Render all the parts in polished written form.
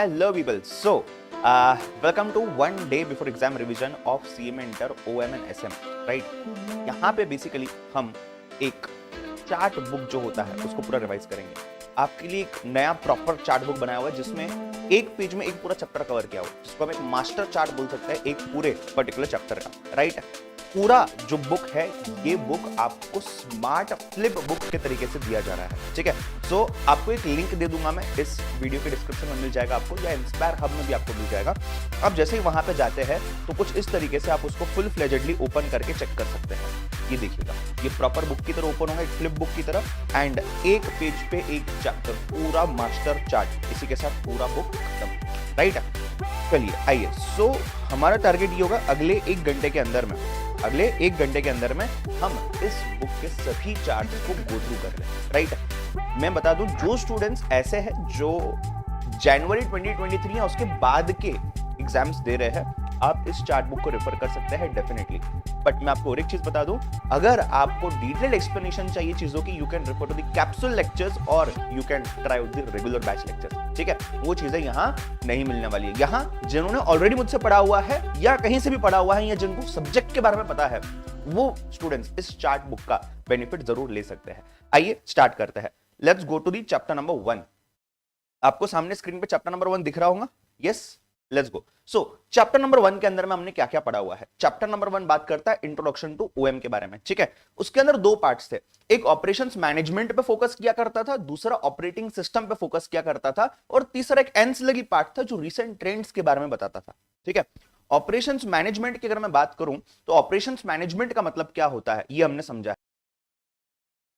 my love people. So, welcome to one day before exam revision of CMA Inter OM and SM. Right? यहाँ पे basically हम एक chart book जो होता है उसको पूरा रिवाइज करेंगे. आपके लिए एक नया प्रॉपर चार्ट बुक बनाया हुआ है जिसमें एक पेज में एक पूरा चैप्टर कवर किया हुआ है, जिसको हम एक मास्टर चार्ट बोल सकते हैं एक पूरे पर्टिकुलर चैप्टर का. राइट? पूरा जो बुक है ये बुक आपको स्मार्ट फ्लिप बुक के तरीके से दिया जा रहा है. ठीक है? सो आपको एक लिंक दे दूंगा मैं, इस वीडियो के डिस्क्रिप्शन में मिल जाएगा आपको, या इंस्पायर हब में भी आपको मिल जाएगा. अब जैसे ही वहां पे जाते हैं तो कुछ इस तरीके से आप उसको फुल फ्लेजेडली ओपन करके चेक कर सकते हैं. ये देखिएगा, ये प्रॉपर बुक की तरह ओपन होगा, एक फ्लिप बुक की तरह, एंड एक पेज पे एक चैप्टर, पूरा मास्टर चार्ट, इसी के साथ पूरा बुक खत्म. राइट? चलिए आइए. सो हमारा टारगेट ये होगा अगले एक घंटे के अंदर में हम इस बुक के सभी चार्ट्स को गो थ्रू कर लें. राइट? मैं बता दूं, जो स्टूडेंट्स ऐसे हैं जो जनवरी 2023 या उसके बाद के एग्जाम्स दे रहे हैं, आप इस चार्ट बुक को रेफर कर सकते हैं डेफिनेटली. बट मैं आपको और एक चीज बता दूं, अगर आपको डिटेल्ड एक्सप्लेनेशन चाहिए चीजों की, you can refer to the capsule lectures और you can try out the regular batch lectures. ठीक है? वो चीजें यहां नहीं मिलने वाली है. यहां जिन्होंने ऑलरेडी मुझसे पढ़ा हुआ है या कहीं से भी पढ़ा हुआ है या जिनको सब्जेक्ट के बारे में पता है, वो स्टूडेंट्स इस चार्ट बुक का बेनिफिट जरूर ले सकते हैं. आइए स्टार्ट करते हैं. Let's go to the chapter number 1. आपको सामने स्क्रीन पे चैप्टर नंबर 1 दिख रहा होगा. Yes, let's go. So chapter number 1 के अंदर में हमने क्या क्या पढ़ा हुआ है. चैप्टर नंबर 1 बात करता है इंट्रोडक्शन टू ओएम के बारे में. ठीक है? उसके अंदर दो पार्ट्स थे. एक ऑपरेशंस मैनेजमेंट पे फोकस किया करता था, दूसरा ऑपरेटिंग सिस्टम पे फोकस किया करता था, और तीसरा एक एंसिलरी पार्ट था जो रिसेंट ट्रेंड्स के बारे में बताता था. ठीक है? ऑपरेशंस मैनेजमेंट की अगर मैं बात करूं तो ऑपरेशंस मैनेजमेंट का मतलब क्या होता है ये हमने समझा है.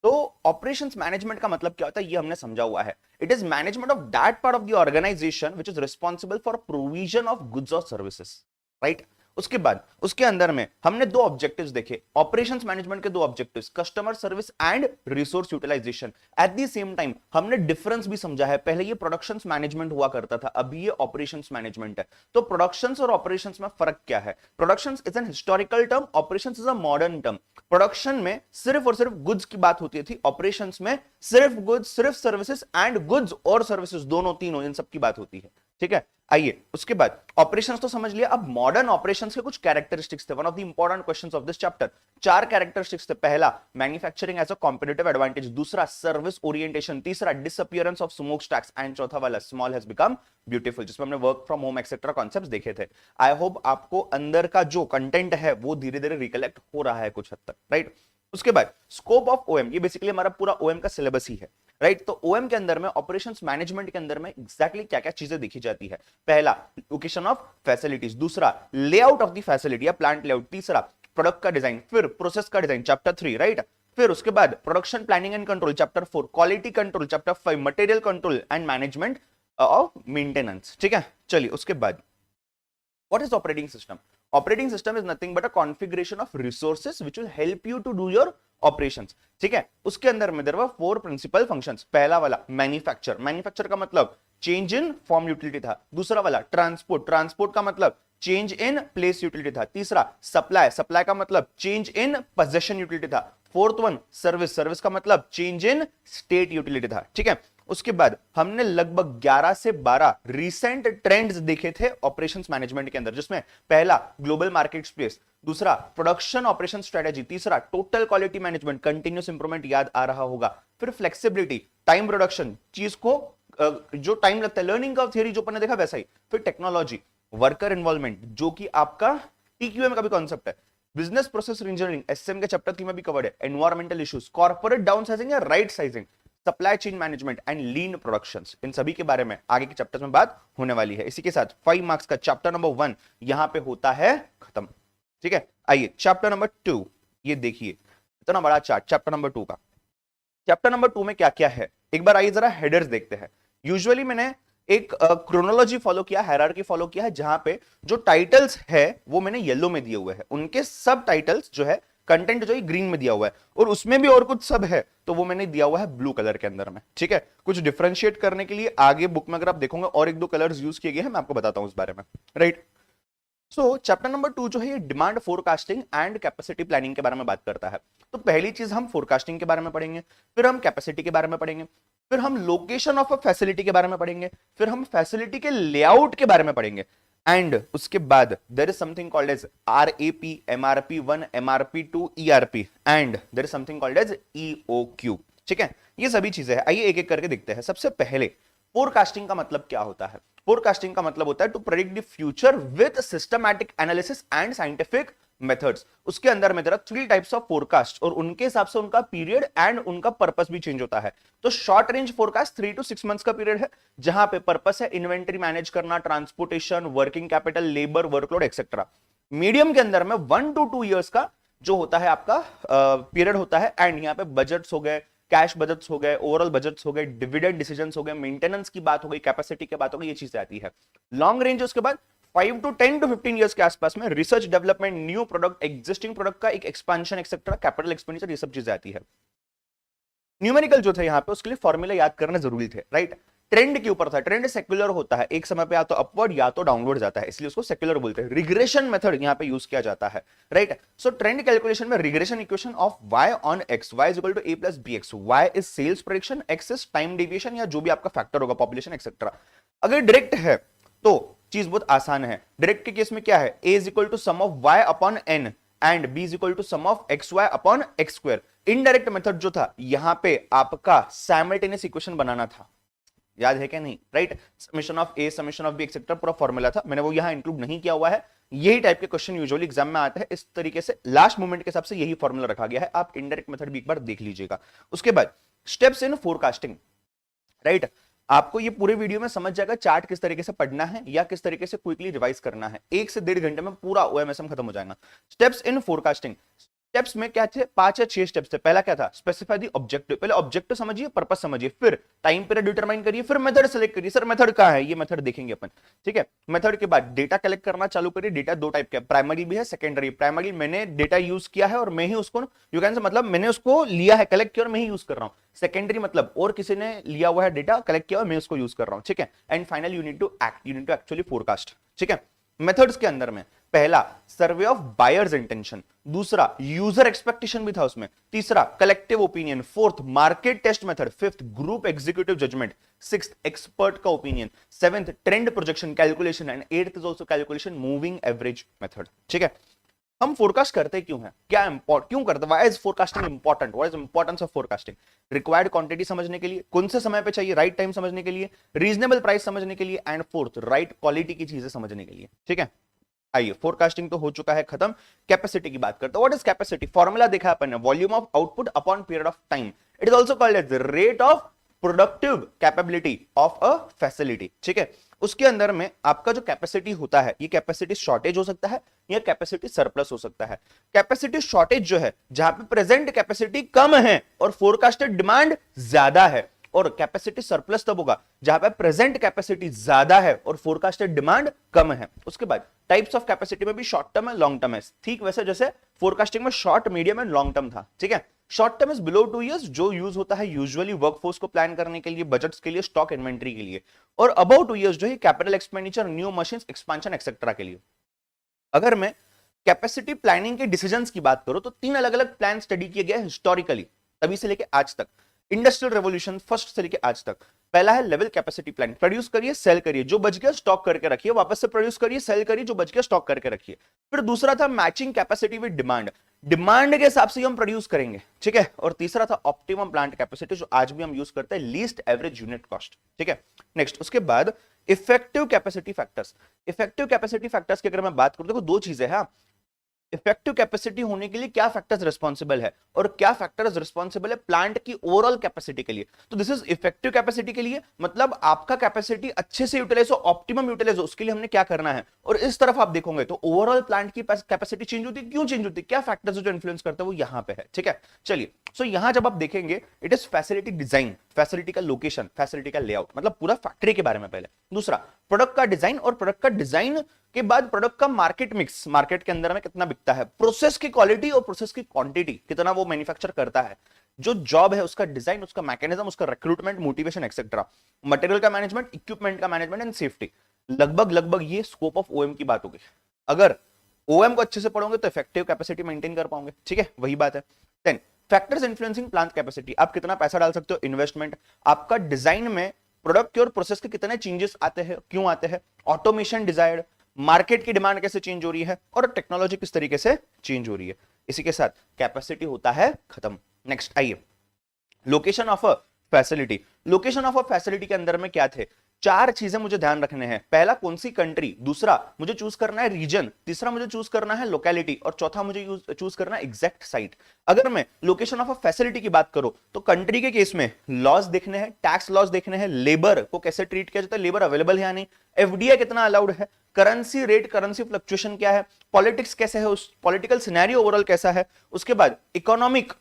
तो ऑपरेशंस मैनेजमेंट का मतलब क्या होता है ये हमने समझा हुआ है. It is management of that part of the organisation which is responsible for provision of goods और सर्विसेज. राइट? उसके बाद उसके अंदर में हमने दो ऑब्जेक्टिव्स देखे. ऑपरेशंस मैनेजमेंट के दो objectives, customer service and resource utilisation. At the same time हमने डिफरेंस भी समझा है. पहले ये प्रोडक्शंस मैनेजमेंट हुआ करता था, अभी ये ऑपरेशंस मैनेजमेंट है. तो प्रोडक्शंस और ऑपरेशंस में फर्क क्या है? Productions is an historical term, operations is a modern term. Production में सिर्फ और सिर्फ गुड्स की बात होती थी, ऑपरेशंस में सिर्फ गुड्स, सिर्फ सर्विसेज, एंड गुड्स और सर्विसेज दोनों तीनों इन सब की बात होती है. ठीक है? आइए उसके बाद ऑपरेशंस तो समझ लिया. अब मॉडर्न ऑपरेशंस के कुछ कैरेक्टरिस्टिक्स थे. One of the important questions of this chapter. 4 characteristics थे. पहला, manufacturing as a competitive advantage. दूसरा, सर्विस ओरिएंटेशन. तीसरा, disappearance of smoke stacks. And चौथा वाला, स्मॉल हैज बिकम ब्यूटीफुल, जिसमें हमने work from home etcetera concepts देखे थे. आई होप आपको अंदर का जो कंटेंट है वो धीरे धीरे रिकलेक्ट हो रहा है कुछ हद तक. राइट? उसके बाद स्कोप ऑफ ओएम, ये बेसिकली हमारा पूरा ओएम का सिलेबस ही है. राइट? तो ओएम के अंदर में, ऑपरेशंस मैनेजमेंट के अंदर में एग्जैक्टली क्या क्या चीजें देखी जाती है. पहला, लोकेशन ऑफ फैसिलिटीज. दूसरा, लेआउट ऑफ द फैसिलिटी या प्लांट लेआउट. तीसरा, प्रोडक्ट का डिजाइन. फिर प्रोसेस का डिजाइन, चैप्टर 3. राइट? फिर उसके बाद production planning and control, chapter 4. Quality control, chapter 5. Material control and management of maintenance. ठीक है? चलिए उसके बाद what is operating system? Operating system is nothing but a configuration of resources which will help you to do your operations. ठीक है? उसके अंदर में there were 4 principal functions. पहला वाला मैन्युफैक्चर का मतलब चेंज इन फॉर्म यूटिलिटी था. दूसरा वाला ट्रांसपोर्ट का मतलब चेंज इन प्लेस यूटिलिटी था. तीसरा, सप्लाई का मतलब चेंज इन पोजेशन यूटिलिटी था. फोर्थ वन, सर्विस का मतलब चेंज इन स्टेट यूटिलिटी था. ठीक है? उसके बाद हमने लगभग 11 से 12 रीसेंट ट्रेंड्स देखे थे ऑपरेशंस मैनेजमेंट के अंदर, जिसमें पहला, ग्लोबल मार्केट स्पेस. दूसरा, प्रोडक्शन ऑपरेशन स्ट्रेटेजी. तीसरा, total quality management, continuous improvement याद आ रहा होगा. फिर फ्लेक्सिबिलिटी, टाइम प्रोडक्शन, चीज को जो टाइम लगता है, लर्निंग कर्व थ्योरी जो अपन ने देखा वैसा ही. फिर टेक्नोलॉजी, वर्कर इन्वॉल्वमेंट, जो कि आपका टीक्यूएम का भी कॉन्सेप्ट है. बिजनेस प्रोसेस इंजीनियरिंग, एसएम के चैप्टर 3 में भी कवर्ड है. एनवायरमेंटल इश्यूज, कॉर्पोरेट डाउनसाइजिंग या right sizing, supply chain management and lean productions. इन सभी के बारे में आगे के चैप्टर्स में बात होने वाली है. इसी के साथ 5 मार्क्स का चैप्टर नंबर 1 यहां पे होता है खत्म. ठीक है? आइए चैप्टर नंबर 2. ये देखिए इतना बड़ा चार्ट चैप्टर नंबर 2 का. चैप्टर नंबर 2 में क्या क्या है एक बार आइए जरा हेडर्स देखते हैं. यूजुअली मैंने एक क्रोनोलॉजी फॉलो किया, हायरार्की फॉलो किया है, जहां पे जो टाइटल्स है वो मैंने येलो में दिए हुए हैं, उनके सब टाइटल्स जो है, कंटेंट जो है ग्रीन में दिया हुआ है, और उसमें भी और कुछ सब है तो वो मैंने दिया हुआ है ब्लू कलर के अंदर में. ठीक है? कुछ डिफरेंशिएट करने के लिए आगे बुक में अगर आप देखोगे और एक दो कलर्स यूज किए गए हैं, मैं आपको बताता हूं उस बारे में. राइट? सो चैप्टर नंबर 2 जो है ये demand forecasting and capacity planning के बारे में बात करता है. तो पहली चीज हम फोरकास्टिंग के बारे में पढ़ेंगे, फिर हम कैपेसिटी के बारे में पढ़ेंगे, फिर हम लोकेशन ऑफ अ फैसिलिटी के बारे में पढ़ेंगे, फिर हम फैसिलिटी के लेआउट के बारे में पढ़ेंगे, एंड उसके बाद there is something called as RAP, MRP1, MRP2, ERP, and there is something called as EOQ। ठीक है, ये सभी चीजें हैं। आइए एक एक करके देखते हैं। सबसे पहले फोरकास्टिंग का मतलब क्या होता है? फोरकास्टिंग का मतलब होता है to predict the future with systematic analysis and scientific methods. उसके अंदर में तेरा 3 टाइप्स ऑफ फोरकास्ट, और उनके हिसाब से उनका पीरियड एंड उनका पर्पस भी चेंज होता है। तो short range forecast 3 to 6 months का पीरियड है, जहां पे पर्पस है इन्वेंटरी मैनेज करना, transportation, working capital, labour, workload etcetera. Medium के अंदर में 1 to 2 ईयर्स का जो होता है आपका पीरियड होता है, एंड यहाँ पे बजट्स हो गए, कैश बजट्स हो गए, ओवरऑल बजट्स हो गए, डिविडेंड डिसीजंस हो गए, मेंटेनेंस की बात हो गई, कैपेसिटी की बात हो गई, ये चीजें आती है। लॉन्ग रेंज उसके बाद 5 to 10 to 15 ईयर्स के आसपास में research development, new product, existing product का एक एक्सपेंशन एक्सेट्रा, कैपिटल एक्सपेंडिचर, ये सब चीजें आती है। न्यूमेरिकल जो थे यहाँ पे उसके लिए फॉर्मूला याद करना जरूरी थे, राइट। ट्रेंड के ऊपर था, ट्रेंड सेक्युलर होता है, एक समय पे या तो अपवर्ड या तो डाउनवर्ड जाता है, इसलिए उसको सेक्युलर बोलते हैं। रिग्रेशन मेथड यहाँ पे यूज किया जाता है, राइट। सो ट्रेंड कैलकुलेशन में regression equation of y on x, y is equal to a plus bx, y is sales prediction, x is time deviation या जो भी आपका फैक्टर होगा, पॉपुलेशन एक्सेट्रा। अगर डायरेक्ट है तो चीज बहुत आसान है। डायरेक्ट के केस में क्या है, a is equal to sum of y upon n and b is equal to sum of xy upon x square. Indirect method जो था, यहां पे आपका साइमल्टेनियस इक्वेशन बनाना था, याद है क्या नहीं, right. Summation of a, summation of b etcetera पूरा फॉर्मूला था, मैंने वो यहां इंक्लूड नहीं किया हुआ है। यही टाइप के क्वेश्चन यूजुअली एग्जाम में आते हैं इस तरीके से, लास्ट मोमेंट के हिसाब से यही फॉर्मूला रखा गया है। आप इनडायरेक्ट मेथड भी एक बार देख लीजिएगा। उसके बाद स्टेप्स इन फोरकास्टिंग, राइट। आपको ये पूरे वीडियो में समझ जाएगा चार्ट किस तरीके से पढ़ना है या किस तरीके से क्विकली रिवाइज करना है। 1 से 1.5 घंटे में पूरा OMSM खत्म हो जाएगा। स्टेप्स इन फोरकास्टिंग, स्टेप्स में क्या थे, 5 या 6 स्टेप्स थे। पहला क्या था, स्पेसिफाई द ऑब्जेक्टिव। पहले ऑब्जेक्टिव समझिए, पर्पस समझिए, फिर टाइम पीरियड डिटरमाइन करिए, फिर मेथड सेलेक्ट करिए। सर मेथड कहां है, ये मेथड देखेंगे अपन, ठीक है। मेथड के बाद डेटा कलेक्ट करना चालू करिए। डेटा 2 टाइप का, प्राइमरी भी है, सेकेंडरी। प्राइमरी मैंने डेटा यूज किया है और मैं ही उसको, यू कैन से मतलब मैंने उसको लिया है, कलेक्ट किया और मैं ही यूज कर रहा हूं। सेकेंडरी मतलब और किसी ने लिया हुआ है डेटा, कलेक्ट किया और मैं उसको यूज कर रहा हूं, ठीक है। And final you need to act, you need to actually forecast, ठीक है। मेथड्स के अंदर में पहला सर्वे ऑफ बायर्स इंटेंशन, दूसरा यूजर एक्सपेक्टेशन भी था उसमें, तीसरा collective opinion, fourth market test method, fifth group executive judgement, sixth expert का opinion, seventh trend projection calculation, and eighth is also calculation moving average method, ठीक है। हम forecast करते क्यों हैं, क्या इंपॉर्टेंट क्यों करते हैं, why is forecasting important, what is importance of forecasting. Required quantity समझने के लिए, कौन से समय पे चाहिए, राइट टाइम समझने के लिए, रीजनेबल प्राइस समझने के लिए, एंड फोर्थ राइट क्वालिटी की चीजें समझने के लिए, ठीक है। आइए, फोरकास्टिंग तो हो चुका है खत्म, कैपेसिटी की बात करते हैं। व्हाट इज कैपेसिटी, फॉर्मूला देखा अपन ने, volume of output upon period of time. It is also called as rate of productive capability of a facility, ठीक है। उसके अंदर में आपका जो कैपेसिटी होता है, ये कैपेसिटी शॉर्टेज हो सकता है या कैपेसिटी सरप्लस हो सकता है। कैपेसिटी शॉर्टेज जो है, जहां पे प्रेजेंट कैपेसिटी कम है और फोरकास्टेड डिमांड ज्यादा है, और कैपेसिटी सरप्लस तब होगा जहां पे प्रेजेंट कैपेसिटी ज्यादा है और फोरकास्टेड डिमांड कम है। उसके बाद टाइप्स ऑफ कैपेसिटी में भी शॉर्ट टर्म है, लॉन्ग टर्म है, ठीक वैसे जैसे फोरकास्टिंग में short, medium and long term था, ठीक है। Short term is below 2 years, जो यूज होता है यूजुअली वर्कफोर्स को प्लान करने के लिए, बजट्स के लिए, स्टॉक इन्वेंट्री के लिए, और अबाउ 2 इयर्स जो है capital expenditure, new machines, expansion etcetera के लिए। अगर मैं कैपेसिटी प्लानिंग के डिसीजंस की बात करूं तो 3 अलग अलग प्लान स्टडी किए गए हिस्टोरिकली, तभी से लेके आज तक, इंडस्ट्रियल रेवोल्यूशन फर्स्ट से लेके आज तक। पहला है लेवल कैपेसिटी प्लान, प्रोड्यूस करिए, सेल करिए, जो बच गया स्टॉक करके रखिए, वापस से प्रोड्यूस करिए, सेल करिए, जो बच गया स्टॉक करके रखिए। फिर दूसरा था matching capacity with demand, demand के हिसाब से हम प्रोड्यूस करेंगे, ठीक है। और तीसरा था ऑप्टिमम प्लांट कैपेसिटी, जो आज भी हम यूज करते हैं, लीस्ट एवरेज यूनिट कॉस्ट, ठीक है। नेक्स्ट, उसके बाद effective capacity factors. Effective capacity factors की अगर मैं बात करूं, देखो 2 चीजें हैं। इफेक्टिव कैपेसिटी होने के लिए क्या फैक्टर्स रिस्पॉन्सिबल है और क्या फैक्टर्स रिस्पॉन्सिबल है प्लांट की ओवरऑल कैपेसिटी के लिए। तो दिस इज इफेक्टिव कैपेसिटी के लिए, मतलब आपका कैपेसिटी अच्छे से यूटिलाइज हो, ऑप्टिमम यूटिलाइज हो, उसके लिए हमने क्या करना है। और इस तरफ आप देखोगे तो ओवरऑल प्लांट की कैपेसिटी चेंज होती है, क्यों चेंज होती है, क्या फैक्टर्स जो इन्फ्लुएंस करते हैं, वो यहां पे है, ठीक है। चलिए, सो यहां जब आप देखेंगे, it is facility design, facility का लोकेशन, फैसिलिटी का लेआउट, मतलब पूरा फैक्ट्री के बारे में पहले। दूसरा प्रोडक्ट का डिजाइन, और प्रोडक्ट का डिजाइन के बाद प्रोडक्ट का मार्केट मिक्स, मार्केट के अंदर में कितना बिकता है, प्रोसेस की क्वालिटी और प्रोसेस की क्वांटिटी, कितना वो मैन्युफैक्चर करता है, जो जॉब है उसका डिजाइन, उसका मैकेनिज्म, उसका रिक्रूटमेंट, मोटिवेशन एक्सेट्रा, मटेरियल का मैनेजमेंट, इक्विपमेंट का मैनेजमेंट एंड सेफ्टी। लगभग ये स्कोप ऑफ ओएम की बात होगी। अगर ओएम को अच्छे से पढ़ोगे तो इफेक्टिव कैपेसिटी मेंटेन कर पाओगे, ठीक है, वही बात है। Then factors influencing plant capacity, आप कितना पैसा डाल सकते हो, इन्वेस्टमेंट, आपका डिजाइन में प्रोडक्ट के और प्रोसेस के कितने चेंजेस आते हैं, क्यों आते हैं, ऑटोमेशन डिजायर्ड, मार्केट की डिमांड कैसे चेंज हो रही है और टेक्नोलॉजी किस तरीके से चेंज हो रही है। इसी के साथ कैपेसिटी होता है खत्म। नेक्स्ट आइए, location of a facility. Location of a facility के अंदर में क्या थे, चार चीजें मुझे ध्यान रखने हैं। पहला कौन सी कंट्री, दूसरा मुझे चूज करना है रीजन, तीसरा मुझे चूज करना है लोकेलिटी और चौथा मुझे चूज करना है एग्जैक्ट साइट। अगर मैं लोकेशन ऑफ अ फैसिलिटी की बात करूं तो कंट्री के केस में लॉज देखने हैं, टैक्स लॉज देखने हैं, लेबर को कैसे ट्रीट किया जाता है, लेबर अवेलेबल है या नहीं, एफडीआई कितना अलाउड है, करेंसी रेट, करेंसी फ्लक्चुएशन क्या है, पॉलिटिक्स कैसे है, उस पॉलिटिकल सिनेरियो ओवरऑल कैसा है, उसके बाद इकोनॉमिक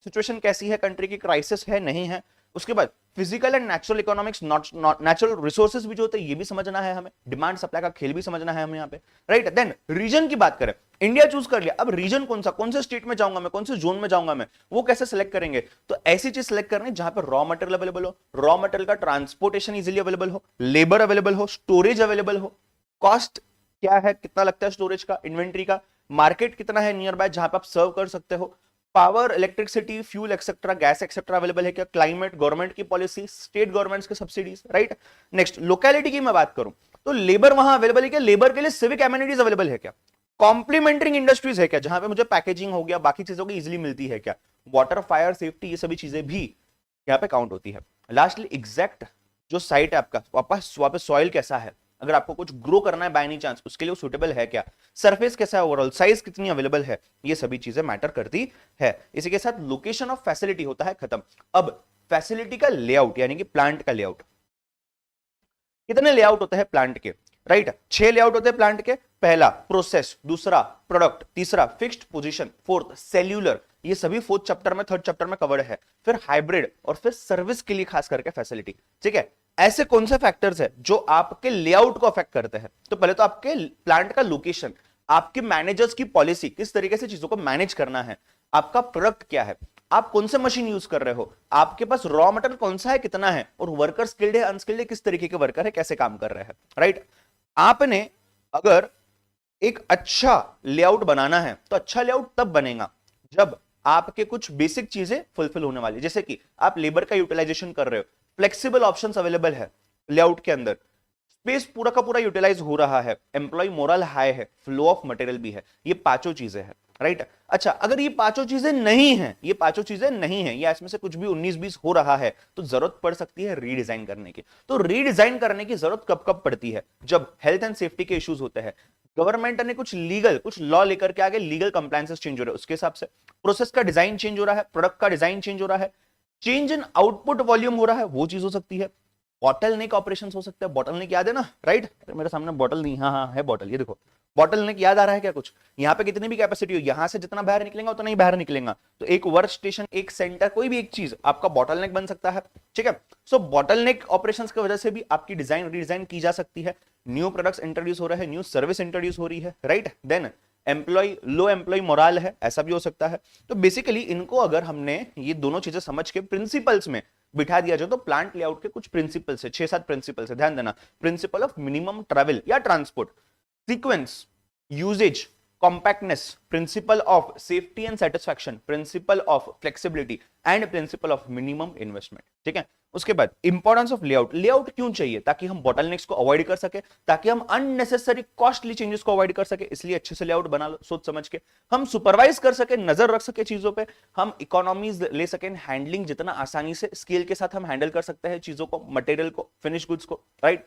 सिचुएशन कैसी है, कंट्री की क्राइसिस है नहीं है, उसके बाद physical and natural economics, natural resources भी जो होते हैं ये भी समझना है हमें, डिमांड सप्लाई का खेल भी समझना है हमें यहाँ पे, राइट। देन रीजन की बात करें, इंडिया चूज कर लिया, अब रीजन कौन सा, कौन से स्टेट में जाऊंगा मैं, कौन से जोन में जाऊंगा मैं, वो कैसे सिलेक्ट करेंगे, तो ऐसी चीज सिलेक्ट करनी जहां पर रॉ मटेरियल अवेलेबल हो, रॉ मटेरियल का ट्रांसपोर्टेशन इजीली अवेलेबल हो, लेबर अवेलेबल हो, स्टोरेज अवेलेबल हो, कॉस्ट क्या है, कितना लगता है स्टोरेज का, इन्वेंट्री का, मार्केट कितना है नियर बाय जहां पर आप सर्व कर सकते हो, power, electricity, fuel etcetera, gas etcetera available है क्या, क्लाइमेट, गवर्नमेंट की पॉलिसी, स्टेट गवर्नमेंट्स के सब्सिडीज, राइट। नेक्स्ट लोकेलिटी की मैं बात करूं तो लेबर वहां अवेलेबल है क्या, लेबर के लिए सिविक एमिनिटीज अवेलेबल है क्या, कॉम्प्लीमेंटरी इंडस्ट्रीज है क्या जहां पे मुझे पैकेजिंग हो गया बाकी चीजों की इजीली मिलती है क्या, वाटर, फायर, सेफ्टी, ये सभी चीजें भी यहाँ पे काउंट होती है। लास्टली एग्जैक्ट जो साइट है आपका, वहां पे सॉइल कैसा है, अगर आपको कुछ ग्रो करना है बाय एनी चांस उसके लिए सुटेबल है क्या, सरफेस कैसा है, ओवरऑल साइज कितनी अवेलेबल है, ये सभी चीजें मैटर करती है। इसी के साथ लोकेशन ऑफ फैसिलिटी होता है खत्म। अब फैसिलिटी का लेआउट यानी कि प्लांट का लेआउट, कितने लेआउट होते हैं प्लांट के, राइट, 6 लेआउट होते हैं प्लांट के। पहला प्रोसेस, दूसरा प्रोडक्ट, तीसरा फिक्स्ड पोजीशन, फोर्थ सेल्यूलर, ये सभी फोर्थ चैप्टर में, थर्ड चैप्टर में कवर्ड है, फिर हाइब्रिड और फिर सर्विस के लिए खास करके फैसिलिटी, ठीक है। ऐसे कौन से फैक्टर्स है जो आपके लेआउट को अफेक्ट करते हैं, तो पहले तो आपके प्लांट का लोकेशन, आपके मैनेजर्स की पॉलिसी, किस तरीके से चीजों को मैनेज करना है, आपका प्रोडक्ट क्या है, आप कौन से मशीन यूज कर रहे हो, आपके पास रॉ मटेरियल कौन सा है, कितना है, और वर्कर स्किल्ड है, अनस्किल्ड है, किस तरीके के वर्कर है, कैसे काम कर रहे हैं, राइट। आपने अगर एक अच्छा लेआउट बनाना है तो अच्छा लेआउट तब बनेगा जब आपके कुछ बेसिक चीजें फुलफिल होने वाली, जैसे कि आप लेबर का यूटिलाइजेशन कर रहे हो, फ्लेक्सिबल ऑप्शंस अवेलेबल है लेआउट के अंदर, स्पेस पूरा का पूरा यूटिलाइज हो रहा है, एम्प्लॉय मोरल हाई है, फ्लो ऑफ मटेरियल भी है, ये पांचों चीजें हैं, राइट। अच्छा, अगर ये पांचों चीजें नहीं है, ये पांचों चीजें नहीं है या इसमें से कुछ भी 19-20 हो रहा है तो जरूरत पड़ सकती है रीडिजाइन करने की। तो रीडिजाइन करने की जरूरत कब कब पड़ती है, जब हेल्थ एंड सेफ्टी के इश्यूज होते हैं, गवर्नमेंट ने कुछ लीगल, कुछ लॉ लेकर के आगे, लीगल कंप्लायंसेस चेंज हो रहे हैं उसके हिसाब से, प्रोसेस का डिजाइन चेंज हो रहा है, प्रोडक्ट का डिजाइन चेंज हो रहा है, चेंज इन आउटपुट वॉल्यूम हो रहा है, वो चीज हो सकती है, बॉटल नेक ऑपरेशन हो सकता है, बॉटल नेक याद है ना, राइट। मेरे सामने बॉटल नहीं, हाँ हाँ है बॉटल, ये देखो बॉटल नेक याद आ रहा है क्या कुछ, यहाँ पे कितनी भी कैपेसिटी हो, यहां से जितना बाहर निकलेगा उतना ही बाहर निकलेगा, तो एक वर्क स्टेशन, एक सेंटर, कोई भी एक चीज आपका बॉटल नेक बन सकता है, ठीक है। सो बॉटल नेक ऑपरेशंस की वजह से भी आपकी डिजाइन रीडिजाइन की जा सकती है, न्यू प्रोडक्ट्स इंट्रोड्यूस हो रहे हैं, न्यू सर्विस इंट्रोड्यूस हो रही है, राइट। देन एम्प्लॉय, लो एम्प्लॉय मोराल है, ऐसा भी हो सकता है। तो बेसिकली इनको अगर हमने ये दोनों चीजें समझ के प्रिंसिपल्स में बिठा दिया जाए तो प्लांट लेआउट के कुछ प्रिंसिपल्स है, 6-7 प्रिंसिपल्स है, ध्यान देना। प्रिंसिपल ऑफ मिनिमम ट्रैवल या transport, sequence, usages, compactness, principle of safety and satisfaction, principle of flexibility and principle of minimum investment, ठीक है। उसके बाद इंपॉर्टेंस ऑफ लेआउट, लेआउट क्यों चाहिए, ताकि हम बॉटलनेक्स को अवॉइड कर सके, ताकि हम अननेसेसरी कॉस्टली चेंजेस को अवॉइड कर सके, इसलिए अच्छे से लेआउट बना लो सोच समझ के, हम सुपरवाइज कर सके, नजर रख सके चीजों पे, हम इकोनॉमीज ले सके, हैंडलिंग जितना आसानी से स्केल के साथ हम हैंडल कर सकते हैं चीजों को, मटेरियल को, फिनिश गुड्स को, राइट।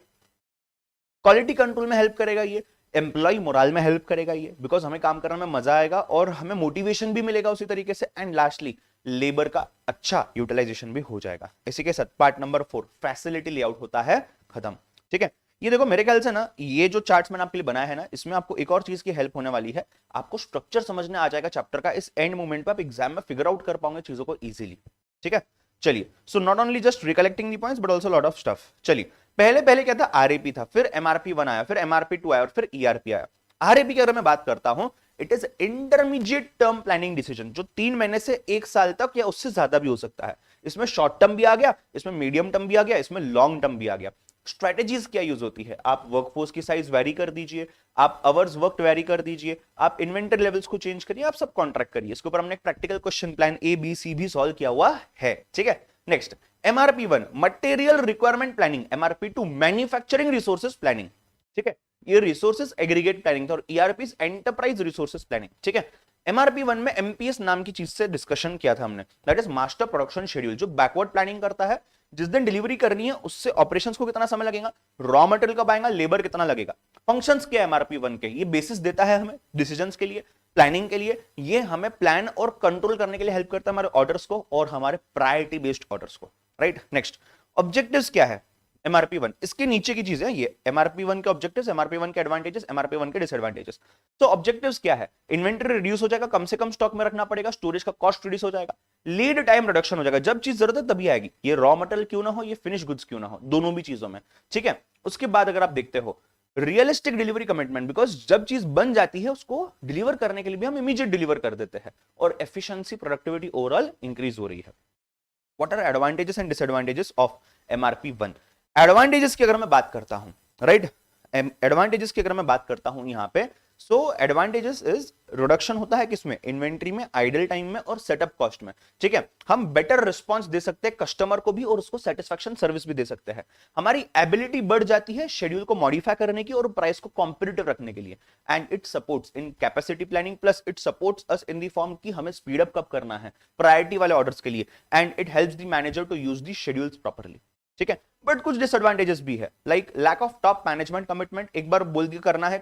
क्वालिटी कंट्रोल में हेल्प करेगा ये, एम्प्लॉय मोराल में हेल्प करेगा ये, बिकॉज हमें काम करने में मजा आएगा और हमें मोटिवेशन भी मिलेगा उसी तरीके से, एंड लास्टली लेबर का अच्छा यूटिलाइजेशन भी हो जाएगा। इसी के साथ पार्ट नंबर 4 फैसिलिटी लेआउट होता है खत्म, ठीक है। ये देखो मेरे ख्याल से ना, ये जो चार्ट्स मैंने आपके लिए बनाया है ना, इसमें आपको एक और चीज की हेल्प होने वाली है, आपको स्ट्रक्चर समझने आ जाएगा चैप्टर का, इस एंड मोमेंट पे आप एग्जाम में फिगर आउट कर पाओगे चीजों को इजीली, ठीक है। चलिए, so not only just recollecting the points but also lot of stuff. चलिए, पहले क्या था, आरएपी था, फिर एमआरपी 1 आया, फिर एमआरपी 2 आया और फिर ईआरपी आया। आरएपी की अगर मैं बात करता हूं, it is intermediate term planning decision, जो 3 महीने से 1 साल तक या उससे ज्यादा भी हो सकता है। इसमें शॉर्ट टर्म भी आ गया, इसमें मीडियम टर्म भी आ गया, इसमें लॉन्ग टर्म भी आ गया। स्ट्रेटेजीज क्या यूज होती है, आप वर्कफोर्स की साइज वेरी कर दीजिए, आप आवर्स वर्क वेरी कर दीजिए, आप इन्वेंटरी लेवल्स को चेंज करिए, आप सब कॉन्ट्रैक्ट करिए। इसके ऊपर हमने एक practical question plan A B C भी सॉल्व किया हुआ है, ठीक है। Next MRP1 material requirement planning, MRP2 manufacturing resources planning, ठीक है। ये रिसोर्सेज एग्रीगेट प्लानिंग था और ERP एंटरप्राइज रिसोर्सेज प्लानिंग, ठीक है। MRP1 में MPS नाम की चीज से डिस्कशन किया था हमने, that is master production schedule, जो बैकवर्ड प्लानिंग करता है, जिस दिन डिलीवरी करनी है उससे ऑपरेशंस को कितना समय लगेगा, रॉ मटेरियल कब आएगा, लेबर कितना लगेगा। फंक्शंस क्या है MRP1 के, ये बेसिस देता है हमें डिसीजंस के लिए, प्लानिंग के लिए, ये हमें प्लान और कंट्रोल करने के लिए हेल्प करता है हमारे ऑर्डर्स को और हमारे प्रायोरिटी बेस्ड ऑर्डर्स को, राइट। नेक्स्ट ऑब्जेक्टिव्स क्या है MRP1, इसके नीचे की चीज है ये MRP1 के ऑब्जेक्टिव्स, MRP1 के एडवांटेजेस, MRP1 के डिसएडवांटेजेस। तो ऑब्जेक्टिव्स क्या है, इन्वेंटरी रिड्यूस हो जाएगा, कम से कम स्टॉक में रखना पड़ेगा, स्टोरेज का कॉस्ट रिड्यूस हो जाएगा, लीड टाइम रिडक्शन हो जाएगा, जब चीज जरूरत है तभी आएगी, ये रॉ मटेरियल क्यों ना हो, ये फिनिश गुड्स क्यों ना हो, दोनों भी चीजों में, ठीक है। उसके बाद अगर आप देखते हो रियलिस्टिक डिलीवरी कमिटमेंट, बिकॉज जब चीज बन जाती है उसको डिलीवर करने के लिए भी हम इमीडिएट डिलीवर कर देते हैं, और एफिशिएंसी प्रोडक्टिविटी ओवरऑल इंक्रीज हो रही है। What are advantages and disadvantages of MRP1। Advantages की अगर मैं बात करता हूं, राइट, एडवांटेजेस की अगर मैं बात करता हूं यहां पे, सो एडवांटेजेस इज रिडक्शन होता है किसमें, इन्वेंट्री में, आइडल टाइम में और सेटअप कॉस्ट में, ठीक है। हम बेटर रिस्पांस दे सकते हैं कस्टमर को भी और उसको सेटिस्फैक्शन सर्विस भी दे सकते हैं। हमारी एबिलिटी बढ़ जाती है शेड्यूल को मॉडिफाई करने की और प्राइस को कॉम्पिटिटिव रखने के लिए, and it supports in capacity planning, plus it supports us in the form की हमें स्पीड अप कब करना है प्रायोरिटी वाले ऑर्डर्स के लिए, and it helps the manager to use the schedules properly, ठीक है। बट कुछ डिसएडवांटेजेस भी है, like lack of top management commitment, एक बार बोल के करना है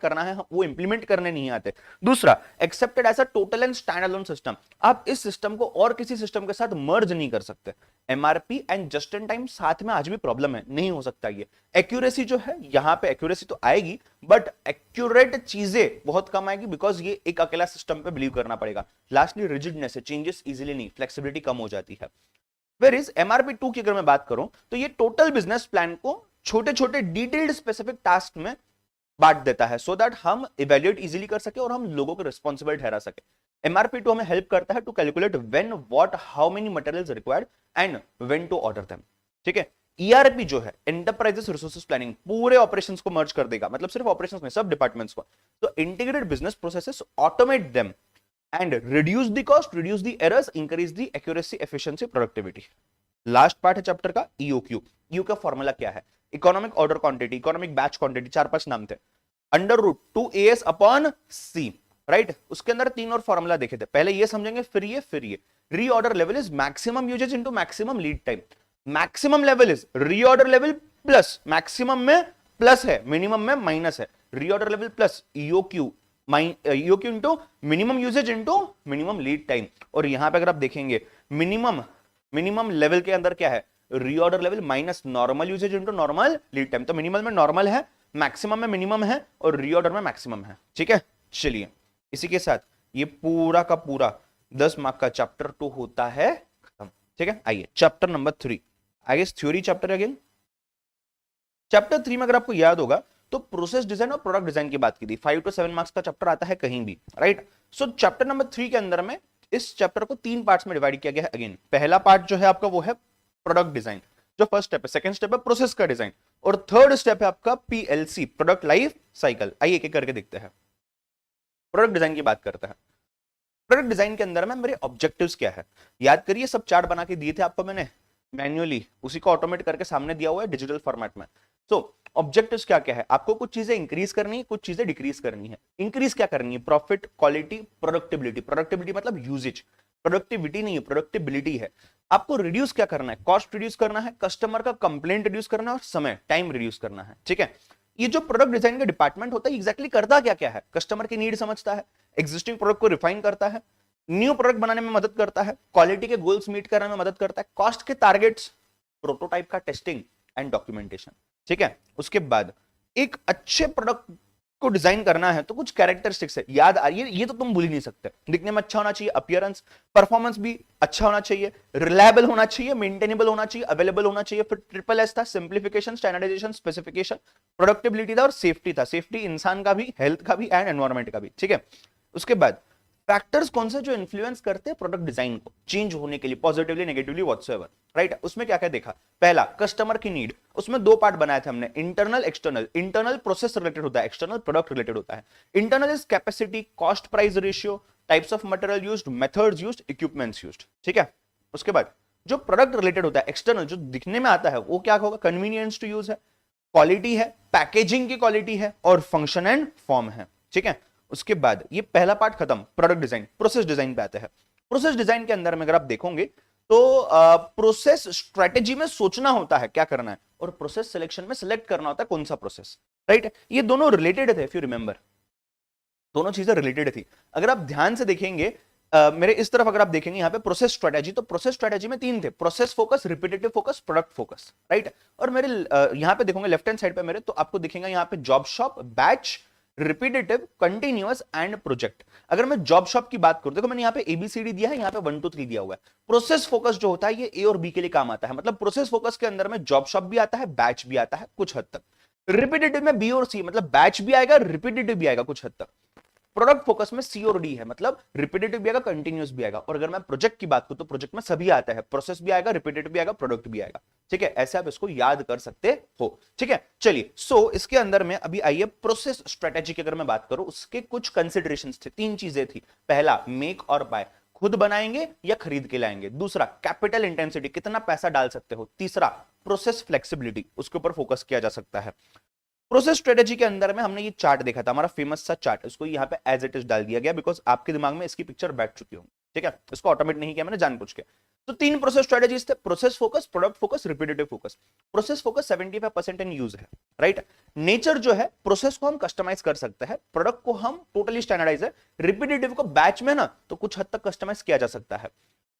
वो इंप्लीमेंट करने नहीं आते। दूसरा, accepted as a total and stand alone system, आप इस सिस्टम को और किसी सिस्टम के साथ मर्ज नहीं कर सकते। MRP and just in time साथ में आज भी प्रॉब्लम है, नहीं हो सकता ये। एक्यूरेसी जो है यहां पे एक्यूरेसी तो आएगी, बट एक्यूरेट चीजें बहुत कम आएगी, बिकॉज ये एक अकेला सिस्टम पे बिलीव करना पड़ेगा। लास्टली रिजिडनेस है, चेंजेस इजीली नहीं, फ्लेक्सिबिलिटी कम हो जाती है। Whereas MRP2 की अगर मैं बात करूं तो ये टोटल बिजनेस प्लान को छोटे छोटे डिटेल्ड स्पेसिफिक टास्क में बांट देता है, सो दैट हम इवेल्युएट इजीली कर सके और हम लोगों को रिस्पॉन्सिबल ठहरा सके। MRP2 हमें हेल्प करता है to calculate when, what, how many materials required and when to order them, ठीक है। ERP जो है एंटरप्राइजेस रिसोर्सेज प्लानिंग, पूरे ऑपरेशंस को मर्ज कर देगा, मतलब सिर्फ ऑपरेशंस में, सब डिपार्टमेंट्स को। तो integrated business processes, automate them and reduce the cost, reduce the errors, increase the accuracy, efficiency, productivity. Last part है चैप्टर का EOQ। EOQ का फॉर्मूला क्या है, economic order quantity, economic batch quantity, 4-5 नाम थे, √2AS/C, राइट। उसके अंदर 3 और फॉर्मूला देखे थे, पहले ये समझेंगे फिर ये। Reorder level is maximum usages into maximum lead time. Maximum level is reorder level plus, maximum में प्लस है, मिनिमम में माइनस है, reorder level plus EOQ into minimum usages into minimum lead time. और यहां पे अगर आप देखेंगे मिनिमम लेवल के अंदर क्या है, reorder level minus normal usages into normal lead time. तो मिनिमल में नॉर्मल है, मैक्सिमम में मिनिमम है और रीऑर्डर में मैक्सिमम है, ठीक है। चलिए इसी के साथ ये पूरा का पूरा 10 मार्क का चैप्टर 2 होता है खत्म, ठीक है। आइए chapter number 3, I guess theory chapter again. Chapter 3 में अगर आपको याद होगा तो प्रोसेस डिजाइन और प्रोडक्ट डिजाइन की बात की थी, 5 to 7 मार्क्स का चैप्टर आता है कहीं भी, राइट। सो चैप्टर नंबर 3 के अंदर में इस चैप्टर को 3 पार्ट्स में डिवाइड किया गया है। अगेन पहला पार्ट जो है आपका वो है प्रोडक्ट डिजाइन, जो फर्स्ट स्टेप है, सेकंड स्टेप है प्रोसेस का डिजाइन, और थर्ड स्टेप है आपका PLC, प्रोडक्ट लाइफ साइकिल। आइए एक एक करके देखते हैं। प्रोडक्ट डिजाइन की बात करते हैं। प्रोडक्ट डिजाइन के अंदर में मेरे ऑब्जेक्टिव्स क्या है, याद करिए, सब चार्ट बना के दिए थे आपको मैंने मैन्युअली, उसी को ऑटोमेट करके सामने दिया हुआ है डिजिटल फॉर्मेट में। सो ऑब्जेक्टिव्स क्या क्या है, आपको कुछ चीजें इंक्रीज करनी है, कुछ चीजें डिक्रीज करनी है। इंक्रीज क्या करनी है, प्रॉफिट, क्वालिटी, प्रोडक्टिबिलिटी। प्रोडक्टिबिलिटी मतलब यूजेज, प्रोडक्टिविटी नहीं है, प्रोडक्टिबिलिटी है। आपको रिड्यूस क्या करना है, कॉस्ट रिड्यूस करना है, कस्टमर का कंप्लेंट रिड्यूस करना है और समय, टाइम रिड्यूस करना है, ठीक है। ये जो प्रोडक्ट डिजाइन का डिपार्टमेंट होता है एग्जैक्टली करता क्या क्या है, कस्टमर की नीड समझता है, एग्जिस्टिंग प्रोडक्ट को रिफाइन करता है, न्यू प्रोडक्ट बनाने में मदद करता है, क्वालिटी के गोल्स मीट करने में मदद करता है, कॉस्ट के टारगेट्स, प्रोटोटाइप का टेस्टिंग एंड डॉक्यूमेंटेशन, ठीक है। उसके बाद एक अच्छे प्रोडक्ट को डिजाइन करना है तो कुछ कैरेक्टरिस्टिक्स है, याद आ रही है, ये तो तुम भूल ही नहीं सकते। दिखने में अच्छा होना चाहिए, अपीयरेंस, परफॉर्मेंस भी अच्छा होना चाहिए, रिलायबल होना चाहिए, मेंटेनेबल होना चाहिए, अवेलेबल होना चाहिए। फिर ट्रिपल एस था, सिंप्लीफिकेशन, स्टैंडर्डाइजेशन, स्पेसिफिकेशन, प्रोडक्टिबिलिटी था और सेफ्टी था। सेफ्टी इंसान का भी, हेल्थ का भी एंड एनवायरमेंट का भी, ठीक है। उसके बाद फैक्टर्स कौन से जो इन्फ्लुएंस करते हैं प्रोडक्ट डिजाइन को चेंज होने के लिए, पॉजिटिवली नेगेटिवली व्हाटसोएवर, राइट। उसमें क्या क्या देखा, पहला कस्टमर की नीड, उसमें दो पार्ट बनाए थे हमने, internal external. Internal process related होता है, एक्सटर्नल प्रोडक्ट रिलेटेड होता है। Internal is capacity, cost price ratio, types of material used, methods used, equipments used, ठीक है। उसके बाद जो प्रोडक्ट रिलेटेड होता है एक्सटर्नल, जो दिखने में आता है, वो क्या होगा, कन्वीनियंस टू यूज है, क्वालिटी है, पैकेजिंग की क्वालिटी है, और फंक्शन एंड फॉर्म है, ठीक है। उसके बाद ये पहला पार्ट खत्म, प्रोडक्ट डिजाइन। प्रोसेस डिजाइन पे आते हैं। प्रोसेस डिजाइन के अंदर में अगर आप देखोगे तो प्रोसेस स्ट्रेटेजी में सोचना होता है क्या करना है, और प्रोसेस सिलेक्शन में सिलेक्ट करना होता है कौन सा प्रोसेस, राइट। ये दोनों रिलेटेड थे, इफ यू रिमेंबर, दोनों चीजें रिलेटेड थी। अगर आप ध्यान से देखेंगे मेरे इस तरफ अगर आप देखेंगे यहाँ पे प्रोसेस स्ट्रेटेजी, तो प्रोसेस स्ट्रेटेजी में तीन थे, process focus, repetitive focus, product focus, right. और मेरे यहाँ पे देखोगे लेफ्ट हैंड साइड पे मेरे, तो आपको दिखेगा यहाँ पे job shop, batch, repetitive, continuous and project. अगर मैं जॉब शॉप की बात करूं, देखो मैंने यहाँ पे एबीसीडी दिया है, यहाँ पे 1 2 3 दिया हुआ है। प्रोसेस फोकस जो होता है ये ए और बी के लिए काम आता है, मतलब प्रोसेस फोकस के अंदर में जॉब शॉप भी आता है, बैच भी आता है कुछ हद तक। रिपीटेटिव में बी और सी, मतलब बैच भी आएगा, रिपीटेटिव भी आएगा कुछ हद तक। प्रोडक्ट फोकस में सी और डी है, मतलब रिपीटेटिव भी आएगा, कंटिन्यूअस भी आएगा। और अगर मैं प्रोजेक्ट की बात करूं तो प्रोजेक्ट में सभी आता है, प्रोसेस भी आएगा, रिपीटेटिव भी आएगा, प्रोडक्ट भी आएगा, ठीक है। ऐसे आप इसको याद कर सकते हो, ठीक है। चलिए, सो इसके अंदर में अभी आइए प्रोसेस स्ट्रेटेजी की अगर मैं बात करूं, उसके कुछ कंसिडरेशंस थे, तीन चीजें थी। पहला मेक और बाय, खुद बनाएंगे या खरीद के लाएंगे। दूसरा कैपिटल इंटेंसिटी, कितना पैसा डाल सकते हो। तीसरा प्रोसेस फ्लेक्सिबिलिटी, उसके ऊपर फोकस किया जा सकता है। प्रोसेस स्ट्रेटेजी के अंदर में हमने ये चार्ट देखा था, हमारा फेमस सा चार्ट, उसको यहाँ पे एज इट इज डाल दिया गया, बिकॉज आपके दिमाग में इसकी पिक्चर बैठ चुकी होगी, ठीक है। इसको ऑटोमेट नहीं किया मैंने जानबूझ के। तो तीन प्रोसेस स्ट्रेटेजीज थे, process focus, product focus, repetitive focus. Process focus 75% in use है, राइट। नेचर जो है, प्रोसेस को हम कस्टमाइज कर सकते हैं, प्रोडक्ट को हम टोटली स्टैंडर्डाइज है, रिपीटेटिव को बैच में ना तो कुछ हद तक कस्टमाइज किया जा सकता है।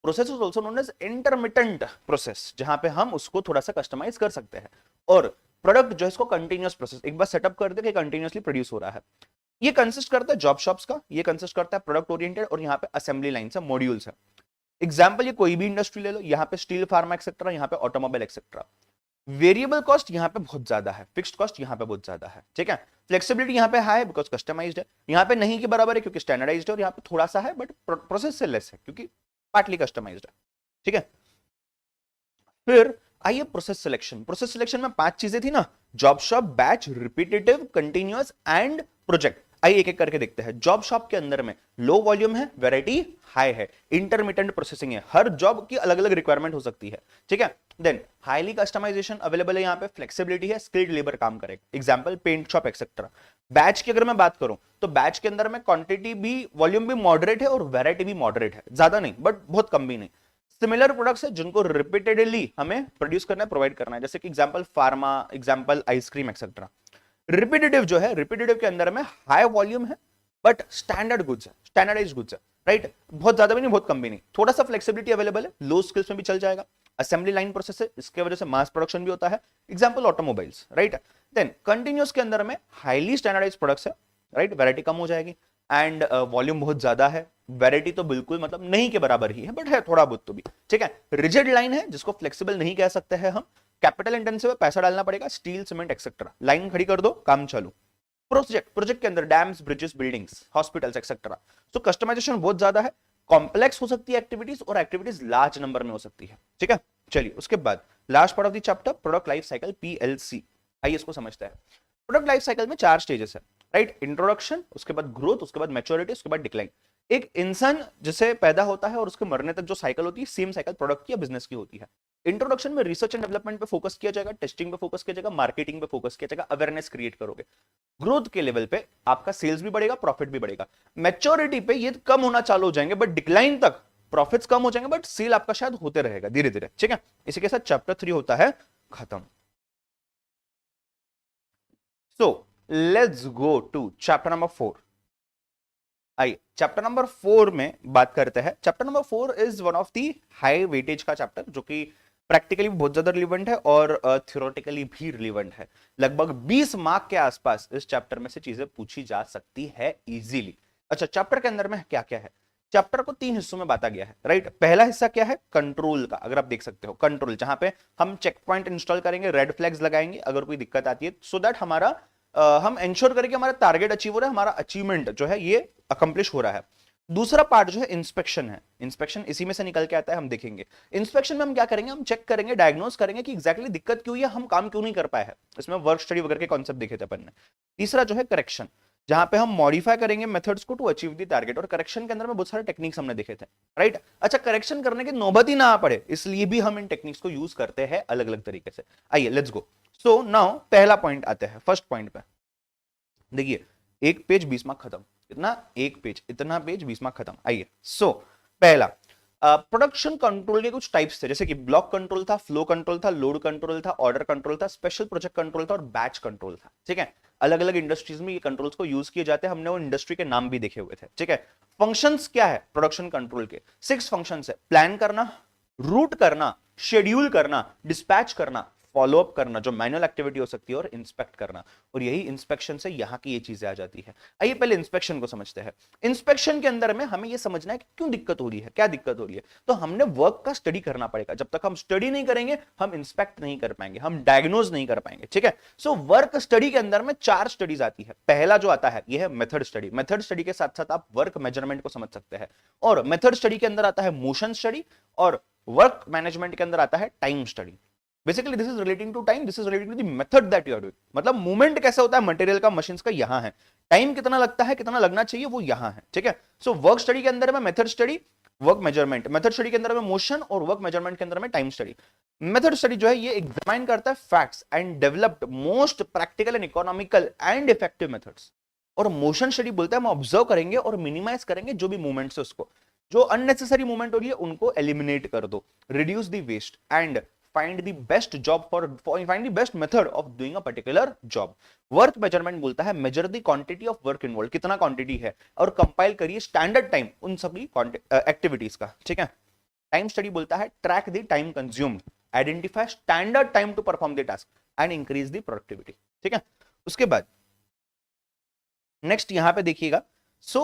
Process is also known as intermittent process, जहां पे हम उसको थोड़ा सा कस्टमाइज कर सकते हैं। और प्रोडक्ट जो है इसको कंटिन्यूअस प्रोसेस, एक बार सेटअप कर दे कि कंटिन्यूअसली प्रोड्यूस हो रहा है। ये कंसिस्ट करता है जॉब शॉप्स का, ये कंसिस्ट करता है प्रोडक्ट ओरिएंटेड, और यहाँ पे असेंबली लाइन्स है, मॉड्यूल्स है। एग्जांपल ये कोई भी इंडस्ट्री ले लो, यहाँ पे स्टील, फार्मा एक्सेट्रा, यहाँ पे ऑटोमोबाइल एक्सेट्रा। वेरिएबल कॉस्ट यहाँ पे बहुत ज्यादा है, फिक्स्ड कॉस्ट यहाँ पे बहुत ज्यादा है, ठीक है। फ्लेक्सिबिलिटी यहाँ पे हाई है बिकॉज कस्टमाइज्ड है, यहाँ पे नहीं के बराबर है क्योंकि स्टैंडर्डाइज्ड है, और यहाँ पे थोड़ा सा है बट प्रोसेस से लेस है क्योंकि पार्टली कस्टमाइज्ड है, ठीक है। फिर आइए प्रोसेस सिलेक्शन। प्रोसेस सिलेक्शन में 5 चीजें थी ना, job shop, batch, repetitive, continuous and project. आइए एक एक करके देखते हैं। जॉब शॉप के अंदर में लो वॉल्यूम है, वैरायटी हाई है, इंटरमिटेंट प्रोसेसिंग है, हर जॉब की अलग अलग रिक्वायरमेंट हो सकती है, ठीक है। देन हाईली कस्टमाइजेशन अवेलेबल है, यहाँ पे फ्लेक्सिबिलिटी है, स्किल्ड लेबर काम करेगा, example paint shop etcetera. Batch की अगर मैं बात करूं तो बैच के अंदर में क्वांटिटी भी, वॉल्यूम भी मॉडरेट है और वैरायटी भी मॉडरेट है, ज्यादा नहीं बट बहुत कम भी नहीं। सिमिलर प्रोडक्ट्स है जिनको रिपीटेडली हमें प्रोड्यूस करना है, प्रोवाइड करना है, जैसे कि example pharma, example ice cream etcetera. Repetitive जो है, रिपीटेटिव के अंदर में हाई वॉल्यूम है बट स्टैंडर्ड गुड्स है, स्टैंडर्डाइज्ड गुड्स है, राइट। बहुत ज्यादा भी नहीं बहुत कम भी नहीं, थोड़ा सा फ्लेक्सिबिलिटी अवेलेबल है, लो स्किल्स में भी चल जाएगा। असेंबली लाइन प्रोसेस है, इसके वजह से मास प्रोडक्शन भी होता है, example automobiles, right. Then continuous के अंदर में हाईली स्टैंडर्डाइज्ड प्रोडक्ट्स है, राइट, वैरायटी कम हो जाएगी एंड वॉल्यूम बहुत ज्यादा है, वैरायटी तो बिल्कुल मतलब नहीं के बराबर ही है बट है थोड़ा बहुत तो भी, ठीक है। रिजिड लाइन है जिसको फ्लेक्सिबल नहीं कह सकते हैं हम, कैपिटल इंटेंसिव है, पैसा डालना पड़ेगा, स्टील, सीमेंट एक्सेट्रा। लाइन खड़ी कर दो, काम चालू। प्रोजेक्ट के अंदर dams, bridges, buildings, hospitals etcetera. So customisation बहुत ज्यादा है, कॉम्प्लेक्स हो सकती है एक्टिविटीज, और एक्टिविटीज लार्ज नंबर में हो सकती है, ठीक है। चलिए उसके बाद last part of the chapter, product life cycle, PLC। आइए इसको समझते हैं। प्रोडक्ट लाइफ साइकिल में 4 स्टेजेस है, राइट। इंट्रोडक्शन, उसके बाद ग्रोथ, उसके बाद मैच्योरिटी, उसके बाद डिक्लाइन। एक इंसान जिसे पैदा होता है और उसके मरने तक जो साइकिल होती है, सेम साइकिल प्रोडक्ट की या बिजनेस की होती है। इंट्रोडक्शन में रिसर्च एंड डेवलपमेंट पे फोकस किया जाएगा, टेस्टिंग पे फोकस किया जाएगा, मार्केटिंग पे फोकस किया जाएगा, अवेयरनेस क्रिएट करोगे। ग्रोथ के लेवल पे आपका सेल्स भी बढ़ेगा, प्रॉफिट भी बढ़ेगा। मैच्योरिटी पे ये कम होना चालू हो जाएंगे बट डिक्लाइन तक प्रॉफिट्स कम हो जाएंगे बट सेल आपका शायद होते रहेगा धीरे धीरे, ठीक है। इसी के साथ चैप्टर 3 होता है खत्म। So let's go to chapter number 4। आइए चैप्टर नंबर 4 में बात करते हैं। Chapter number 4 is one of the high weightage का चैप्टर, जो कि प्रैक्टिकली बहुत ज्यादा रिलेवेंट है और थ्योरेटिकली भी रिलेवेंट है। लगभग 20 मार्क के आसपास इस चैप्टर में से चीजें पूछी जा सकती है इजीली। अच्छा, चैप्टर के अंदर में क्या क्या है? चैप्टर को 3 हिस्सों में बांटा गया है, राइट। पहला हिस्सा क्या है? कंट्रोल का। अगर आप देख सकते हो कंट्रोल, जहां पे हम चेक पॉइंट इंस्टॉल करेंगे, रेड फ्लैग्स लगाएंगे अगर कोई दिक्कत आती है, सो दैट हमारा हम इंश्योर करेंगे हमारा टारगेट अचीव हो रहा है, हमारा अचीवमेंट जो है ये अकम्प्लिश हो रहा है। दूसरा पार्ट जो है इंस्पेक्शन है। इंस्पेक्शन इसी में से निकल के आता है, हम देखेंगे। इंस्पेक्शन में हम क्या करेंगे, हम चेक करेंगे, डायग्नोस करेंगे कि एग्जैक्टली दिक्कत क्यों है, हम काम क्यों नहीं कर पाए हैं। इसमें वर्क स्टडी वगैरह के कॉन्सेप्ट देखे थे अपन ने। तीसरा जो है करेक्शन, जहां पे हम मॉडिफाई करेंगे मेथड्स को टू अचीव द टारगेट, और करेक्शन के अंदर में बहुत सारे टेक्निक्स हमने देखे थे, राइट। अच्छा, करेक्शन करने की नौबत ही ना आ पड़े इसलिए भी हम इन टेक्निक्स को यूज करते हैं अलग अलग तरीके से। आइए लेट्स गो। सो नाउ पहला पॉइंट आते हैं, फर्स्ट पॉइंट पे। देखिए, एक पेज 20 मार्क खत्म। कितना? एक पेज, इतना पेज 20 मार्क खत्म। आइए, सो पहला प्रोडक्शन कंट्रोल के कुछ टाइप्स थे, जैसे कि ब्लॉक कंट्रोल था, फ्लो कंट्रोल था, लोड कंट्रोल था, ऑर्डर कंट्रोल था, स्पेशल प्रोजेक्ट कंट्रोल था और बैच कंट्रोल था। ठीक है, अलग अलग इंडस्ट्रीज में ये कंट्रोल्स को यूज किए जाते हैं, हमने वो इंडस्ट्री के नाम भी देखे हुए थे। ठीक है, फंक्शंस क्या है प्रोडक्शन कंट्रोल के? 6 फंक्शंस है। प्लान करना, रूट करना, शेड्यूल करना, डिस्पैच करना, फॉलो अप करना जो मैनुअल एक्टिविटी हो सकती है, और इंस्पेक्ट करना। और यही इंस्पेक्शन से यहां की ये चीजें आ जाती है। आइए पहले इंस्पेक्शन को समझते हैं। इंस्पेक्शन के अंदर में हमें ये समझना है कि क्यों दिक्कत हो रही है, क्या दिक्कत हो रही है। तो हमने वर्क का स्टडी करना पड़ेगा। जब तक हम स्टडी नहीं करेंगे हम इंस्पेक्ट नहीं कर पाएंगे, हम डायग्नोज नहीं कर पाएंगे। ठीक है, सो वर्क स्टडी के अंदर में 4 स्टडीज आती है। पहला जो आता है ये है मेथड स्टडी। मेथड स्टडी के साथ साथ आप वर्क मेजरमेंट को समझ सकते हैं। और मेथड स्टडी के अंदर आता है मोशन स्टडी, और वर्क मैनेजमेंट के अंदर आता है time study. Basically this is relating to time, this is relating to the method that you are doing. मतलब मूवमेंट कैसे होता है मटेरियल का, मशीन्स का, यहां है। टाइम कितना लगता है, कितना लगना चाहिए, वो यहां है। ठीक है, सो वर्क स्टडी के अंदर में method study, work measurement, method study के अंदर में मोशन, और वर्क मेजरमेंट के अंदर में टाइम स्टडी। मेथड स्टडी जो है ये एग्जामाइन करता है facts and developed most practical and economical and effective methods. और मोशन स्टडी बोलते हैं हम ऑब्जर्व करेंगे और मिनिमाइज करेंगे जो भी मूवमेंट्स है उसको, जो अननेसेसरी मूवमेंट हो रही है उनको एलिमिनेट कर दो, reduce the waste and find the best job find the best method of doing a particular job. Work measurement बोलता है measure the quantity of work involve, कितना क्वांटिटी है, और कंपाइल करिए स्टैंडर्ड टाइम उन सभी एक्टिविटीज का। ठीक है, टाइम स्टडी बोलता है track the time consumed, identify standard time to perform the task and increase the productivity. ठीक है, उसके बाद नेक्स्ट यहां पे देखिएगा। सो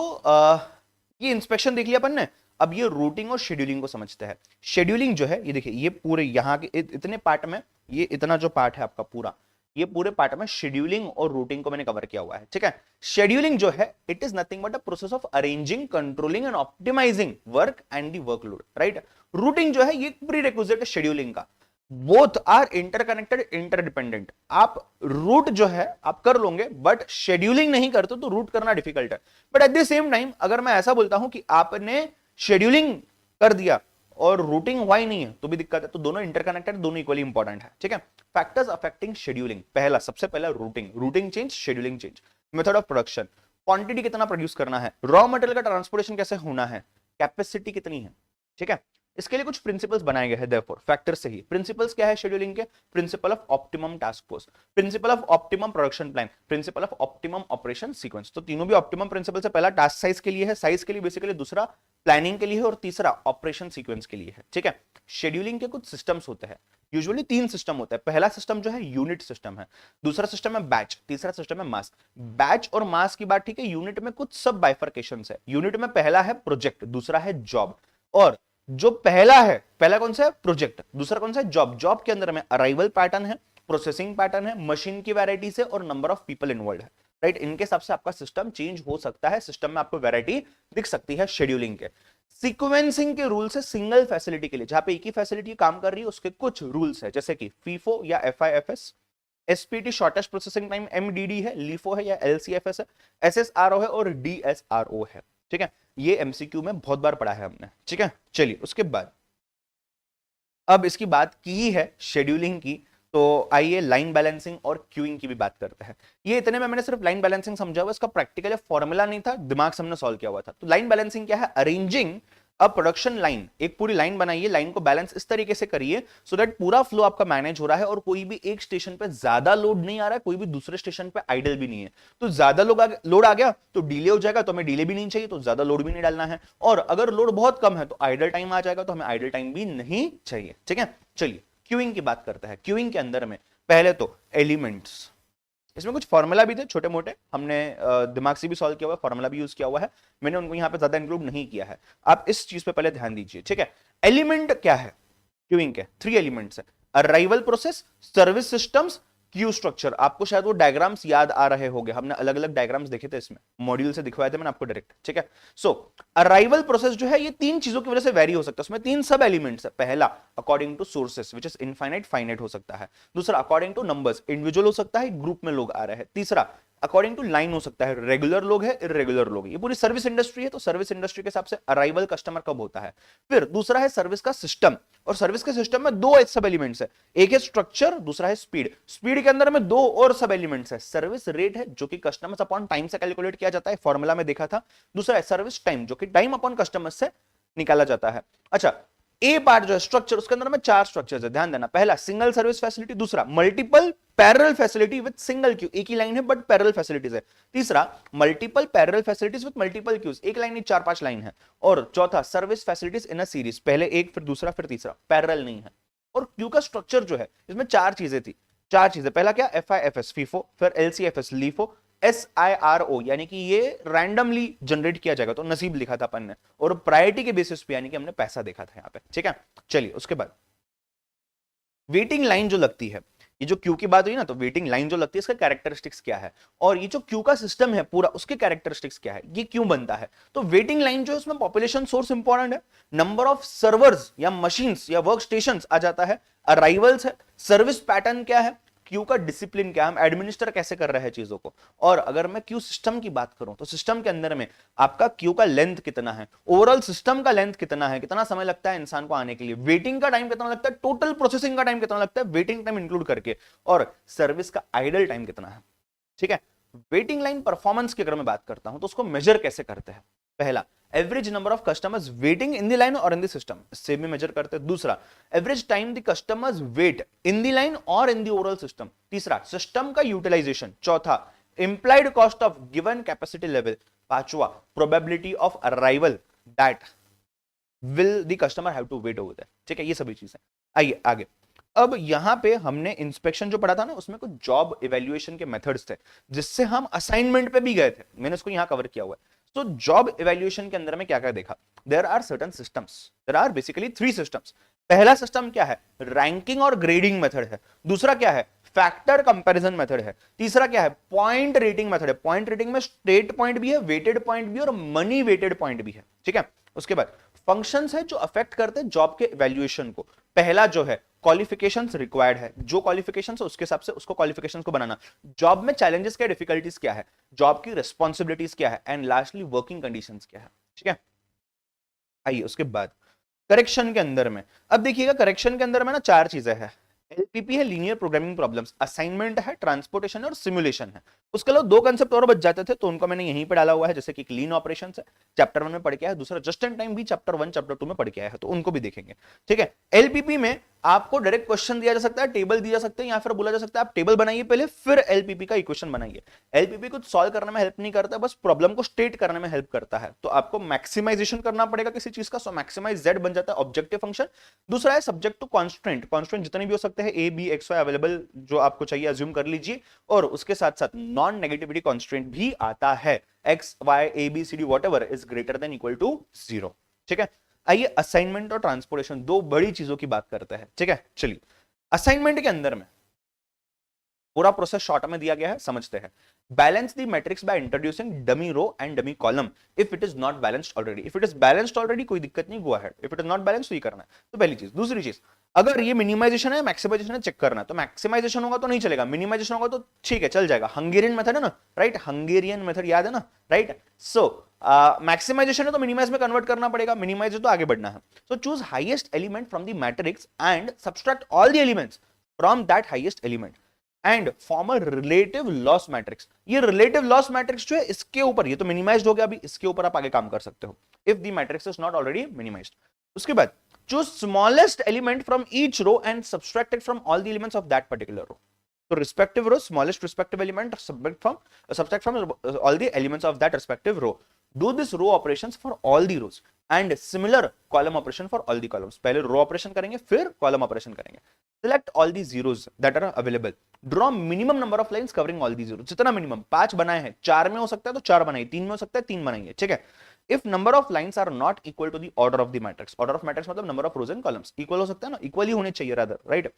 ये इंस्पेक्शन देख लिया अपन ने। अब ये रूटिंग और शेड्यूलिंग को समझते हैं। शेड्यूलिंग जो है ये देखिए, ये पूरे यहाँ के इतने पार्ट में, ये इतना जो पार्ट है आपका पूरा, ये पूरे पार्ट में शेड्यूलिंग और रूटिंग को मैंने कवर किया हुआ है। ठीक है, शेड्यूलिंग जो है it is nothing but a process of arranging, controlling and optimising work and the workload, right. Routing जो है ये प्रीरिक्विजिट है शेड्यूलिंग का। Both are interconnected, interdependent. आप रूट जो है आप कर लोगे, बट शेड्यूलिंग नहीं करते तो रूट करना डिफिकल्ट है। But at the same time अगर मैं ऐसा बोलता हूं कि आपने शेड्यूलिंग कर दिया और रूटिंग हुआ ही नहीं है तो भी दिक्कत है। तो दोनों इंटरकनेक्टेड, दोनों इक्वली इंपॉर्टेंट है। ठीक है, फैक्टर्स अफेक्टिंग शेड्यूलिंग, पहला सबसे पहला routing, routing change, scheduling change. Method of production, quantity कितना प्रोड्यूस करना है, रॉ मटेरियल का ट्रांसपोर्टेशन कैसे होना है, कैपेसिटी कितनी है। ठीक है, इसके लिए कुछ प्रिंसिपल्स बनाए गए हैं। देयरफॉर फैक्टर से ही प्रिंसिपल्स क्या है शेड्यूलिंग के? Principle of optimum task force, principle of optimum production plan, principle of optimum operation sequence. तो तीनों भी ऑप्टिमम प्रिंसिपल से, पहला टास्क साइज के लिए है, साइज के लिए बेसिकली, दूसरा प्लानिंग के लिए है, और तीसरा ऑपरेशन सीक्वेंस के लिए है। ठीक है, शेड्यूलिंग के कुछ सिस्टम्स होते हैं, यूजुअली 3 सिस्टम होते हैं। पहला सिस्टम जो है यूनिट सिस्टम है, दूसरा सिस्टम है बैच, तीसरा सिस्टम है मास। बैच और मास की बात ठीक है, यूनिट में कुछ सब बाइफर्केशंस है। यूनिट में पहला है प्रोजेक्ट, दूसरा है जॉब। और जो पहला है, पहला कौन सा है? प्रोजेक्ट। दूसरा कौन सा है? जॉब। जॉब के अंदर में अराइवल पैटर्न है, प्रोसेसिंग पैटर्न है, मशीन की वैरायटी से, और नंबर ऑफ पीपल इन्वॉल्व है, राइट। इनके हिसाब से आपका सिस्टम चेंज हो सकता है, सिस्टम में आपको वैरायटी दिख सकती है शेड्यूलिंग के। सीक्वेंसिंग के रूल्स है सिंगल फैसिलिटी के लिए, जहां पे एक ही फैसिलिटी काम कर रही है उसके कुछ रूल्स है, जैसे कि फीफो या FIFS, SPT shortest processing time MDD है, लीफो है या एलसीएफएस है, एसएसआरओ है और डीएसआरओ है। ठीक है, ये एमसीक्यू में बहुत बार पढ़ा है हमने। ठीक है, चलिए उसके बाद अब इसकी बात की है शेड्यूलिंग की, तो आइए लाइन बैलेंसिंग और क्यूइंग की भी बात करते हैं। ये इतने में मैंने सिर्फ लाइन बैलेंसिंग समझा हुआ, इसका प्रैक्टिकल फॉर्मूला नहीं था, दिमाग से हमने सॉल्व किया हुआ था। तो लाइन बैलेंसिंग क्या है? अरेंजिंग अ प्रोडक्शन लाइन, एक पूरी लाइन बनाइए, लाइन को बैलेंस इस तरीके से करिए सो दैट पूरा फ्लो आपका मैनेज हो रहा है और कोई भी एक स्टेशन पे ज्यादा लोड नहीं आ रहा है, कोई भी दूसरे स्टेशन पे आइडल भी नहीं है। तो ज्यादा लोड आ गया तो डिले हो जाएगा, तो हमें डिले भी नहीं चाहिए, तो ज्यादा लोड भी नहीं डालना है। और अगर लोड बहुत कम है तो आइडल टाइम आ जाएगा, तो हमें आइडल टाइम भी नहीं चाहिए। ठीक है, चलिए क्यूइंग की बात करते हैं। क्यूइंग के अंदर में पहले तो एलिमेंट्स, इसमें कुछ फॉर्मूला भी थे छोटे मोटे, हमने दिमाग से भी सॉल्व किया हुआ है, फॉर्मूला भी यूज किया हुआ है, मैंने उनको यहाँ पे ज्यादा इंक्लूड नहीं किया है। आप इस चीज पे पहले ध्यान दीजिए। ठीक है, एलिमेंट क्या है क्यूइंग के? 3 एलिमेंट्स है, arrival process, service systems, Q structure, आपको शायद वो डायग्राम्स याद आ रहे होंगे, हमने अलग अलग डायग्राम्स देखे थे इसमें, मॉड्यूल से दिखवाए थे मैंने आपको डायरेक्ट, ठीक है। सो अराइवल प्रोसेस जो है ये तीन चीजों की वजह से वेरी हो सकता है, उसमें तीन सब एलिमेंट्स है। पहला according to sources which is infinite finite हो सकता है, दूसरा अकॉर्डिंग टू नंबर्स इंडिविजुअल हो सकता है, ग्रुप में लोग आ रहे हैं, तीसरा अकॉर्डिंग टू लाइन हो सकता है, रेगुलर लोग है इरेगुलर लोग। ये पूरी सर्विस इंडस्ट्री है, तो सर्विस इंडस्ट्री के हिसाब से अराइवल कस्टमर कब होता है। फिर दूसरा है सर्विस का सिस्टम, और सर्विस के सिस्टम में दो सब एलिमेंट्स है, एक है स्ट्रक्चर, दूसरा है स्पीड। स्पीड के अंदर में दो और सब एलिमेंट्स है, सर्विस रेट है जो कि कस्टमर्स अपॉन टाइम से कैलकुलेट किया जाता है, फॉर्मूला में देखा था, दूसरा है सर्विस टाइम जो कि टाइम अपॉन कस्टमर्स से निकाला जाता है। अच्छा, ए पार्ट जो है स्ट्रक्चर, उसके अंदर में चार स्ट्रक्चर्स है, ध्यान देना। पहला सिंगल सर्विस फैसिलिटी, दूसरा multiple parallel facility with single queue, एक ही लाइन है बट पैरेलल फैसिलिटीज है, तीसरा multiple parallel facilities with multiple queues, एक लाइन नहीं चार पांच लाइन है, और चौथा service facilities in a series, पहले एक फिर दूसरा फिर तीसरा, पैरेलल नहीं है। और क्यू का स्ट्रक्चर जो है इसमें चार चीजें थी, चार चीजें, पहला क्या FIFS फीफो, फिर LCFS लीफो, SIRO यानी कि ये रैंडमली जनरेट किया जाएगा, तो नसीब लिखा था अपन ने, और प्रायोरिटी के बेसिस पे यानी कि हमने पैसा देखा था यहाँ पे, ठीक है। चलिए उसके बाद वेटिंग लाइन जो लगती है, ये जो क्यू की बात हुई ना, तो वेटिंग लाइन जो लगती है इसका कैरेक्टरिस्टिक्स क्या है, और ये जो क्यू का सिस्टम है पूरा उसके कैरेक्टरिस्टिक्स क्या है, ये क्यों बनता है। तो वेटिंग लाइन जो है उसमें पॉपुलेशन सोर्स इंपॉर्टेंट है, नंबर ऑफ सर्वर्स या मशीन्स या वर्क स्टेशंस आ जाता है, अराइवल्स है, सर्विस पैटर्न क्या है, क्यू का डिसिप्लिन क्या, हम एडमिनिस्टर कैसे कर रहे हैं चीजों को। और अगर मैं क्यू सिस्टम की बात करूं तो सिस्टम के अंदर में आपका क्यू का लेंथ कितना है, ओवरऑल सिस्टम का लेंथ कितना है, कितना समय लगता है इंसान को आने के लिए, वेटिंग का टाइम कितना लगता है, टोटल प्रोसेसिंग का टाइम कितना लगता है वेटिंग टाइम इंक्लूड करके, और सर्विस का आइडल टाइम कितना है, ठीक है। वेटिंग लाइन परफॉर्मेंस की अगर मैं बात करता हूं तो उसको मेजर कैसे करते हैं, पहला average number of customers waiting in the line और इन द सिस्टम, इससे भी मेजर करते हैं, दूसरा average time the customers wait in the line और इन द ओवरऑल सिस्टम, तीसरा सिस्टम का यूटिलाइजेशन, चौथा implied cost of given capacity level, पांचवा probability of arrival that will the customer have to wait over there, ठीक है। ये सभी चीजें, आइए आगे। अब यहां पे हमने इंस्पेक्शन जो पढ़ा था ना, उसमें कुछ जॉब इवैल्यूएशन के मेथड्स थे जिससे हम असाइनमेंट पे भी गए थे, मैंने उसको यहां कवर किया हुआ है। तो जॉब इवैल्यूएशन के अंदर में क्या क्या देखा, there are certain systems, there are basically 3 systems. पहला सिस्टम क्या है, रैंकिंग और ग्रेडिंग मेथड है, दूसरा क्या है, फैक्टर कंपैरिजन मेथड है, तीसरा क्या है, पॉइंट रेटिंग मेथड है। पॉइंट रेटिंग में स्टेट पॉइंट भी है, वेटेड पॉइंट भी है, और मनी वेटेड पॉइंट भी है, ठीक है। उसके बाद फंक्शंस है जो अफेक्ट करते हैं जॉब के इवैल्यूएशन को। पहला जो है क्वालिफिकेशंस रिक्वायर्ड है, जो क्वालिफिकेशंस है उसके हिसाब से उसको क्वालिफिकेशंस को बनाना, जॉब में चैलेंजेस क्या, डिफिकल्टीज क्या है, जॉब की रिस्पॉन्सिबिलिटीज क्या है, एंड लास्टली वर्किंग कंडीशंस क्या है, ठीक है। आइए उसके बाद करेक्शन के अंदर में, अब देखिएगा करेक्शन के अंदर में ना 4 चीजें हैं, LPP है लीनियर प्रोग्रामिंग प्रॉब्लम्स, असाइनमेंट है, ट्रांसपोर्टेशन है और सिमुलेशन है। उसके अलावा 2 कंसेप्ट और बच जाते थे तो उनको मैंने यहीं पे डाला हुआ है, जैसे कि क्लीन ऑपरेशंस है, चैप्टर 1 में पढ़ के आया है, दूसरा जस्ट इन टाइम भी चैप्टर 1 चैप्टर 2 में पढ़ के आया है, तो उनको भी देखेंगे, ठीक है। LPP में आपको डायरेक्ट क्वेश्चन दिया जा सकता है, टेबल दिया जा सकते हैं, या फिर बोला जा सकता है आप टेबल बनाइए पहले फिर LPP का इक्वेशन बनाइए। LPP कुछ सॉल्व करने में हेल्प नहीं करता, बस प्रॉब्लम को स्टेट करने में हेल्प करता है, तो आपको मैक्सिमाइजेशन करना पड़ेगा किसी चीज का, सो मैक्सिमाइज Z बन जाता है ऑब्जेक्टिव फंक्शन। दूसरा है सब्जेक्ट टू कॉन्स्ट्रेंट, कॉन्स्ट्रेंट जितने भी हो सकते हैं A B X Y available जो आपको चाहिए अज्यूम कर लीजिए, और उसके साथ साथ नॉन नेगेटिविटी कॉन्स्ट्रेंट भी आता है, X Y A B C D whatever is greater than equal to 0, ठीक है। आइए असाइनमेंट और ट्रांसपोर्टेशन 2 बड़ी चीजों की बात करते हैं, ठीक है। चलिए असाइनमेंट के अंदर में पूरा प्रोसेस शॉर्ट में दिया गया है, समझते हैं। Balance the matrix by introducing dummy row and dummy column if it is not balanced already, if it is balanced already कोई दिक्कत नहीं, go ahead, if it is not balanced तो ये करना है, तो पहली चीज। दूसरी चीज, अगर ये मिनिमाइजेशन है मैक्सिमाइजेशन है चेक करना है, तो मैक्सिमाइजेशन होगा तो नहीं चलेगा, मिनिमाइजेशन होगा तो ठीक है चल जाएगा, हंगेरियन मेथड है ना, राइट, हंगेरियन मेथड याद है ना, राइट। सो मैक्सिमाइजेशन है तो मिनिमाइज में कन्वर्ट करना पड़ेगा, मिनिमाइज तो आगे बढ़ना है। So choose highest element from the matrix and subtract all the elements from that highest element and form a relative loss matrix. ये रिलेटिव लॉस मैट्रिक्स जो है इसके ऊपर, ये तो मिनिमाइज्ड हो गया, अभी इसके ऊपर आप आगे काम कर सकते हो if the matrix is not already minimised. उसके बाद choose smallest element from each row and subtract it from all the elements of that particular row. So respective row, smallest respective element subtract from all the elements of that respective row. Do this row operations for all the rows and similar column operation for all the columns. पहले row operation करेंगे फिर column operation करेंगे. Select all the zeros that are available. Draw minimum number of lines covering all the zeros. जितना minimum 5 बनाए हैं, 4 में हो सकता है तो 4 बनाइए, 3 में हो सकता है 3 बनाइए, ठीक है। If number of lines are not equal to the order of the matrix, order of matrix मतलब number of rows and columns equal हो सकता है ना, equally होने चाहिए rather, right?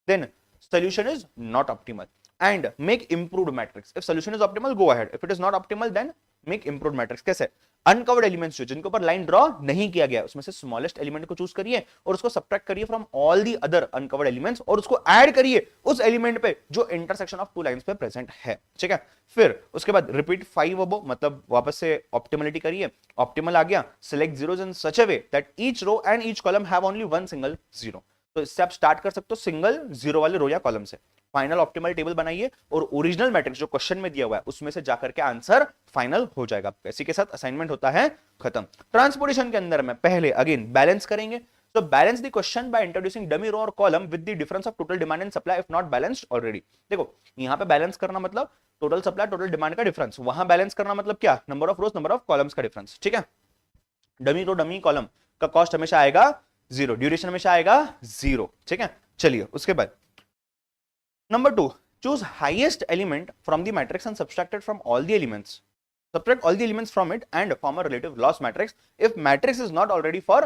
Then solution is not optimal. and make improved matrix. If solution is optimal, go ahead. If it is not optimal, then make improved matrix. कैसे? Uncovered elements जो जिनके ऊपर लाइन ड्रॉ नहीं किया गया उसमें से स्मॉलेस्ट एलिमेंट को चूज करिए और उसको सब्ट्रैक्ट करिए from all the other uncovered elements और उसको ऐड करिए उस एलिमेंट पे जो इंटरसेक्शन ऑफ टू लाइंस पे प्रेजेंट है, ठीक है। फिर उसके बाद रिपीट 5 अबो, मतलब वापस से ऑप्टिमलिटी करिए, ऑप्टिमल आ गया, select zeros in such a way that each row and each column have only one single zero. तो इससे आप स्टार्ट कर सकते हो सिंगल जीरो वाले रो या कॉलम से। फाइनल ऑप्टिमल टेबल बनाइए और ओरिजिनल मैट्रिक्स जो क्वेश्चन में दिया हुआ है उसमें से जाकर के आंसर फाइनल हो जाएगा। इसी के साथ असाइनमेंट होता है खत्म। ट्रांसपोर्टेशन के अंदर में पहले अगेन बैलेंस करेंगे। So balance the question by introducing dummy row or column with the difference of total demand and supply if not balanced already। देखो यहां पे बैलेंस करना मतलब टोटल सप्लाई टोटल डिमांड का डिफरेंस, वहां बैलेंस करना मतलब क्या, number of rows number of columns का डिफरेंस, ठीक है। डमी रो डमी कॉलम का कॉस्ट हमेशा आएगा जीरो, ड्यूरेशन हमेशा आएगा जीरो, ठीक है। चलिए उसके बाद number 2, choose highest element from the matrix and subtract it from all the elements. Subtract all the elements from it and form a relative loss matrix if matrix is not already for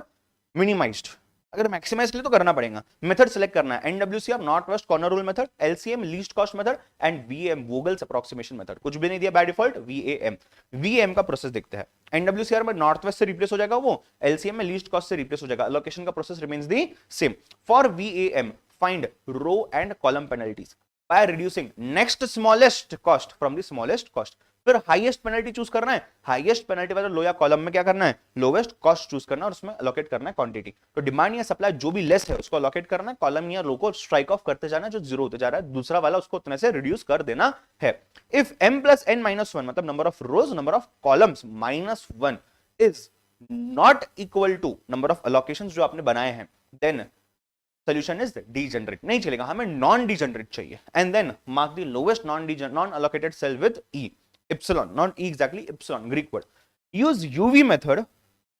minimized। अगर maximise के लिए तो करना पड़ेगा। Method select करना है NWCR north west corner rule method, LCM least cost method and VAM Vogel's approximation method. कुछ भी नहीं दिया बाय डिफॉल्ट, VAM का प्रोसेस देखते हैं। NWCR में नॉर्थ वेस्ट से रिप्लेस हो जाएगा वो, LCM में लीस्ट कॉस्ट से रिप्लेस हो जाएगा। अलोकेशन का process remains the same. For VAM find row and column penalties by reducing next smallest cost from the smallest cost। फिर हाईएस्ट पेनल्टी चूज करना है, हाईएस्ट पेनल्टी वाला लो या कॉलम में क्या करना है, लोवेस्ट कॉस्ट चूज करना है और उसमें अलोकेट करना है क्वांटिटी। तो डिमांड या सप्लाई जो भी लेस है उसको अलोकेट करना है, कॉलम या रो को स्ट्राइक ऑफ करते जाना है, जो जीरो होते जा रहा है दूसरा वाला उसको उतने से रिड्यूस कर देना है। If m plus n minus 1 मतलब number of rows number of columns -1 is not equal to number of allocations जो आपने बनाए हैं, देन solution is degenerate। नहीं चलेगा, हमें नॉन डिजेनरेट चाहिए। And then mark the lowest non allocated cell with E, epsilon, not E exactly, epsilon Greek word। use UV method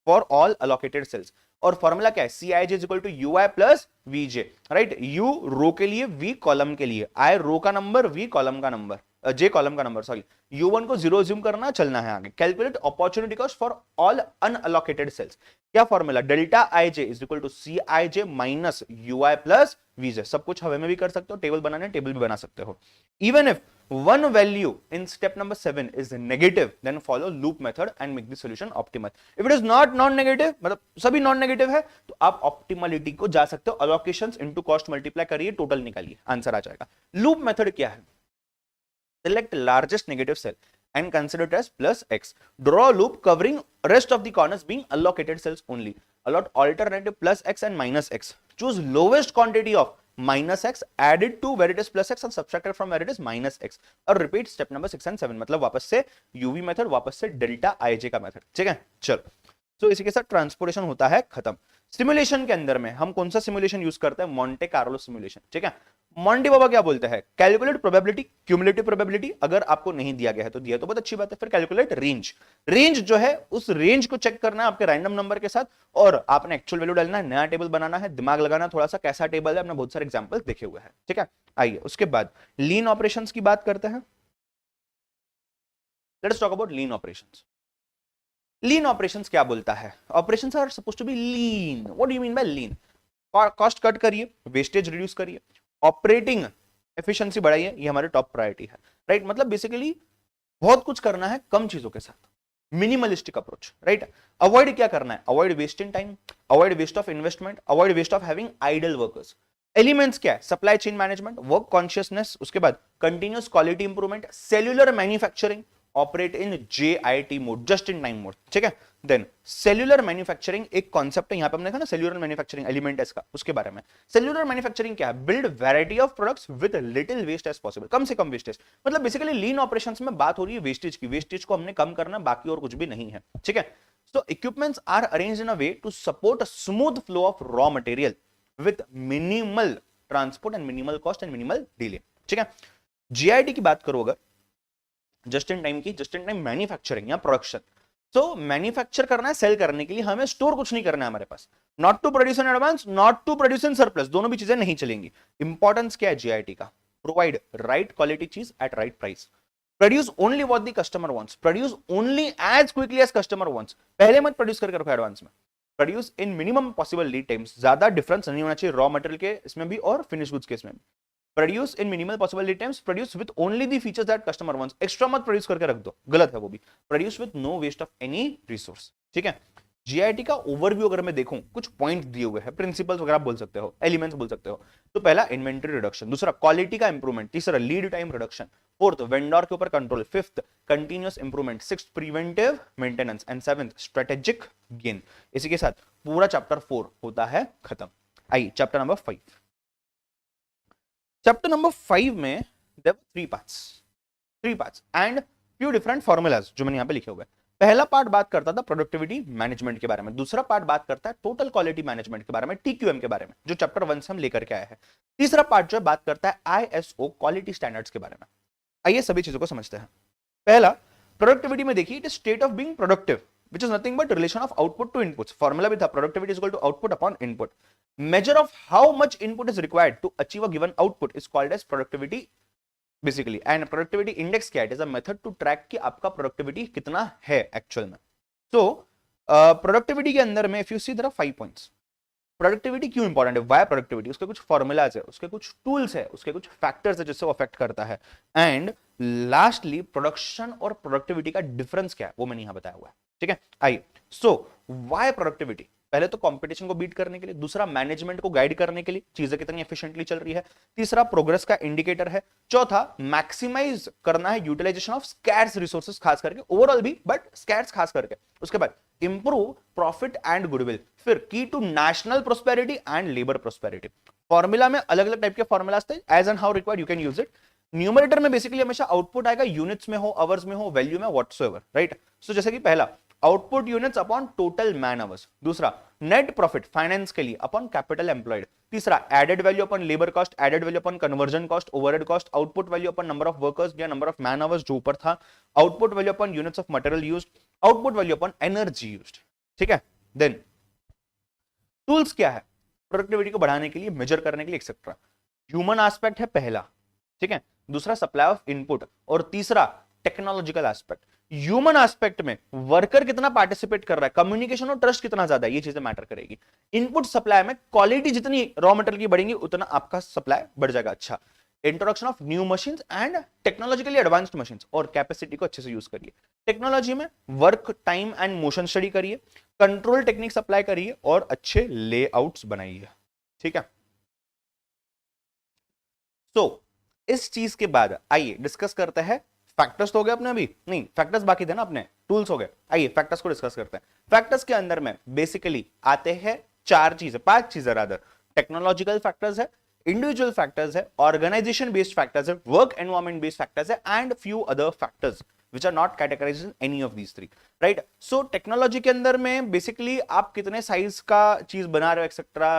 for all allocated cells। और formula क्या है, Cij is equal to UI plus Vj, right. U row के लिए, V column के लिए, I row का number, V column का number, J column का नंबर, सॉरी। U1 को जीरो ज्यूम करना, चलना है आगे। Calculate opportunity cost for all unallocated cells. क्या formula, delta Ij is equal to Cij minus UI plus Vj। सब कुछ हवे में भी कर सकते हो, टेबल बनाने टेबल भी बना सकते हो। Even if one value in step number 7 is negative, then follow loop method and make the solution optimal। if it is not non-negative, मतलब सभी non-negative है, तो आप optimality को जा सकते हो, allocations into cost multiply करिए, total निकालिए, आंसर आ जाएगा। loop method क्या है, select largest negative cell and consider it as plus x। draw a loop covering rest of the corners being allocated cells only। allot alternative plus x and minus x। choose lowest quantity of minus x, add it to where it is plus x and subtract it from where it is minus x। और repeat step number 6 and 7, मतलब वापस से UV method, वापस से delta Ij का method, ठीक है। चलो तो इसी के साथ ट्रांसपोर्टेशन होता है खत्म। सिमुलेशन के अंदर में हम कौन सा सिमुलेशन यूज करते हैं, मॉन्टे कार्लो सिमुलेशन, ठीक है। मॉन्टी बाबा क्या बोलते हैं, कैलकुलेट प्रोबेबिलिटी, क्यूमुलेटिव प्रोबेबिलिटी, अगर आपको नहीं दिया गया है तो दिया तो बहुत अच्छी बात है। फिर कैलकुलेट रेंज, रेंज जो है उस रेंज को चेक करना है आपके रैंडम नंबर के साथ और आपने एक्चुअल वैल्यू डालना है, नया टेबल बनाना है, दिमाग लगाना थोड़ा सा, कैसा टेबल है, आपने बहुत सारे एग्जांपल्स देखे हुए हैं, ठीक है। आइए उसके बाद लीन ऑपरेशंस की बात करते हैं। Let's talk about lean operations. Lean operations क्या बोलता है, operations are supposed to be lean. What do you mean by lean, cost cut करिए, वेस्टेज रिड्यूस करिए, ऑपरेटिंग एफिशिएंसी बढ़ाइए, ये हमारे टॉप प्रायोरिटी है, राइट। मतलब बेसिकली बहुत कुछ करना है कम चीजों के साथ, मिनिमलिस्टिक अप्रोच, राइट। अवॉइड क्या करना है, avoid wasting time, avoid waste of investment, avoid waste of having idle workers. Elements क्या है, supply chain management, work consciousness, उसके बाद continuous quality improvement, cellular manufacturing, operate in JIT mode, just in time mode, ठीक है। Then cellular manufacturing एक concept है, यहां पे हमने देखा ना सेल्यूलर मैन्युफैक्चरिंग एलिमेंट इसका, उसके बारे में। सेल्यूलर मैन्युफैक्चरिंग क्या है, build variety of products with little waste as possible, कम से कम वेस्टेज। मतलब बेसिकली लीन ऑपरेशंस में बात हो रही है वेस्टेज की, वेस्टेज को हमने कम करना, बाकी और कुछ भी नहीं है, ठीक है। So equipments are arranged in a way to support smooth flow of raw material with minimal transport and minimal cost and minimal delay, ठीक है। JIT की बात करो अगर, जस्ट इन टाइम की, जस्ट इन टाइम मैन्युफैक्चरिंग या production. So manufacture करना है सेल करने के लिए, हमें स्टोर कुछ नहीं करना है हमारे पास। Not to produce in advance, not to produce in surplus, दोनों भी चीजें नहीं चलेंगी। इंपॉर्टेंस क्या है JIT का, प्रोवाइड राइट क्वालिटी चीज at right price, produce only what the customer wants, produce only as quickly as customer wants. पहले मत प्रोड्यूस करके रखो एडवांस में, produce in minimum possible lead times, ज्यादा डिफरेंस नहीं होना चाहिए रॉ मटेरियल के इसमें भी और फिनिश गुड्स के इसमें भी। Produce in minimal possible lead times, produce with only the features that customer wants, extra मत प्रोड्यूस करके रख दो, गलत है वो भी, produce with no waste of any resource. ठीक है, जीआईटी का ओवरव्यू अगर मैं देखूं, कुछ पॉइंट दिए हुए हैं, प्रिंसिपल्स वगैरह बोल सकते हो, एलिमेंट्स बोल सकते हो। तो पहला इन्वेंटरी रिडक्शन, दूसरा क्वालिटी का इंप्रूवमेंट, तीसरा lead time reduction, fourth vendor के ऊपर control, fifth continuous improvement, sixth preventive maintenance and seventh strategic gain. इसी के साथ पूरा चैप्टर 4 होता है खत्म। आइए चैप्टर नंबर 5। चैप्टर नंबर 5 में there were 3 parts and few different formulas जो मैंने यहां पे लिखे हुए हैं। पहला पार्ट बात करता था प्रोडक्टिविटी मैनेजमेंट के बारे में, दूसरा पार्ट बात करता है टोटल क्वालिटी मैनेजमेंट के बारे में, टीक्यूएम के बारे में, जो चैप्टर 1 से हम लेकर के आए हैं। तीसरा पार्ट जो है बात करता है आईएसओ क्वालिटी स्टैंडर्ड्स के बारे में। आइए सभी चीजों को समझते हैं। पहला, प्रोडक्टिविटी में देखिए, it is state of being productive which is nothing but relation of output to inputs. Formula भी था, productivity is equal to output upon input. Measure of how much input is required to achieve a given output is called as productivity basically. And productivity index क्या है? It is a method to track कि आपका productivity कितना है actual में. So productivity के अंदर में if you see there are 5 points. Productivity क्यों इंपॉर्टेंट है, वाई प्रोडक्टिविटी, उसके कुछ फॉर्मूलाज है, उसके कुछ टूल्स है, उसके कुछ फैक्टर्स है जिससे वो अफेक्ट करता है, एंड लास्टली प्रोडक्शन और प्रोडक्टिविटी का डिफरेंस क्या है वो मैंने यहां बताया हुआ है। ठीक है, आइए, सो वाई प्रोडक्टिविटी, पहले तो कंपटीशन को बीट करने के लिए, दूसरा मैनेजमेंट को गाइड करने के लिए चीजें कितनी एफिशिएंटली चल रही है, तीसरा प्रोग्रेस का इंडिकेटर है, चौथा मैक्सिमाइज करना है यूटिलाइजेशन ऑफ स्कैर्स रिसोर्सेज खास करके, ओवरऑल भी बट स्कैर्स खास करके, उसके बाद इंप्रूव प्रॉफिट एंड गुडविल, फिर की to national prosperity and labour prosperity. Formula में अलग अलग टाइप के फॉर्मूलाज थे, as and how required you can use it. Numerator में बेसिकली हमेशा आउटपुट आएगा, यूनिट्स में हो, आवर्स में हो, वैल्यू में, व्हाटसोएवर, राइट। सो जैसे कि पहला output units upon total man hours, दूसरा नेट प्रॉफिट फाइनेंस के लिए अपॉन कैपिटल एम्प्लॉयड, तीसरा added value upon labour cost, added value upon conversion cost, overhead cost, output value upon number of workers या number of man hours जो ऊपर था, output value upon units of material used, output value upon energy used. ठीक है, then tools क्या है productivity को बढ़ाने के लिए, मेजर करने के लिए एक्सेट्रा। ह्यूमन एस्पेक्ट है पहला, ठीक है, दूसरा सप्लाई ऑफ इनपुट, और तीसरा टेक्नोलॉजिकल एस्पेक्ट। ह्यूमन एस्पेक्ट में वर्कर कितना पार्टिसिपेट कर रहा है, कम्युनिकेशन और ट्रस्ट कितना ज्यादा है, ये चीजें मैटर करेगी। इनपुट सप्लाई में क्वालिटी जितनी रॉ मटेरियल की बढ़ेगी उतना आपका सप्लाई बढ़ जाएगा। अच्छा, introduction of new machines and technologically advanced machines, और कैपेसिटी को अच्छे से यूज करिए। टेक्नोलॉजी में work time and motion study करिए, कंट्रोल टेक्निक्स अप्लाई करिए और अच्छे लेआउट्स बनाइए। ठीक है, सो इस चीज के बाद आइए डिस्कस करते हैं। फैक्टर्स तो हो गए अपने, अभी नहीं फैक्टर्स बाकी थे ना अपने, टूल्स हो गए। आइए फैक्टर्स को डिस्कस करते हैं। फैक्टर्स के अंदर में बेसिकली आते हैं 5 चीजें रादर। टेक्नोलॉजिकल फैक्टर्स है, इंडिविजुअल फैक्टर्स है, ऑर्गेनाइजेशन बेस्ड फैक्टर्स है, वर्क एनवायरमेंट बेस्ड फैक्टर्स है, and few other factors which are not categorized in any of these 3, right? So technology के अंदर में बेसिकली आप कितने साइज का चीज बना रहे हो एक्सेट्रा,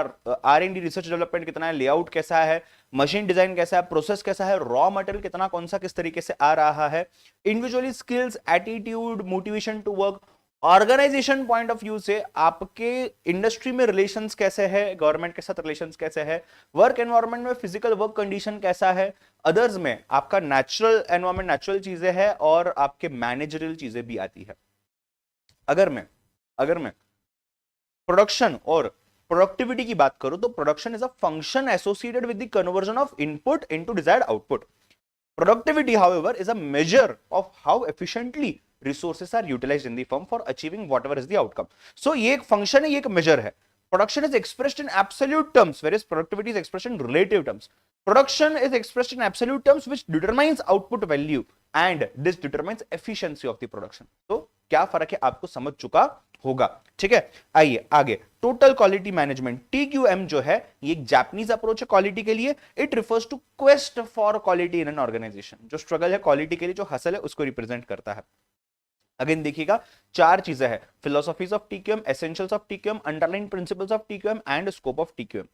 R&D रिसर्च डेवलपमेंट कितना है, लेआउट कैसा है, मशीन डिजाइन कैसा है, प्रोसेस कैसा है, रॉ मटेरियल कितना कौन सा किस तरीके से आ रहा है, individually skills, attitude, motivation to work, organisation point of view से आपके इंडस्ट्री में रिलेशंस कैसे है, गवर्नमेंट के साथ रिलेशंस कैसे है, वर्क एनवायरनमेंट में फिजिकल वर्क कंडीशन कैसा है, अदर्स में आपका नेचुरल एनवायरनमेंट, नेचुरल चीजें हैं, और आपके मैनेजरियल चीजें भी आती है। अगर मैं प्रोडक्शन और प्रोडक्टिविटी की बात करूं तो production is a function associated with the conversion of input into desired output. Productivity however is a measure of how efficiently resources are utilized in the firm for achieving whatever is the outcome. So ये एक function है, ये एक measure है। Production is expressed in absolute terms, whereas productivity is expressed in relative terms. Production is expressed in absolute terms, which determines output value, and this determines efficiency of the production. तो क्या फर्क है आपको समझ चुका होगा। ठीक है, आइए आगे। टोटल क्वालिटी मैनेजमेंट TQM जो है ये एक जापानीज अप्रोच है क्वालिटी के लिए। It refers to quest for quality in an organisation. जो स्ट्रगल है क्वालिटी के लिए, जो हसल है, उसको रिप्रेजेंट करता है। अगेन देखिएगा 4 चीजें हैं, philosophies of TQM, essentials of TQM, underline principles of TQM and scope of TQM.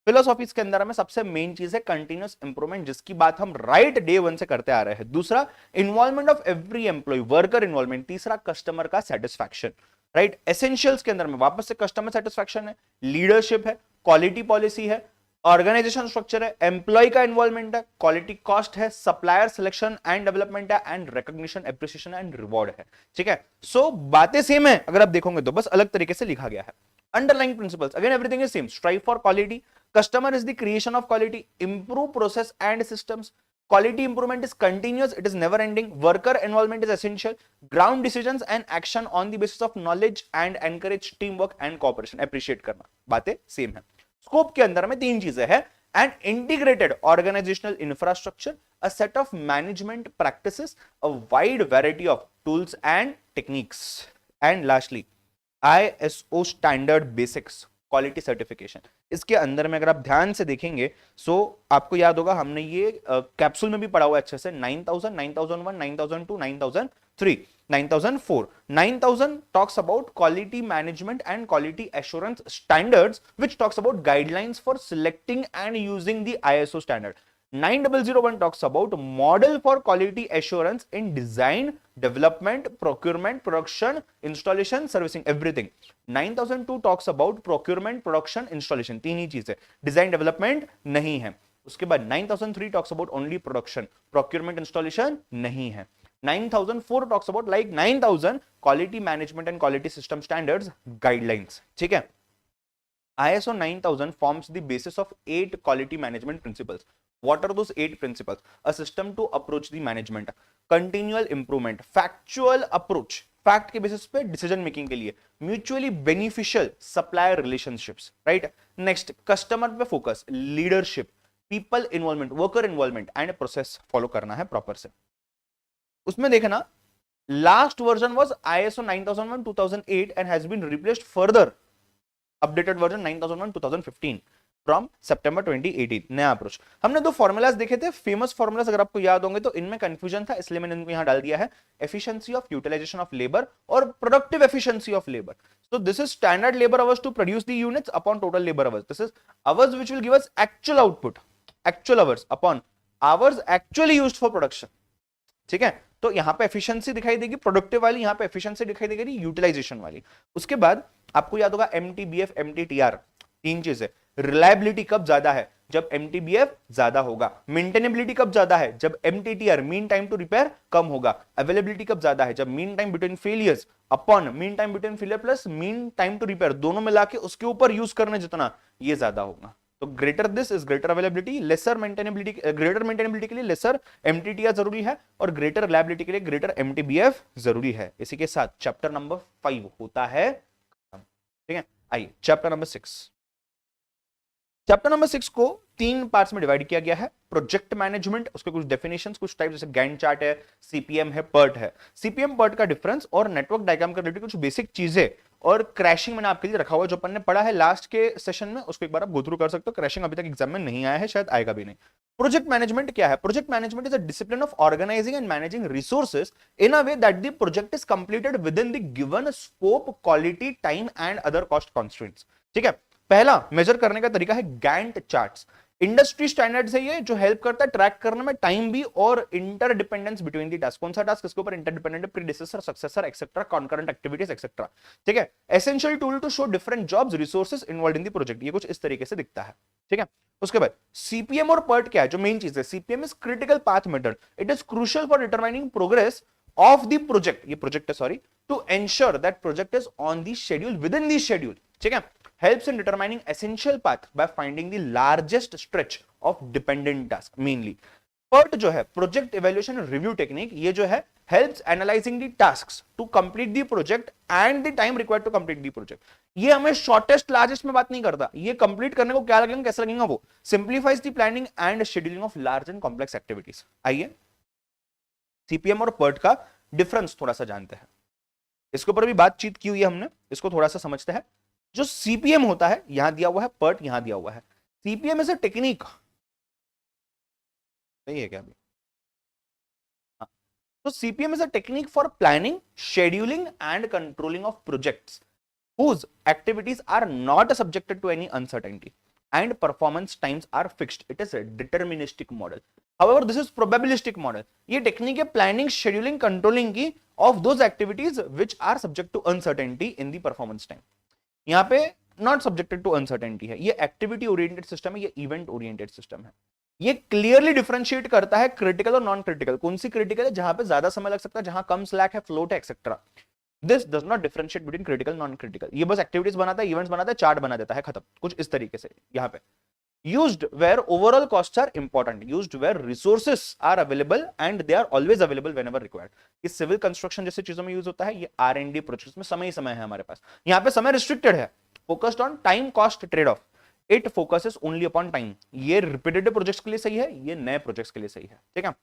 Philosophies के अंदर में सबसे मेन चीज है कंटिन्यूअस इंप्रूवमेंट, जिसकी बात हम राइट डे 1 से करते आ रहे हैं। दूसरा involvement of every employee, worker involvement. तीसरा कस्टमर का सेटिस्फैक्शन, राइट। एसेंशियल्स के अंदर में वापस से कस्टमर सेटिस्फैक्शन है, लीडरशिप है, क्वालिटी पॉलिसी है, ऑर्गेनाइजेशन स्ट्रक्चर है, एम्प्लॉय का इन्वॉल्वमेंट है, क्वालिटी कॉस्ट है, सप्लायर सिलेक्शन एंड डेवलपमेंट है, and recognition, appreciation and reward है। ठीक है, सो बातें सेम है, अगर आप देखोगे तो बस अलग तरीके से लिखा गया है। Underlying principles, again everything is same. Strive for quality. Customer is the creation of quality. Improve process and systems. Quality improvement is continuous, it is never ending. Worker involvement is essential. Ground decisions and action on the basis of knowledge and encourage teamwork and cooperation. Appreciate करना, बातें same है. Scope के अंदर में तीन चीजें हैं. An integrated organizational infrastructure, a set of management practices, a wide variety of tools and techniques, and lastly ISO standard basics, quality certification. इसके अंदर में अगर आप ध्यान से देखेंगे सो आपको याद होगा हमने ये कैप्सूल में भी पढ़ा हुआ है अच्छे से. 9000, 9001, 9002, 9003, 9004. 9000 talks about quality management and quality assurance standards, which talks about guidelines for selecting and using the ISO standard. 9001 talks about model for quality assurance in design, development, procurement, production, installation, servicing, everything. 9002 talks about procurement, production, installation, तीन ही चीजें. Design development नहीं है. उसके बाद 9003 talks about only production, procurement, installation नहीं है. 9004 talks about like 9000 quality management and quality system standards guidelines. ठीक है. ISO 9000 forms the basis of 8 quality management principles. What are those 8 principles? A system to approach the management, continual improvement, factual approach, fact के basis पे decision making के लिए, mutually beneficial supplier relationships, right? Next, customer पे focus, leadership, people involvement, worker involvement and process follow करना है proper से. उसमें देखना last version was ISO 9001 2008 and has been replaced further, updated version 9001 2015 from September 2018. नया approach. हमने दो formulas देखे थे, फेमस फॉर्मूलाज, अगर आपको याद होंगे तो इनमें कंफ्यूजन था इसलिए मैंने इनको यहां डाल दिया है. Efficiency of utilisation of labour और productive efficiency of labour. So this is standard labour hours to produce the units upon total labour hours. This is hours which will give us actual output, actual hours upon hours actually used for production. ठीक है. तो यहां पे efficiency दिखाई देगी productive वाली, यहां पे एफिशिएंसी दिखाई देगी यूटिलाइजेशन वाली. उसके बाद आपको याद होगा एमटीबीएफ, एमटीटीआर, तीन चीजें. रिलायबिलिटी कब ज्यादा है? जब एमटीबीएफ ज्यादा होगा. मेंटेनेबिलिटी कब ज्यादा है? जब MTTR, mean time to repair, कम होगा. अवेलेबिलिटी कब ज्यादा है? जब mean time between failures upon mean time between failure plus mean time to repair दोनों मिला के उसके ऊपर यूज करने जितना ये ज्यादा होगा. तो greater this is greater availability, lesser maintainability, greater maintainability के लिए लेसर एमटीटीआर जरूरी है और ग्रेटर रिलायबिलिटी के लिए ग्रेटर एमटीबीएफ जरूरी है. इसी के साथ चैप्टर नंबर 5 होता है. ठीक है. आइए चैप्टर नंबर 6. चैप्टर नंबर 6 को 3 पार्ट्स में डिवाइड किया गया है. प्रोजेक्ट मैनेजमेंट, उसके कुछ डेफिनेशंस, कुछ टाइप जैसे गैंट चार्ट है, सीपीएम है, पर्ट है. सीपीएम पर्ट का डिफरेंस और नेटवर्क डायग्राम का रिलेटेड कुछ बेसिक चीजें और क्रैशिंग मैंने आपके लिए रखा हुआ है जो अपन ने पढ़ा है लास्ट के सेशन में, उसको एक बार आप गो थ्रू कर सकते हो. क्रैशिंग अभी तक एग्जाम में नहीं आया है, शायद आएगा भी नहीं. प्रोजेक्ट मैनेजमेंट क्या है? Project management is a discipline of organising and managing resources in a way that the project is completed within the given scope, quality, time and other cost constraints. ठीक है. पहला major करने का तरीका है Gantt charts. Industry standards है ये जो हेल्प करता है ट्रैक करने में टाइम भी और इंटरडिपेंडेंस बिटवीन द टास्क. कौन सा टास्क किसके ऊपर इंटरडिपेंडेंट है, predecessor, successor etcetera, concurrent activities etcetera. ठीक है. Essential tool to show different jobs, resources involved in the project. ये कुछ इस तरीके से दिखता है. ठीक है. उसके बाद सीपीएम और पर्ट क्या है, जो मेन चीज है. CPM is critical path method. It is crucial for determining progress of the project, ये प्रोजेक्ट है sorry, to ensure that project is on the schedule, within the schedule. ठीक है. helps in determining essential path by finding the largest stretch of dependent task mainly. PERT जो है project evaluation review technique, ये जो है helps analyzing the tasks to complete the project and the time required to complete the project. ये हमें shortest largest में बात नहीं करता, ये कंप्लीट करने को क्या लगेगा, कैसे लगेगा वो. Simplifies the planning and scheduling of large and complex activities. आइए सीपीएम और PERT का डिफरेंस थोड़ा सा जानते हैं. इसके ऊपर भी बातचीत की हुई है हमने, इसको थोड़ा सा समझते हैं. जो सीपीएम होता है यहां दिया हुआ है, PERT यहां दिया हुआ है. सीपीएम इज अ टेक्निक, सही है क्या अभी? हाँ. तो CPM is a technique for planning, scheduling and controlling of projects whose activities are not subjected to any uncertainty and performance times are fixed. It is a deterministic model. However, this is probabilistic model. ये technique है planning, scheduling, controlling की of those activities which are subject to uncertainty in the performance time. यहाँ पे not subjected to uncertainty है. ये activity oriented system है, ये event oriented system है. ये क्लियरली डिफरेंशिएट करता है क्रिटिकल और नॉन क्रिटिकल. कौन सी क्रिटिकल है, जहां पे ज्यादा समय लग सकता है, जहां कम स्लैक है, फ्लोट है etcetera. This does not differentiate between critical non critical. ये बस एक्टिविटीज बनाता है, इवेंट्स बनाता है, चार्ट बना देता है, खत्म। कुछ इस तरीके से यहाँ पे used where overall costs are important, used where resources are available and they are always available whenever required। ये सिविल कंस्ट्रक्शन जैसे चीजों में यूज होता है, ये R&D प्रोजेक्ट्स में समय ही समय है हमारे पास। यहाँ पे समय रिस्ट्रिक्टेड है, focused on time cost trade off, it focuses only upon time. ये रिपीटेटिव प्रोजेक्ट्स के लिए सही है, ये नए प्रोजेक्ट्स के लिए सही है, ठीक है।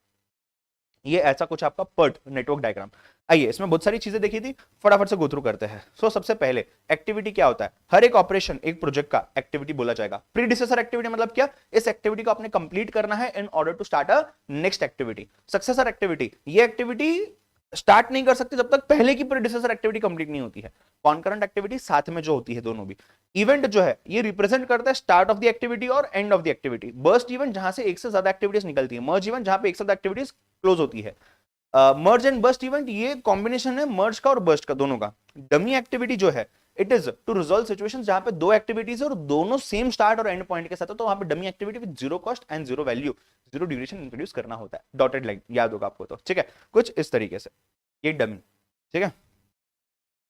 ये ऐसा कुछ आपका पर्ट नेटवर्क डायग्राम। आइए इसमें बहुत सारी चीजें देखी थी, फटाफट से गो थ्रू करते हैं। सो सबसे पहले एक्टिविटी क्या होता है, हर एक ऑपरेशन एक प्रोजेक्ट का एक्टिविटी बोला जाएगा। प्रीडिसेसर एक्टिविटी मतलब क्या, इस एक्टिविटी को आपने कंप्लीट करना है in order to start a next activity. Successor activity, ये एक्टिविटी स्टार्ट नहीं कर सकते जब तक पहले की प्रीडिसेसर एक्टिविटी कंप्लीट नहीं होती है। कॉन्करेंट एक्टिविटी साथ में जो होती है दोनों भी। इवेंट जो है ये रिप्रेजेंट करता है स्टार्ट ऑफ द एक्टिविटी और end of the activity. Burst event जहां से एक से ज्यादा एक्टिविटीज निकलती है। मर्ज इवेंट जहां पे एक से ज्यादा एक्टिविटीज क्लोज होती है। मर्ज एंड बर्स्ट इवेंट ये कॉम्बिनेशन है मर्ज का और बर्स्ट का, दोनों का। डमी एक्टिविटी जो है it is to resolve situations जहां पे दो एक्टिविटीज है और दोनों सेम स्टार्ट और एंड पॉइंट के साथ है, तो वहां पे dummy activity with zero cost and zero value, zero duration introduce करना होता है। डॉटेड लाइन याद होगा आपको तो, ठीक है। कुछ इस तरीके से ये डमी, ठीक है।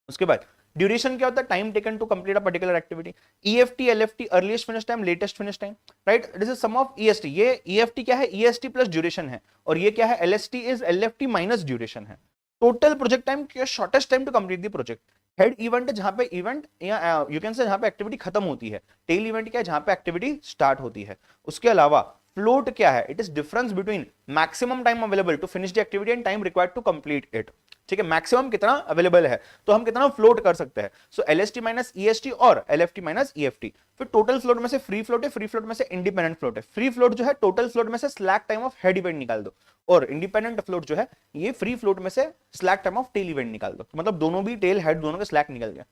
उसके बाद ड्यूरेशन क्या होता है, time taken to complete a particular activity. EFT LFT, earliest finish time, latest finish time, right. This is sum of EST. ये ईएफटी क्या है, ईएसटी प्लस ड्यूरेशन है, और ये क्या है, LST is LFT minus duration है। Total project time, shortest time to complete the project. Head event है जहां पे इवेंट या यू कैन से जहां पे एक्टिविटी खत्म होती है। टेल इवेंट क्या है, जहां पे एक्टिविटी स्टार्ट होती है। उसके अलावा फ्लोट क्या है, it is difference between maximum time available to finish the activity and time required to complete it, ठीक है। मैक्सिमम कितना अवेलेबल है तो हम कितना फ्लोट कर सकते हैं। सो एलएसटी माइनस ईएसटी और एलएफटी माइनस ईएफटी। फिर टोटल फ्लोट में से फ्री फ्लोट है, फ्री फ्लोट में से इंडिपेंडेंट फ्लोट है। फ्री फ्लोट जो है टोटल फ्लोट में से slack time of head event निकाल दो, और इंडिपेंडेंट फ्लोट जो है ये फ्री फ्लोट में से slack time of tail event निकाल दो। मतलब दोनों भी टेल हेड दोनों का स्लैक निकल गया।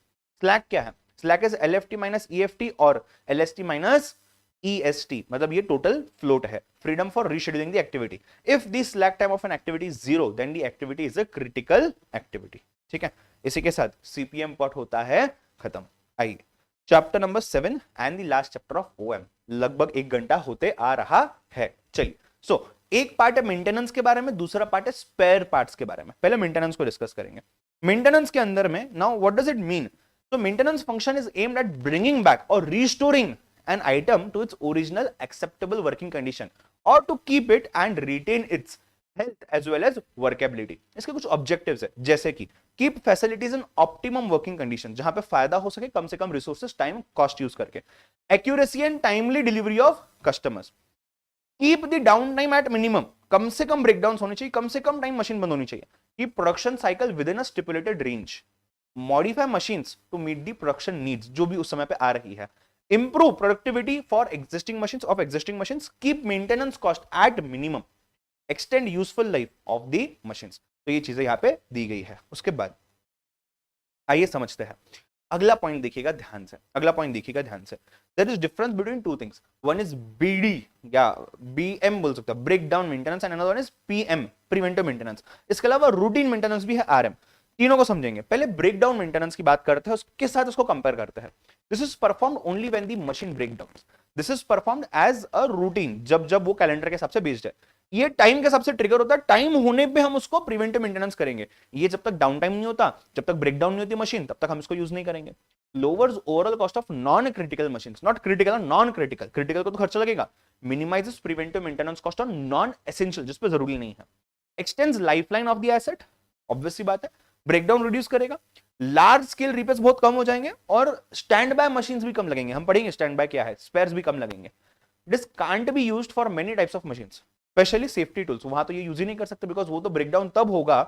स्लैक क्या है, slack is LFT minus EFT और एलएसटी माइनस EST, मतलब ये टोटल फ्लोट है। Freedom for rescheduling the activity. If the slack time of an activity is zero then the activity is a critical activity, ठीक है। इसी के साथ CPM part होता है खत्म। आइए chapter number 7 and the last chapter of OM. लगभग 1 घंटा होते आ रहा है। चलिए सो एक पार्ट है मेंटेनेंस के बारे में, दूसरा पार्ट है स्पेयर पार्ट्स के बारे में। पहले मेंटेनेंस को डिस्कस करेंगे। मेंटेनेंस के अंदर में now what does it mean, तो maintenance function is aimed at bringing back और restoring an item to its original acceptable working condition or to keep it and retain its health as well as workability। इसके कुछ objectives है, जैसे कि keep facilities in optimum working condition, जहां पे फायदा हो सके कम से कम रिसोर्सेज टाइम कॉस्ट यूज करके। Accuracy and timely delivery of customers. Keep the down time at minimum, कम से कम ब्रेकडाउन होनी चाहिए, कम से कम टाइम मशीन बंद होनी चाहिए। Keep production cycle within a stipulated range. Modify machines to meet the production needs, जो भी उस समय पे आ रही है। Improve productivity for existing machines, keep maintenance cost at minimum, extend useful life of the machines। तो ये चीजें यहाँ पे दी गई है। उसके बाद आइए समझते हैं। अगला पॉइंट देखिएगा ध्यान से, there is difference between two things. One is BD या बीएम बोल सकते हैं, breakdown maintenance, and another one is PM, preventive maintenance. इसके अलावा रूटीन मेंटेनेंस भी है, आरएम। तीनों को समझेंगे। पहले ब्रेक डाउन मेंटेनेंस की बात करते हैं, उसके साथ उसको कंपेयर करते हैं। This is performed only when the machine break down. This is performed as a routine, जब वो कैलेंडर के हिसाब से बेस्ड है। ये टाइम के हिसाब से ट्रिगर होता है, टाइम होने पे हम उसको प्रिवेंटिव मेंटेनेंस करेंगे। ये जब तक डाउन टाइम नहीं होता, जब तक ब्रेक डाउन नहीं होती मशीन, तब तक हम इसको यूज नहीं करेंगे। Lowers overall cost of non critical machines, not critical, non critical. Critical को तो खर्चा लगेगा। Minimises preventive maintenance cost on non essential, जिस पे जरूरी नहीं है। Extends lifeline of the asset, obvious सी बात है। ब्रेकडाउन रिड्यूस करेगा। लार्ज स्केल रिपेयर्स बहुत कम हो जाएंगे और स्टैंड बाय मशीन्स भी कम लगेंगे। हम पढ़ेंगे स्टैंड बाय क्या है, स्पेयर्स भी कम लगेंगे। This can't be used for many types of machines, specially safety tools. वहां तो ये यूज ही नहीं कर सकते, बिकॉज वो तो ब्रेकडाउन तब होगा,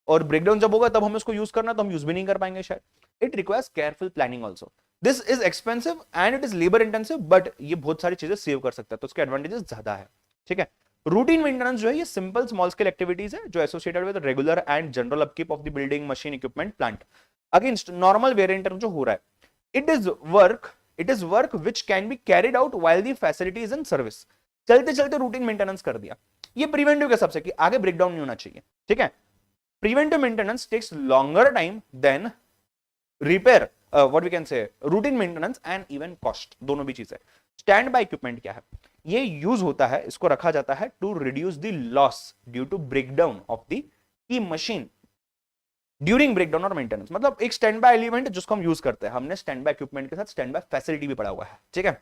और ब्रेकडाउन जब होगा तब हम इसको यूज करना, तो हम यूज भी नहीं कर पाएंगे शायद। It requires careful planning also. This is expensive and it is labour intensive, but ये बहुत सारी चीजें सेव कर सकता है, तो उसके एडवांटेजेस ज्यादा है, ठीक है। रूटीन मेंटेनेंस जो है ये सिंपल स्मॉल स्केल एक्टिविटीज है जो associated with regular and general upkeep of the building, machine, equipment, plant. Against normal wear and tear जो हो रहा है, it is work which can be carried out while the facility is in service. चलते चलते routine maintenance कर दिया, ये preventive के हिसाब से कि आगे ब्रेकडाउन नहीं होना चाहिए, ठीक है। Preventive maintenance takes longer time than repair, what we can say routine maintenance and even cost, दोनों भी चीज है। स्टैंड बाय इक्विपमेंट क्या है, ये यूज होता है, इसको रखा जाता है to reduce the loss due to breakdown of the key machine during breakdown और मेंटेनेंस, मतलब एक स्टैंड बाय एलिमेंट जिसको हम यूज करते हैं, हमने स्टैंड बाय इक्विपमेंट के साथ स्टैंड बाय फैसिलिटी भी पढ़ा हुआ है, ठीक है।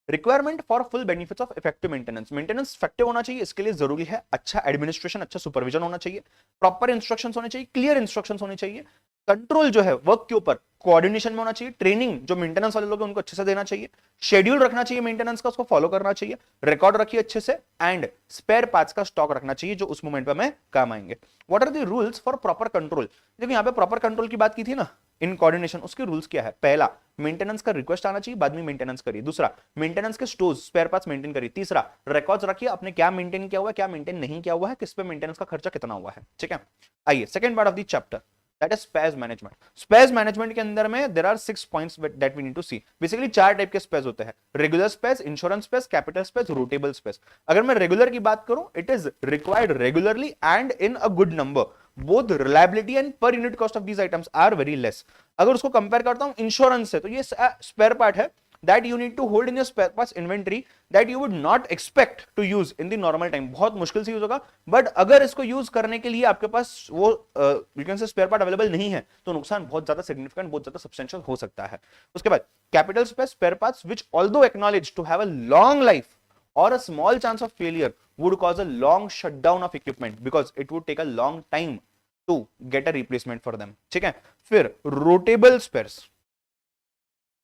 Requirement for full benefits of effective maintenance, maintenance effective होना चाहिए, इसके लिए जरूरी है अच्छा एडमिनिस्ट्रेशन, अच्छा सुपरविजन होना चाहिए, प्रॉपर इंस्ट्रक्शंस होने चाहिए, क्लियर इंस्ट्रक्शंस होने चाहिए, कंट्रोल जो है वर्क के ऊपर कोऑर्डिनेशन में होना चाहिए, ट्रेनिंग जो मेंटेनेंस वाले लोग हैं उनको अच्छे से देना चाहिए, शेड्यूल रखना चाहिए मेंटेनेंस का, उसको फॉलो करना चाहिए, रिकॉर्ड रखिए अच्छे से, एंड स्पेयर पार्ट्स का स्टॉक रखना चाहिए जो उस मोमेंट पे हमें काम आएंगे। What are the rules for proper control, देखो यहाँ पे प्रॉपर कंट्रोल की बात की थी ना, इन कोऑर्डिनेशन, उसके रूल्स क्या है, पहला मेंटेनेंस का रिक्वेस्ट आना चाहिए, बाद में मेंटेनेंस करिए, दूसरा मेंटेनेंस के स्टोर्स स्पेयर पार्ट्स मेंटेन करिए, तीसरा रिकॉर्ड्स रखिए आपने क्या मेंटेन किया हुआ है, क्या मेंटेन नहीं किया हुआ है, किस पे मेंटेनेंस का खर्चा कितना हुआ है, ठीक है। आइए second part of the chapter, that is spares management. Spares management के अंदर में there are 6 points that we need to see. Basically 4 type के स्पेयर्स होते हैं, regular spares, insurance spares, capital spares, rotable spares. अगर मैं रेगुलर की बात करूं, it is required regularly and in a good number, both reliability and per unit cost of these items are very less. अगर उसको compare करता हूं insurance से, तो ये स्पेयर पार्ट है that you need to hold in your spare parts inventory that you would not expect to use in the normal time, बहुत मुश्किल से यूज होगा, बट अगर इसको यूज करने के लिए आपके पास वो you can say spare part available नहीं है तो नुकसान बहुत ज्यादा सिग्निफिकेंट, बहुत ज्यादा सब्सटेंशियल हो सकता है। उसके बाद capital spare parts which although acknowledged to have a long life or a small chance of failure would cause a long shutdown of equipment because it would take a long time to get a replacement for them, ठीक है। फिर rotatable spheres,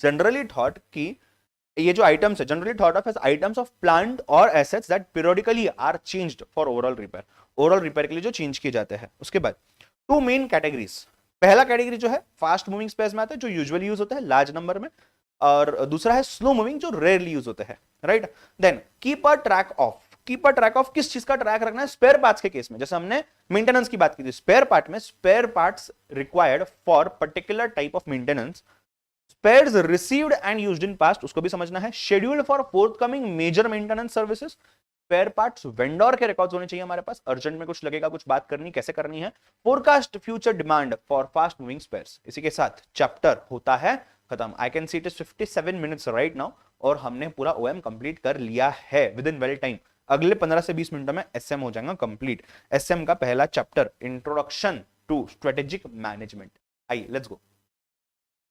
generally thought कि ये जो items है generally thought of as items of plant और assets that periodically are changed for overall repair, overall repair के लिए जो चेंज किए जाते हैं। उसके बाद 2 मेन कैटेगरीज, पहला कैटेगरी जो है फास्ट मूविंग स्पेयर्स में आता है जो यूजुअली यूज होता है लार्ज नंबर में, और दूसरा है स्लो मूविंग जो रेयरली यूज होते हैं, right. Then keep a track of, keep a track of किस चीज का ट्रैक रखना है, स्पेयर पार्ट्स के केस में, जैसे हमने मेंटेनेंस की बात की थी, स्पेयर पार्ट में spare parts required for particular type of maintenance, spares received and used in past उसको भी समझना है, scheduled for forthcoming major maintenance services, spare parts vendor के रिकॉर्ड्स होने चाहिए हमारे पास, अर्जेंट में कुछ लगेगा, कुछ बात करनी, कैसे करनी है, forecast future demand for fast moving spares. इसी के साथ चैप्टर होता है खत्म। I can see it is 57 minutes right now, और हमने पूरा ओएम कंप्लीट कर लिया है विद इन वेल टाइम। अगले 15 से 20 मिनटों में एसएम हो जाएगा कंप्लीट। एसएम का पहला chapter introduction to strategic management. आइए let's go.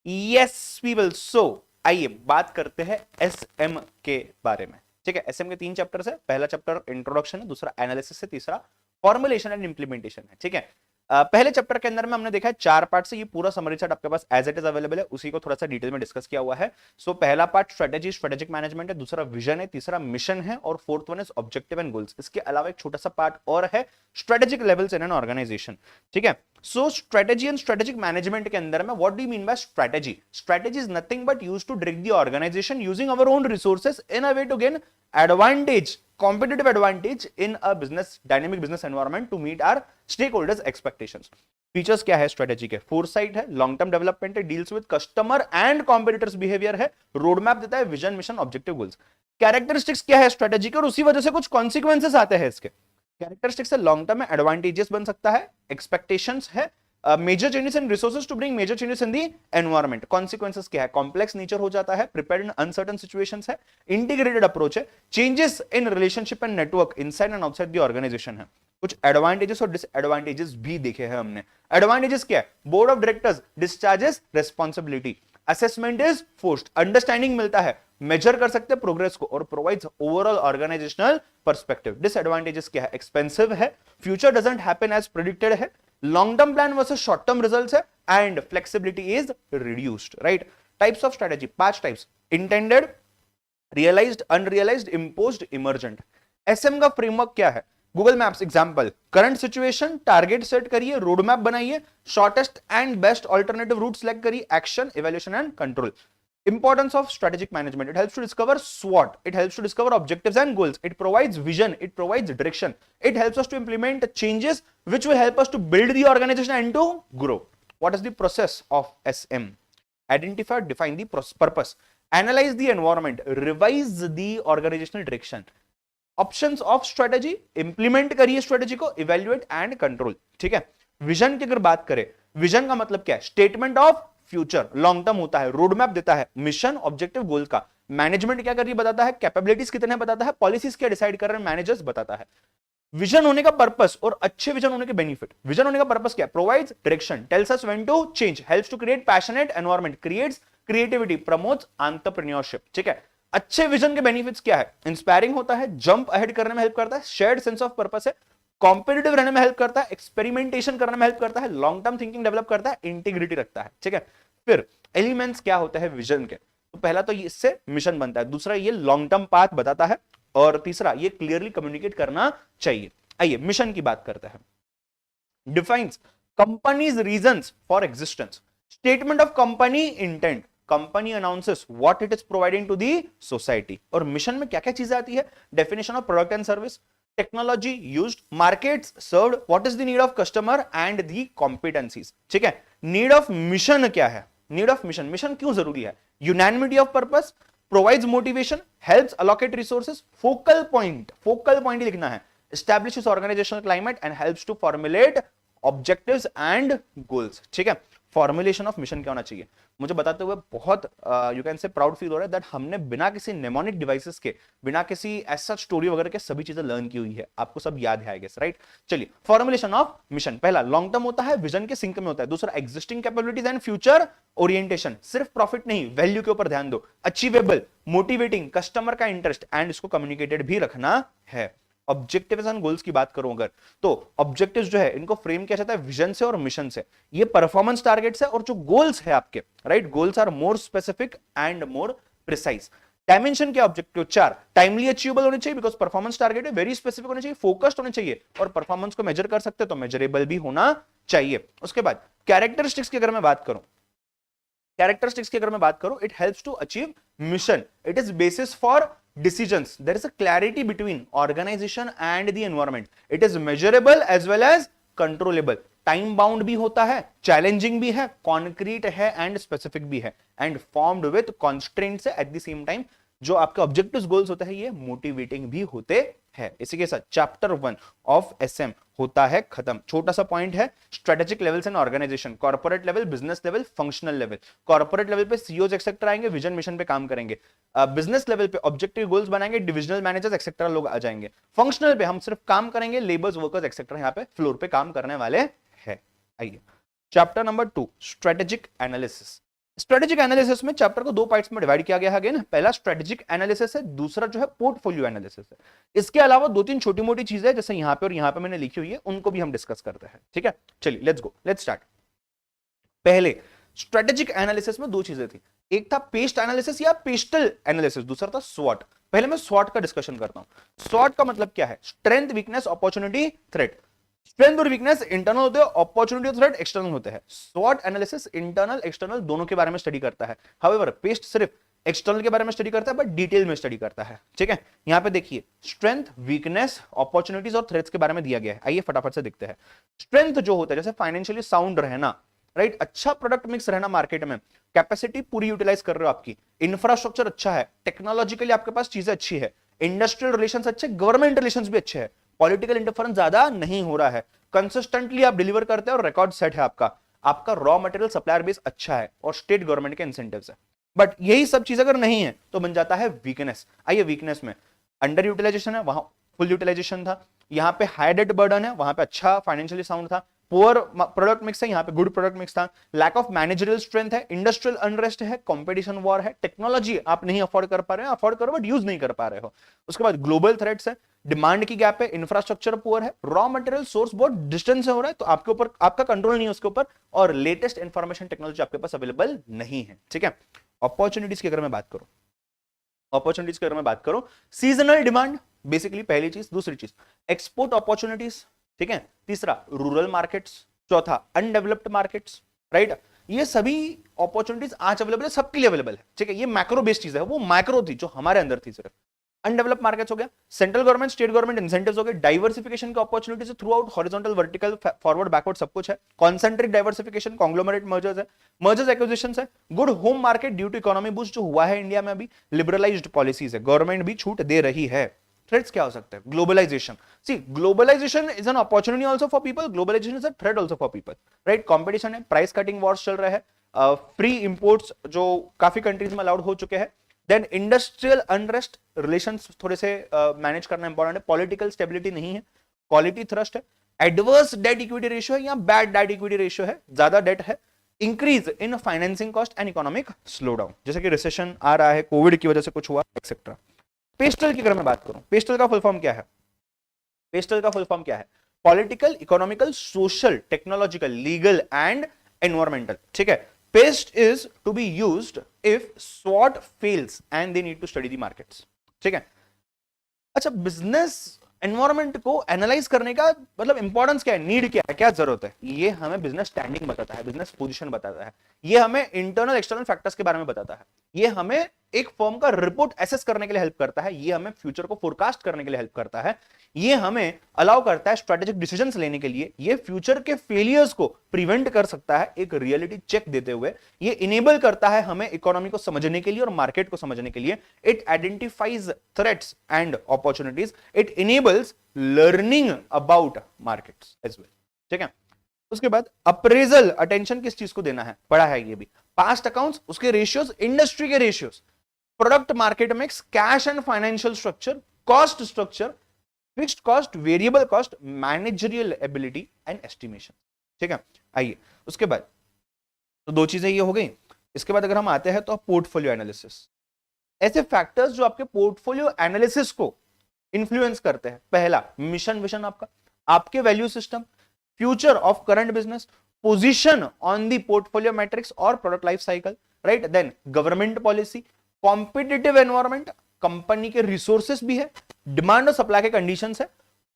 Yes people, so आइए बात करते हैं एसएम के बारे में, ठीक है। एसएम के 3 चैप्टर्स है, पहला चैप्टर इंट्रोडक्शन है, दूसरा एनालिसिस है, तीसरा फॉर्मुलेशन एंड इंप्लीमेंटेशन है, ठीक है। पहले चैप्टर के अंदर में हमने देखा है 4 पार्ट से, ये पूरा समरी सेट आपके पास एज इट इज अवेलेबल है, उसी को थोड़ा सा डिटेल में डिस्कस किया हुआ है। सो पहला पार्ट स्ट्रेटेजी, स्ट्रेटेजिक मैनेजमेंट है, दूसरा विजन है, तीसरा मिशन है, और fourth one is objective and goals. इसके अलावा एक छोटा सा पार्ट और है strategic levels in an organisation, ठीक है। So strategy and strategic management के अंदर में what do you mean by strategy? Strategy is nothing but used to direct the organisation using our own resources in a way to gain advantage, competitive advantage in a business, dynamic business environment to meet our stakeholders expectations. Features क्या है strategy के? Foresight है, long term development है, deals with customer and competitors behaviour है, road map देता है, vision, mission, objective, goals. Characteristics क्या है स्ट्रेटेजी के, और उसी वजह से कुछ कॉन्सिक्वेंसेस आते हैं इसके। कैरेक्टरिस्टिक्स है लॉन्ग टर्म में एडवांटेजेस बन सकता है, एक्सपेक्टेशंस है, major changes in resources to bring major changes in the environment. Consequences क्या है? कॉम्प्लेक्स नेचर हो जाता है, प्रिपेयर्ड इन अनसर्टन सिचुएशंस है, इंटीग्रेटेड अप्रोच है, changes in relationship and network inside and outside the organisation है। कुछ एडवांटेजेस और डिसएडवांटेजेस भी देखे हैं हमने। एडवांटेजेस क्या है? Board of directors discharges responsibility, assessment is forced, understanding मिलता है, मेजर कर सकते हैं प्रोग्रेस को, और provides overall organisational perspective. Disadvantages क्या है? एक्सपेंसिव है, future doesn't happen as predicted है, long term plan versus short term results है, and flexibility is reduced, right. Types of strategy 5 types: intended, realised, unrealised, imposed, emergent. SM का framework क्या है? Google Maps example, current situation, target set करिए, road map बनाइए, shortest and best alternative route select करिए, action, evaluation and control. Importance of strategic management: it helps to discover SWOT, it helps to discover objectives and goals, it provides vision, it provides direction, it helps us to implement changes which will help us to build the organization and to grow. What is the process of SM? Identify, define the purpose, analyze the environment, revise the organizational direction, options of strategy, implement करिए strategy को, evaluate and control, ठीक है। Vision की अगर बात करें, vision का मतलब क्या है? Statement of future, long term होता है, रोड मैप देता है, मिशन, ऑब्जेक्टिव, गोल का। मैनेजमेंट क्या कर रही है बताता है, कैपेबिलिटीज कितने बताता है, पॉलिसीज क्या डिसाइड कर रहे हैं मैनेजर्स बताता है। विजन होने का पर्पस और अच्छे विजन होने के बेनिफिट। विजन होने का पर्पस क्या है? Provides direction, tells us when to change, helps to create passionate environment, creates creativity, promotes entrepreneurship. ठीक है, अच्छे विजन के बेनिफिट्स क्या है? इंस्पायरिंग होता है, जंप अहेड करने में हेल्प करता है, शेयर्ड सेंस ऑफ पर्पस है, कॉम्पिटिटिव रहने में हेल्प करता है, एक्सपेरिमेंटेशन करने में हेल्प करता है, लॉन्ग टर्म थिंकिंग डेवलप करता है, इंटीग्रिटी रखता है। ठीक है, फिर एलिमेंट्स क्या होते हैं विजन के? तो पहला तो इससे मिशन बनता है, दूसरा ये लॉन्ग टर्म पाथ बताता है, और तीसरा ये क्लियरली कम्युनिकेट करना चाहिए। आइए मिशन की बात करते हैं। Defines company's reasons for existence, statement of company intent, company announces what it is providing to the society. और मिशन में क्या क्या चीजें आती है? Definition of product and service, technology used, markets served, what is the need of customer and the competencies. ठीक है, need of mission क्या है? नीड ऑफ मिशन, मिशन क्यों जरूरी है? Unanimity of purpose, provides motivation, helps allocate resources, focal point ही लिखना है, establishes organizational climate and helps to formulate objectives and goals। ठीक है, फॉर्मुलेशन ऑफ मिशन क्या होना चाहिए? मुझे बताते हुए बहुत यू कैन से प्राउड फील हो रहा है दैट हमने बिना किसी नेमोनिक डिवाइसेस के, बिना किसी ऐसा स्टोरी वगैरह के सभी चीजें लर्न की हुई है, आपको सब याद है आई गेस, राइट? चलिए, फॉर्मुलेशन ऑफ मिशन, पहला लॉन्ग टर्म होता है, विजन के सिंक में होता है, दूसरा existing capabilities and future orientation, सिर्फ प्रॉफिट नहीं वैल्यू के ऊपर ध्यान दो, अचीवेबल, मोटिवेटिंग, कस्टमर का इंटरेस्ट एंड इसको कम्युनिकेटेड भी रखना है। ऑब्जेक्टिव्स एंड गोल्स की बात करूं अगर, तो ऑब्जेक्टिव्स जो है इनको फ्रेम किया जाता है विजन से और मिशन से, ये परफॉर्मेंस टारगेट्स है, और जो गोल्स है आपके, right, goals are more specific and more precise. Dimension क्या? ऑब्जेक्टिव 4 टाइमली अचीवेबल होने चाहिए, बिकॉज परफॉर्मेंस टारगेट है, वेरी स्पेसिफिक होने चाहिए, फोकस्ड होने चाहिए, और परफॉर्मेंस को मेजर कर सकते हैं तो मेजरेबल भी होना चाहिए। उसके बाद कैरेक्टरिस्टिक्स की अगर मैं बात करूं, it helps to achieve mission, it is basis for decisions, there is a clarity between organization and the environment, it is measurable as well as controllable, time bound भी होता है, चैलेंजिंग भी है, कॉन्क्रीट है एंड स्पेसिफिक भी है, and formed with constraints है eight the same time. जो आपके ऑब्जेक्टिव्स गोल्स होते हैं ये मोटिवेटिंग भी होते हैं। इसी के साथ चैप्टर 1 ऑफ एसएम होता है खत्म। छोटा सा पॉइंट है, strategic levels and organisation, corporate level, business level, functional level. Corporate level पे सीईओज एक्सेट्रा आएंगे, विजन मिशन पे काम करेंगे। बिजनेस लेवल पे ऑब्जेक्टिव गोल्स बनाएंगे, डिविजनल मैनेजर्स एक्सेट्रा लोग आ जाएंगे। फंक्शनल पे हम सिर्फ काम करेंगे, लेबर्स, वर्कर्स एक्सेट्रा यहाँ पे फ्लोर पे काम करने वाले हैं। आइए chapter number 2 strategic analysis. Strategic analysis में चैप्टर को दो पार्ट्स में डिवाइड किया गया है। अगेन पहला स्ट्रेटेजिक एनालिसिस है, दूसरा जो है पोर्टफोलियो एनालिसिस है। इसके अलावा दो तीन छोटी मोटी चीजें जैसे यहां पे और यहां पे मैंने लिखी हुई है, उनको भी हम डिस्कस करते हैं। ठीक है, चलिए लेट्स गो, लेट्स स्टार्ट। पहले स्ट्रेटेजिक एनालिसिस में दो चीजें थी, एक था पेस्ट एनालिसिस या पेस्टल एनालिसिस, दूसरा था स्वॉट। पहले मैं स्वॉट का डिस्कशन करता हूं। स्वॉट का मतलब क्या है? Strength, weakness, opportunity, threat. Strength और वीकनेस इंटरनल होते हैं, अपॉर्चुनिटी और थ्रेट एक्सटर्नल होते हैं। स्वॉट एनालिसिस इंटरनल एक्सटर्नल दोनों के बारे में स्टडी करता है। हाउएवर पेस्ट सिर्फ एक्सटर्नल के बारे में स्टडी करता है, बट डिटेल में स्टडी करता है। ठीक है, यहां पे देखिए स्ट्रेंथ, वीकनेस, अपॉर्चुनिटीज और थ्रेट्स के बारे में दिया गया है। आइए फटाफट से देखते हैं। स्ट्रेंथ जो होता है जैसे फाइनेंशियली साउंड रहना, राइट, अच्छा प्रोडक्ट मिक्स रहना मार्केट में, कैपेसिटी पूरी यूटिलाइज कर रहे हो आपकी, इंफ्रास्ट्रक्चर अच्छा है, टेक्नोलॉजिकली आपके पास चीजें अच्छी है, इंडस्ट्रियल रिलेशंस अच्छे, गवर्नमेंट रिलेशंस भी अच्छे हैं, पॉलिटिकल इंटरफेरेंस ज्यादा नहीं हो रहा है, कंसिस्टेंटली आप डिलीवर करते हैं और रिकॉर्ड सेट है आपका रॉ मटेरियल सप्लायर बेस अच्छा है और स्टेट गवर्नमेंट के इंसेंटिव्स है। बट यही सब चीज अगर नहीं है तो बन जाता है वीकनेस। आइए वीकनेस में अंडर यूटिलाइजेशन है, वहां फुल यूटिलाइजेशन था, यहां पे हाई डेट बर्डन है, वहां पे अच्छा फाइनेंशियली साउंड था, पुअर प्रोडक्ट मिक्स है, यहां पे गुड प्रोडक्ट मिक्स था, लैक ऑफ मैनेजरियल स्ट्रेंथ है, इंडस्ट्रियल अनरेस्ट है, कंपटीशन वॉर है, टेक्नोलॉजी आप नहीं अफोर्ड कर पा रहे हो, अफोर्ड करो बट यूज नहीं कर पा रहे हो। उसके बाद ग्लोबल थ्रेट्स है, डिमांड की गैप है, इंफ्रास्ट्रक्चर पुअर है, रॉ मटेरियल सोर्स बहुत डिस्टेंस से हो रहा है तो आपके ऊपर आपका कंट्रोल नहीं है उसके ऊपर, और लेटेस्ट इंफॉर्मेशन टेक्नोलॉजी आपके पास अवेलेबल नहीं है। ठीक है, अपॉर्चुनिटीज की अगर मैं बात करूं, सीजनल डिमांड बेसिकली पहली चीज, दूसरी चीज एक्सपोर्ट अपॉर्चुनिटीज, ठीक है, तीसरा रूरल मार्केट्स, चौथा अनडेवलप्ड मार्केट्स, राइट। ये सभी अपॉर्चुनिटीज आज अवेलेबल है, सबके लिए अवेलेबल है। ठीक है, ये मैक्रो बेस्ड चीज है, वो माइक्रो थी जो हमारे अंदर थी सिर्फ। अनडेवलप्ड मार्केट्स हो गया, central government state government incentives हो गए, डाइवर्सिफिकेशन की opportunities throughout, horizontal vertical forward backward सब कुछ है, कॉन्सेंट्रिक डाइवर्सिफिकेशन, कॉन्ग्लोमरेट मर्जर्स है, मर्जर्स एक्विजिशंस है, good home market due to economy boost जो हुआ है इंडिया में, अभी लिबरलाइज्ड पॉलिसीज है, गवर्नमेंट भी छूट दे रही है। थ्रेट्स क्या हो सकते हैं? Globalisation, see globalisation is an opportunity also for people, globalisation is a threat also for people, right. Competition है, प्राइस कटिंग वॉर्स चल रहे हैं, फ्री इंपोर्ट्स जो काफी कंट्रीज में अलाउड हो चुके हैं, देन इंडस्ट्रियल अनरेस्ट, रिलेशंस थोड़े से मैनेज करना इंपॉर्टेंट है, पॉलिटिकल स्टेबिलिटी नहीं है, क्वालिटी थ्रस्ट है, एडवर्स डेट इक्विटी रेशियो है या बैड डेट इक्विटी रेशियो है, ज्यादा डेट है, increase in financing cost and economic slow down, जैसे कि रिसेशन आ रहा है, कोविड की वजह से कुछ हुआ एक्सेट्रा। पेस्टल की अगर मैं बात करूं, पेस्टल का फुल फॉर्म क्या है? पेस्टल का फुल फॉर्म क्या है? Political, economical, social, technological, legal and environmental. ठीक है, PEST is to be used if स्वॉट fails and they need to study the markets. ठीक है, अच्छा, बिजनेस एनवायरमेंट को एनालाइज करने का मतलब इंपॉर्टेंस क्या है, नीड क्या है, क्या जरूरत है, ये हमें बिजनेस स्टैंडिंग बताता है, बिजनेस पोजीशन बताता है, ये हमें इंटरनल एक्सटर्नल फैक्टर्स के बारे में बताता है, ये हमें एक फर्म का रिपोर्ट एसेस करने के लिए हेल्प करता है, ये हमें फ्यूचर को फोरकास्ट करने के लिए हेल्प करता है, ये हमें अलाउ करता है स्ट्रेटेजिक डिसीजंस लेने के लिए, ये फ्यूचर के फेलियर्स को प्रिवेंट कर सकता है एक रियलिटी चेक देते हुए, ये इनेबल करता है हमें इकोनॉमी को समझने के लिए और मार्केट को समझने के लिए, it identifies threats and opportunities, it enables learning about markets as well. ठीक है, उसके बाद अप्रेजल, अटेंशन किस चीज को देना है, पढ़ा है ये भी, पास्ट अकाउंट्स, उसके रेशियोज, इंडस्ट्री के ratios, product market mix, cash and financial structure, cost structure, fixed cost, variable cost, managerial ability and estimation. ठीक है, आइए उसके बाद, तो दो चीजें ये हो गई। इसके बाद अगर हम आते हैं तो पोर्टफोलियो एनालिसिस, ऐसे फैक्टर्स जो आपके पोर्टफोलियो एनालिसिस को इन्फ्लुएंस करते हैं। पहला, मिशन विजन आपका, आपके value system, future of current business, position on the portfolio matrix और product life cycle, right. Then government policy, competitive environment, company के रिसोर्सेस भी है, डिमांड और सप्लाई के कंडीशंस है,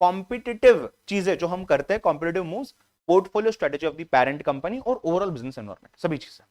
कॉम्पिटिटिव चीजें जो हम करते हैं, competitive moves, portfolio strategy of the parent company और ओवरऑल बिजनेस एनवायरमेंट, सभी चीजें।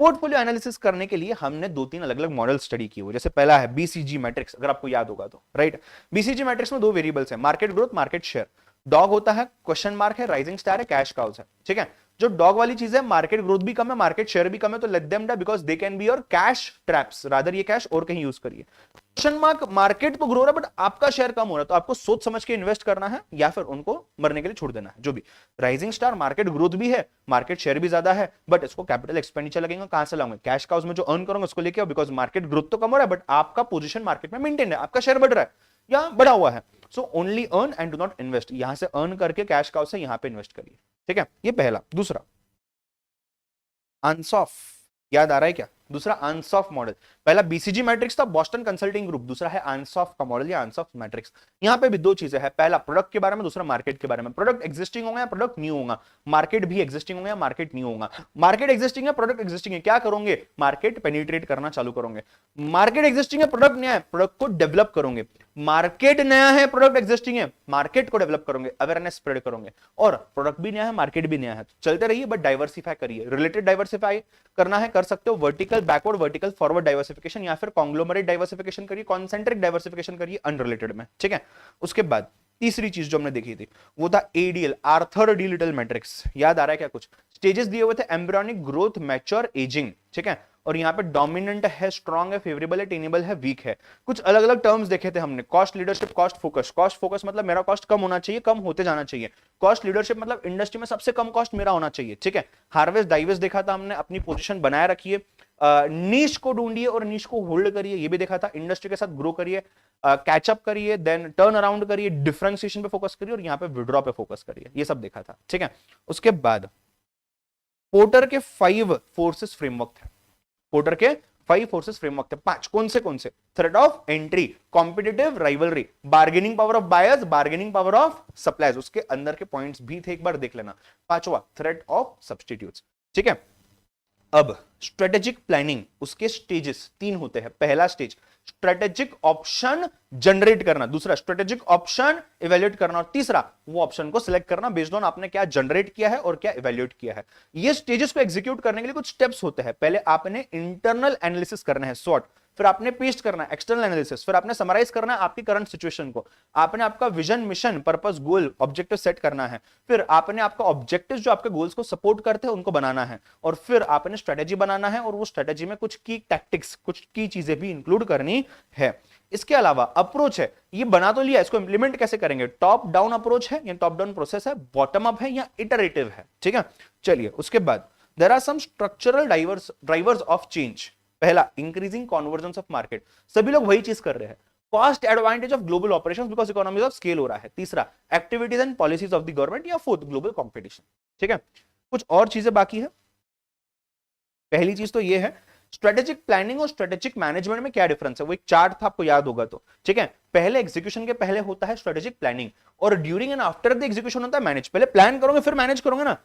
पोर्टफोलियो एनालिसिस करने के लिए हमने दो तीन अलग अलग मॉडल स्टडी किए हुए। जैसे पहला है बीसीजी मैट्रिक्स, अगर आपको याद होगा तो, राइट। बीसीजी मैट्रिक्स में दो वेरिएबल्स है, market growth, market share. Dog होता है, क्वेश्चन मार्क है, राइजिंग स्टार है, कैश काउस है। ठीक है, जो डॉग वाली चीज है, मार्केट ग्रोथ भी कम है, मार्केट शेयर भी कम है, तो let them die because they can be your cash traps, rather ये कैश और कहीं यूज करिए। क्वेश्चन मार्क, मार्केट तो ग्रो रहा है बट आपका शेयर कम हो रहा है, तो आपको सोच समझ के इन्वेस्ट करना है या फिर उनको मरने के लिए छोड़ देना है, जो भी। राइजिंग स्टार, मार्केट ग्रोथ भी है, मार्केट शेयर भी ज्यादा है, बट इसको कैपिटल एक्सपेंडिचर लगेगा, कहां से लाऊंगे, कैश काउस में जो अर्न करूंगा उसको लेके आओ, बिकॉज मार्केट ग्रोथ तो कम हो रहा है बट आपका पोजीशन मार्केट में मेंटेन है, आपका शेयर बढ़ रहा है या बढ़ा हुआ है। So only earn and do not invest, यहां से अर्न करके कैश काउ से यहां पे इन्वेस्ट करिए। ठीक है, ये पहला। दूसरा, आंसॉफ, याद आ रहा है क्या? दूसरा आंसॉफ मॉडल। पहला बीसीजी मैट्रिक्स था, बॉस्टन कंसल्टिंग ग्रुप, दूसरा है आंसॉफ का मॉडल या आंसॉफ मैट्रिक्स। यहां पे भी दो चीजें हैं, पहला प्रोडक्ट के बारे में, दूसरा मार्केट के बारे में। प्रोडक्ट एग्जिस्टिंग होगा या प्रोडक्ट न्यू होगा, मार्केट भी एग्जिस्टिंग होगा या मार्केट न्यू होगा। मार्केट एग्जिस्टिंग है, प्रोडक्ट एग्जिस्टिंग है, क्या करोगे, मार्केट पेनिट्रेट करना चालू करोगे। मार्केट एग्जिस्टिंग है, प्रोडक्ट नया है, प्रोडक्ट को डेवलप करोगे। मार्केट नया है, प्रोडक्ट एग्जिस्टिंग है, मार्केट को डेवलप करोगे, अवेयरनेस स्प्रेड करोगे। और प्रोडक्ट भी नया है, मार्केट भी नया है, तो चलते रहिए बट डाइवर्सिफाई करिए। रिलेटेड डाइवर्सिफाई करना है कर सकते हो, vertical backward, vertical forward diversification, या फिर कॉन्ग्लोमरेट डाइवर्सिफिकेशन करिए, कॉन्सेंट्रिक डाइवर्सिफिकेशन करिए अनरिलेटेड में। ठीक है, उसके बाद तीसरी चीज जो हमने देखी थी वो था ADL, Arthur D little matrix. याद आ रहा है क्या? कुछ स्टेजेस दिए हुए थे, एम्ब्रियोनिक ग्रोथ, मैच्योर, एजिंग। ठीक है, और यहाँ पे डोमिनेंट है, स्ट्रॉन्ग है, फेवरेबल है, टेनेबल है, वीक है। कुछ अलग अलग टर्म्स देखे थे हमने, cost leadership, cost focus. Cost focus मतलब मेरा कॉस्ट कम होना चाहिए, कम होते जाना चाहिए। कॉस्ट लीडरशिप मतलब इंडस्ट्री में सबसे कम कॉस्ट मेरा होना चाहिए। ठीक है, हार्वेस्ट डाइवेस्ट देखा था हमने, अपनी पोजीशन बनाए रखिए, नीश को ढूंढिए और नीश को होल्ड करिए, ये भी देखा था। इंडस्ट्री के साथ ग्रो करिए, कैचअप करिए, देन टर्न अराउंड करिए, डिफरेंशिएशन पे फोकस करिए और यहाँ पे विड्रॉ पे फोकस करिए, ये सब देखा था। ठीक है, उसके बाद पोर्टर के 5 फोर्सेस फ्रेमवर्क थे। पोर्टर के 5 फोर्सेस फ्रेमवर्क थे, 5। कौन से? Threat of entry, competitive rivalry, bargaining power of buyers, bargaining power of suppliers, उसके अंदर के पॉइंट्स भी थे, एक बार देख लेना। 5वां, थ्रेट ऑफ सब्स्टिट्यूट्स। ठीक है, अब स्ट्रेटेजिक प्लानिंग, उसके स्टेजेस 3 होते हैं। पहला स्टेज स्ट्रेटेजिक ऑप्शन जनरेट करना, दूसरा स्ट्रेटेजिक ऑप्शन इवेल्युएट करना, और तीसरा वो ऑप्शन को सिलेक्ट करना बेस्ड ऑन आपने क्या जनरेट किया है और क्या इवेल्युएट किया है। ये स्टेजेस को एग्जीक्यूट करने के लिए कुछ स्टेप्स होते हैं। पहले आपने इंटरनल एनालिसिस करना है, सॉर्ट, फिर आपने पेस्ट करना है एक्सटर्नल एनालिसिस, फिर आपने समराइज करना है आपकी करंट सिचुएशन को, आपने आपका विजन, मिशन, पर्पस, गोल, ऑब्जेक्टिव सेट करना है, फिर आपने आपका ऑब्जेक्टिव जो आपके गोल्स को सपोर्ट करते हैं उनको बनाना है, और फिर आपने स्ट्रेटेजी बनाना है, और वो स्ट्रेटेजी में कुछ की टैक्टिक्स, कुछ की चीजें भी इंक्लूड करनी है। इसके अलावा अप्रोच है, ये बना तो लिया, इसको इंप्लीमेंट कैसे करेंगे? टॉप डाउन अप्रोच है या टॉप डाउन प्रोसेस है, बॉटम अप है या इटरेटिव है। ठीक है, चलिए उसके बाद there are some structural drivers of change. पहला, इंक्रीजिंग कन्वर्जेंस ऑफ मार्केट, सभी लोग वही चीज कर रहे हैं, cost advantage of global operations because economies of scale हो रहा है। तीसरा activities and policies of the government, या फोर्थ ग्लोबल कंपटीशन। ठीक है, कुछ और चीजें बाकी है। पहली चीज तो ये है स्ट्रेटेजिक प्लानिंग और स्ट्रेटेजिक मैनेजमेंट में क्या डिफरेंस है, वो एक चार्ट था आपको याद होगा तो। ठीक है, पहले एग्जीक्यूशन के पहले होता है स्ट्रेटेजिक प्लानिंग और during and after the execution होता है मैनेज। पहले प्लान करोगे फिर मैनेज करोगे ना,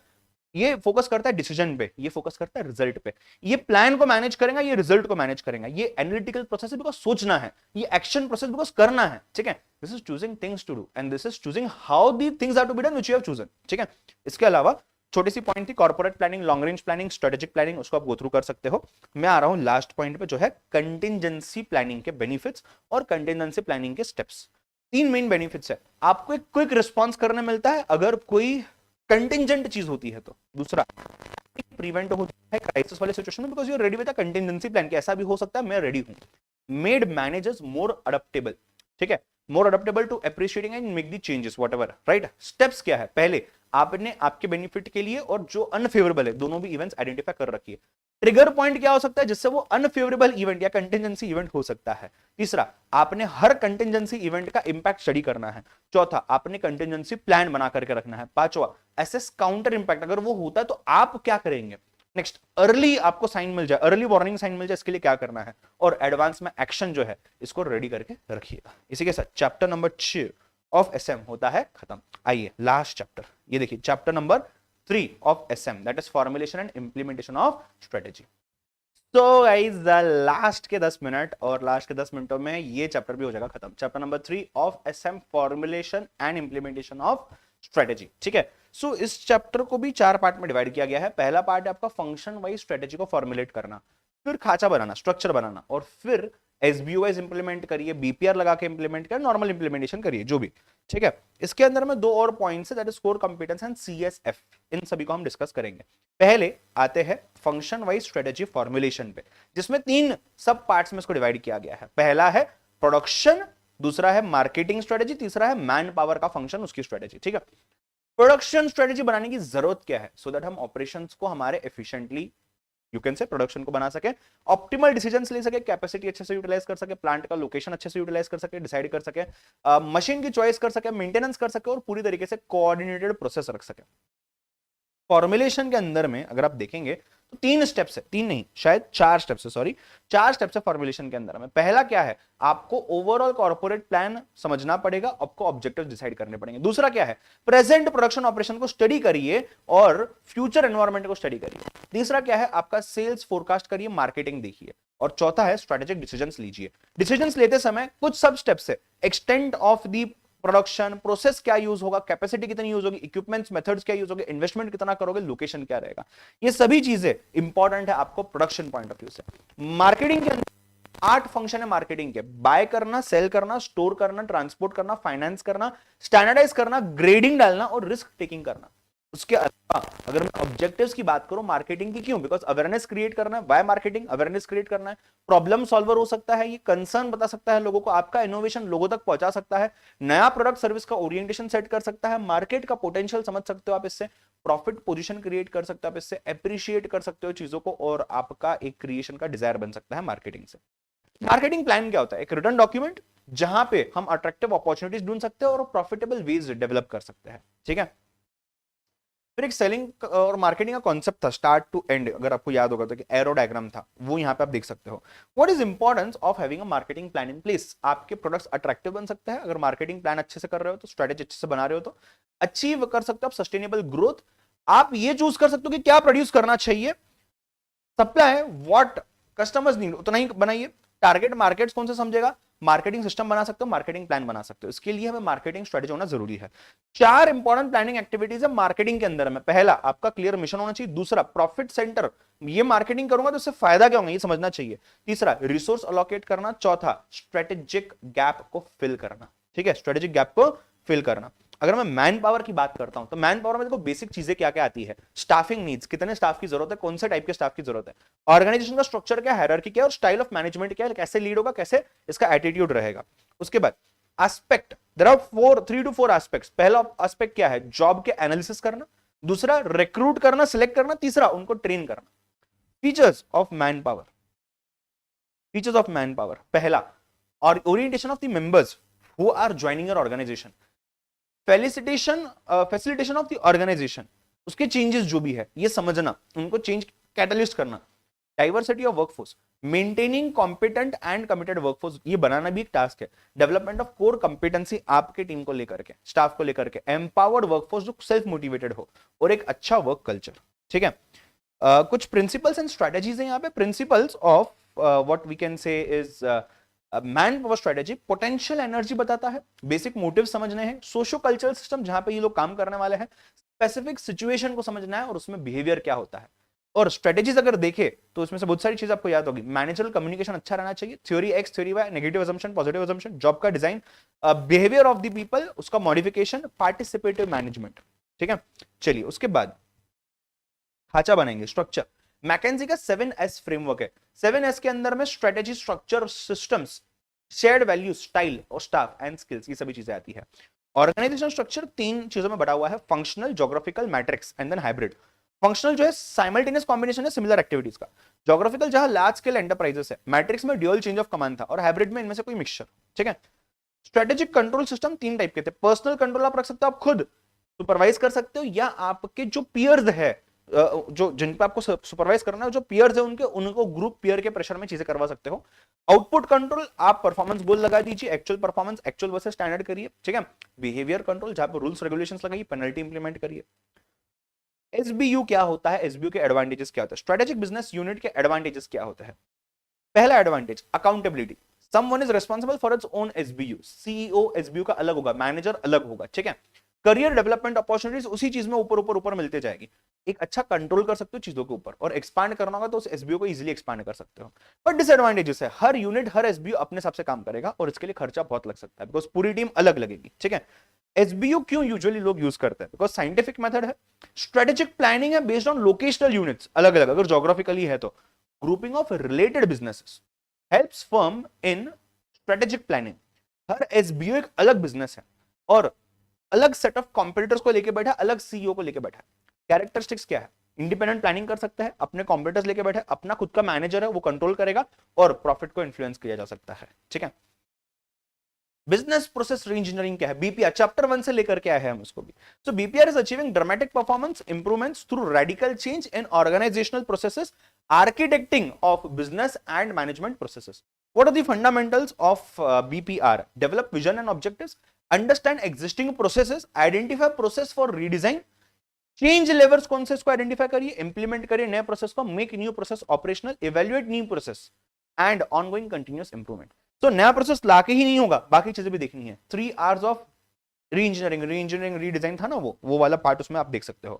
ये फोकस करता है डिसीजन पे, ये फोकस करता है रिजल्ट पे। ये प्लान को मैनेज करेगा, ये रिजल्ट को मैनेज करेगा। ये एनालिटिकल प्रोसेस है बिकॉज सोचना है, ये एक्शन प्रोसेस बिकॉज करना है। ठीक है, this is choosing things to do and this is choosing how the things are to be done which you have chosen. ठीक है, इसके अलावा छोटी सी पॉइंट थी corporate planning, long range planning, strategic planning, उसको आप गो थ्रू कर सकते हो। मैं आ रहा हूं लास्ट पॉइंट पे जो है कंटिजेंसी प्लानिंग के बेनिफिट्स और कंटिजेंसी प्लानिंग के स्टेप्स। तीन मेन बेनिफिट्स है, आपको एक क्विक रिस्पॉन्स करने मिलता है अगर कोई कंटिजेंट चीज होती है तो। दूसरा प्रिवेंट होता है क्राइसिस वाले सिचुएशन में because you are ready with a contingency plan, कि ऐसा भी हो सकता है, मैं रेडी हूं। Made managers more adaptable. ठीक है, more adaptable to appreciating and make the changes whatever, right. Steps क्या है, पहले आपने आपके बेनिफिट के लिए और जो अनफेवरेबल है दोनों भी इवेंट्स आइडेंटिफाई कर रखी है। ट्रिगर पॉइंट क्या हो सकता है जिससे वो अनफेवरेबल इवेंट या कंटिजेंसी इवेंट हो सकता है। तीसरा, आपने हर कंटिजेंसी इवेंट का इंपैक्ट स्टडी करना है। चौथा, आपने कंटिजेंसी प्लान बना करके रखना है। पांचवा, एसेस काउंटर इंपैक्ट, अगर वो होता है तो आप क्या करेंगे। नेक्स्ट, अर्ली आपको साइन मिल जाए, अर्ली वार्निंग साइन मिल जाए, इसके लिए क्या करना है। और एडवांस में एक्शन जो है इसको रेडी करके रखिएगा। इसी के साथ चैप्टर नंबर 6 ऑफ एसएम होता है खत्म। आइए लास्ट चैप्टर, ये देखिए chapter number 3 of SM, that is formulation and implementation of strategy. तो गाइस लास्ट के 10 मिनट और लास्ट के 10 मिनटों में ये चैप्टर भी हो जाएगा खत्म। Chapter number 3 of SM, formulation and implementation of strategy. ठीक है, सो इस चैप्टर को भी 4 पार्ट में डिवाइड किया गया है। पहला पार्ट है आपका फंक्शन वाइज स्ट्रेटेजी को फॉर्मुलेट करना, फिर खाचा बनाना, स्ट्रक्चर बनाना, और फिर एसबीओएस इंप्लीमेंट करिए, बीपीआर लगा के इंप्लीमेंट करिए, नॉर्मल इंप्लीमेंटेशन करिए जो भी। ठीक है, इसके अंदर में 2 और पॉइंट्स है, that is core competence and CSF, इन सभी को हम डिस्कस करेंगे। पहले आते हैं फंक्शन वाइज स्ट्रेटेजी फॉर्मुलेशन पे, जिसमें 3 सब पार्ट्स में इसको डिवाइड किया गया है। पहला है प्रोडक्शन, दूसरा है मार्केटिंग स्ट्रेटेजी, तीसरा है मैन पावर का फंक्शन, उसकी स्ट्रेटेजी। ठीक है, प्रोडक्शन स्ट्रेटेजी बनाने की जरूरत क्या है, सो दैट हम ऑपरेशंस को हमारे एफिशिएंटली, यू कैन से प्रोडक्शन को बना सके, ऑप्टिमल डिसीजंस ले सके, कैपेसिटी अच्छे से यूटिलाइज कर सके, प्लांट का लोकेशन अच्छे से यूटिलाइज कर सके, डिसाइड कर सके, मशीन की चॉइस कर सके, मेंटेनेंस कर सके और पूरी तरीके से कोऑर्डिनेटेड प्रोसेस रख सके। फॉर्मुलेशन के अंदर में अगर आप देखेंगे तो 3 स्टेप्स है, 3 नहीं शायद 4 स्टेप्स है, सॉरी 4 स्टेप्स है फॉर्मुलेशन के अंदर में। पहला क्या है, आपको ओवरऑल कॉर्पोरेट प्लान समझना पड़ेगा, आपको ऑब्जेक्टिव्स डिसाइड करने पड़ेंगे। दूसरा क्या है, प्रेजेंट प्रोडक्शन ऑपरेशन को स्टडी करिए और फ्यूचर एनवायरनमेंट को स्टडी करिए। तीसरा क्या है, आपका सेल्स फोरकास्ट करिए, मार्केटिंग देखिए। और चौथा है स्ट्रेटेजिक डिसीजंस लीजिए। डिसीजंस लेते समय कुछ सब स्टेप्स है, extent of the production, process क्या यूज होगा, कैपेसिटी कितनी यूज होगी, इक्विपमेंट्स मेथड्स क्या यूज होंगे, इन्वेस्टमेंट कितना करोगे, लोकेशन क्या रहेगा, ये सभी चीजें इंपॉर्टेंट है आपको प्रोडक्शन पॉइंट ऑफ व्यू से। मार्केटिंग के अंदर 8 फंक्शन है मार्केटिंग के, बाय करना, सेल करना, स्टोर करना, ट्रांसपोर्ट करना, फाइनेंस करना, स्टैंडर्डाइज करना, ग्रेडिंग डालना और रिस्क टेकिंग करना। उसके अलावा अगर मैं ऑब्जेक्टिव्स की बात करूं मार्केटिंग की, क्यों, बिकॉज अवेयरनेस क्रिएट करना है, बाय मार्केटिंग अवेयरनेस क्रिएट करना है, प्रॉब्लम सॉल्वर हो सकता है, ये कंसर्न बता सकता है लोगों को, आपका इनोवेशन लोगों तक पहुंचा सकता है, नया प्रोडक्ट सर्विस का ओरिएंटेशन सेट कर सकता है, मार्केट का पोटेंशियल समझ सकते हो आप इससे, प्रॉफिट पोजीशन क्रिएट कर सकते हो आप इससे, अप्रिशिएट कर सकते हो चीजों को, और आपका एक क्रिएशन का डिजायर बन सकता है मार्केटिंग से। मार्केटिंग प्लान क्या होता है, एक रिटर्न डॉक्यूमेंट जहां पे हम अट्रैक्टिव अपॉर्चुनिटीज ढूंढ सकते हैं और प्रॉफिटेबल वेज डेवलप कर सकते हैं। ठीक है, फिर एक सेलिंग और मार्केटिंग का कॉन्सेप्ट था स्टार्ट टू एंड, अगर आपको याद होगा तो कि एरो डायग्राम था, वो यहाँ पे आप देख सकते हो। What is importance of having a marketing plan in place, आपके प्रोडक्ट्स अट्रैक्टिव बन सकते हैं अगर मार्केटिंग प्लान अच्छे से कर रहे हो तो, स्ट्रेटेजी अच्छे से बना रहे हो तो, अचीव कर सकते हो आप सस्टेनेबल ग्रोथ, आप ये चूज कर सकते हो कि क्या प्रोड्यूस करना चाहिए, सप्लाई व्हाट कस्टमर्स नीड उतना ही बनाइए, टारगेट मार्केट्स कौन से समझेगा, मार्केटिंग सिस्टम बना सकते हो, मार्केटिंग प्लान बना सकते हो। इसके लिए हमें मार्केटिंग स्ट्रेटेजी होना जरूरी है। 4 इंपॉर्टेंट प्लानिंग एक्टिविटीज है मार्केटिंग के अंदर में। पहला आपका क्लियर मिशन होना चाहिए, दूसरा प्रॉफिट सेंटर, ये मार्केटिंग करूंगा तो इससे फायदा क्या होगा ये समझना चाहिए, तीसरा रिसोर्स अलोकेट करना, चौथा स्ट्रेटेजिक गैप को फिल करना। ठीक है, स्ट्रेटेजिक गैप को फिल करना। अगर मैं मैन पावर की बात करता हूं तो मैन पावर में देखो बेसिक चीजें क्या क्या आती है, स्टाफिंग नीड्स, कितने स्टाफ की जरूरत है, कौन से टाइप के स्टाफ की जरूरत है, ऑर्गेनाइजेशन का स्ट्रक्चर क्या, हायरार्की क्या, और स्टाइल ऑफ मैनेजमेंट क्या है, कैसे लीड होगा, कैसे इसका एटीट्यूड रहेगा। उसके बाद aspect, there are 3 to 4 aspects. पहला एस्पेक्ट क्या है, जॉब के एनालिसिस करना, दूसरा रिक्रूट करना, सिलेक्ट करना, तीसरा उनको ट्रेन करना। Features of man power, features of man power, पहला और orientation of the members who are joining your organization, facilitation of the organization, उसके चेंजेस जो भी है ये समझना, उनको चेंज कैटलिस्ट करना, diversity of workforce, maintaining competent and committed workforce, ये बनाना भी एक टास्क है, डेवलपमेंट ऑफ कोर कॉम्पिटेंसी आपके टीम को लेकर के, स्टाफ को लेकर के, एम्पावर्ड वर्कफोर्स जो सेल्फ मोटिवेटेड हो, और एक अच्छा वर्क कल्चर। ठीक है, कुछ प्रिंसिपल्स एंड स्ट्रेटेजीज हैं यहाँ पे। Principles of what we can say is man power strategy, potential energy बताता है, बेसिक मोटिव समझने हैं, सोशो कल्चरल सिस्टम जहां पे ये लोग काम करने वाले हैं, स्पेसिफिक सिचुएशन को समझना है और उसमें बिहेवियर क्या होता है। और स्ट्रेटेजीज अगर देखे तो इसमें से बहुत सारी चीज आपको याद होगी। मैनेजरल कम्युनिकेशन अच्छा रहना चाहिए, theory X theory Y, negative assumption positive assumption, job का design, behaviour of the people उसका मॉडिफिकेशन, पार्टिसिपेटिव मैनेजमेंट। ठीक है, चलिए उसके बाद ढांचा बनाएंगे, स्ट्रक्चर। मैकेंजी का 7S फ्रेमवर्क है। 7S के अंदर में strategy, structure, systems, shared value, style और स्टाफ एंड स्किल्स, ये सभी चीजें आती है। ऑर्गेनाइजेशन स्ट्रक्चर 3 चीजों में बटा हुआ है, functional, geographical, matrix and then hybrid. Functional जो है साइमल्टेनियस कॉम्बिनेशन है सिमिलर एक्टिविटीज का, ज्योग्राफिकल जहां लार्ज स्केल एंटरप्राइजेस है, मैट्रिक्स में ड्यूअल चेंज ऑफ कमांड था, और हाइब्रिड में इनमें से कोई मिक्सचर। ठीक है, स्ट्रेटेजिक कंट्रोल सिस्टम 3 टाइप के थे। पर्सनल कंट्रोल आप रख सकते हो, आप खुद सुपरवाइज कर सकते हो, या आपके जो पियर्स है, जो जिन पे आपको सुपरवाइज करना है, जो पियर्स है उनको ग्रुप पियर के प्रेशर में चीजें करवा सकते हो। आउटपुट कंट्रोल, आप परफॉर्मेंस गोल लगा दीजिए, actual performance, actual versus standard करिए। ठीक है, बिहेवियर कंट्रोल जहां पे रूल्स रेगुलेशंस लगाइए, पेनल्टी इंप्लीमेंट करिए। एसबीयू क्या होता है, एसबीयू के एडवांटेजेस क्या होता है, स्ट्रेटेजिक बिजनेस यूनिट के एडवांटेजेस क्या होता है। पहला advantage, accountability, someone is responsible for its own SBU, CEO SBU का अलग होगा, मैनेजर अलग होगा। ठीक है, करियर डेवलपमेंट अपॉर्चुनिटीज उसी चीज में ऊपर ऊपर ऊपर मिलते जाएगी। एक अच्छा कंट्रोल कर सकते हो चीजों के ऊपर, और एक्सपांड करना होगा तो उस एसबीयू को इजीली एक्सपांड कर सकते हो। पर डिसएडवांटेजेस है, हर यूनिट, हर एसबीयू अपने हिसाब से काम करेगा और इसके लिए खर्चा बहुत लग सकता है, बिकॉज पूरी टीम अलग लगेगी। ठीक है, एसबीयू क्यों यूजुअली लोग यूज करते हैं, बिकॉज साइंटिफिक मेथड है, स्ट्रेटेजिक प्लानिंग है बेस्ड ऑन लोकेशनल यूनिट्स अलग अलग, अगर ज्योग्राफिकली है तो grouping of related businesses helps firm in strategic planning. Her SBU एक अलग बिजनेस है और अलग सेट ऑफ कॉम्पिटिटर्स को लेके बैठा, अलग सीईओ को लेके बैठा है। कैरेक्टरिस्टिक्स क्या है, इंडिपेंडेंट प्लानिंग कर सकता है, अपने कॉम्पिटिटर्स लेके बैठा है, अपना खुद का मैनेजर है वो कंट्रोल करेगा, और प्रॉफिट को इन्फ्लुएंस किया जा सकता है। ठीक है, बिजनेस प्रोसेस रीइंजीनियरिंग क्या है, बीपीआर चैप्टर 1 से लेकर के आए हैं हम इसको भी। So BPR is achieving dramatic performance improvements through radical change in organisational processes, architecting of business and management processes. What are the fundamentals of BPR? Develop vision and objectives, understand existing processes, identify process for redesign, change levers कौन से इसको identify करिए, implement करिए नए process को, make new process operational, evaluate new process and ongoing continuous improvement. तो नया process लाके ही नहीं होगा, बाकी चीजें भी देखनी है। 3 आवर्स ऑफ री इंजीनियरिंग रीडिजाइन था ना, वो वाला पार्ट उसमें आप देख सकते हो।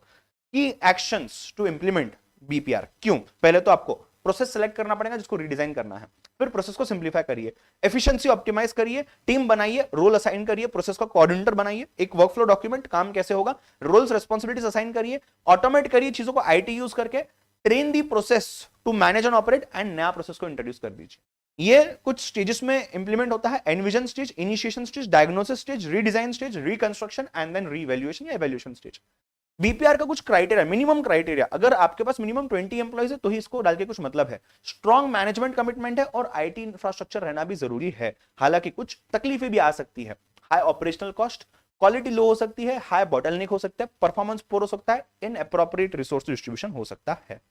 की एक्शंस टू इंप्लीमेंट बीपीआर, क्यों, पहले तो आपको प्रोसेस सेलेक्ट करना पड़ेगा जिसको रीडिजाइन करना है, फिर प्रोसेस को सिंप्लीफाई करिए, एफिशिएंसी ऑप्टिमाइज करिए, टीम बनाइए, रोल असाइन करिए, प्रोसेस का कोऑर्डिनेटर बनाइए, एक वर्कफ्लो डॉक्यूमेंट, काम कैसे होगा, रोल्स रिस्पांसिबिलिटीज असाइन करिए, ऑटोमेट करिए चीजों को आईटी यूज करके, train the process to manage and operate, and नया प्रोसेस को इंट्रोड्यूस कर दीजिए। ये कुछ स्टेजेस में इंप्लीमेंट होता है, envision stage, initiation stage, diagnosis stage, redesign stage, reconstruction and then reevaluation या इवैल्यूएशन स्टेज। बीपीआर का कुछ क्राइटेरिया, मिनिमम क्राइटेरिया, अगर आपके पास मिनिमम 20 एम्प्लॉइज है तो ही इसको डाल के कुछ मतलब है। स्ट्रॉन्ग मैनेजमेंट कमिटमेंट है और आईटी इंफ्रास्ट्रक्चर रहना भी जरूरी है। हालांकि कुछ तकलीफें भी आ सकती है, हाई ऑपरेशनल कॉस्ट, क्वालिटी लो हो सकती है, हाई बॉटलनेक हो सकता है, परफॉर्मेंस पोर हो सकता है, इनएप्रोप्रिएट रिसोर्स डिस्ट्रीब्यूशन हो सकता है।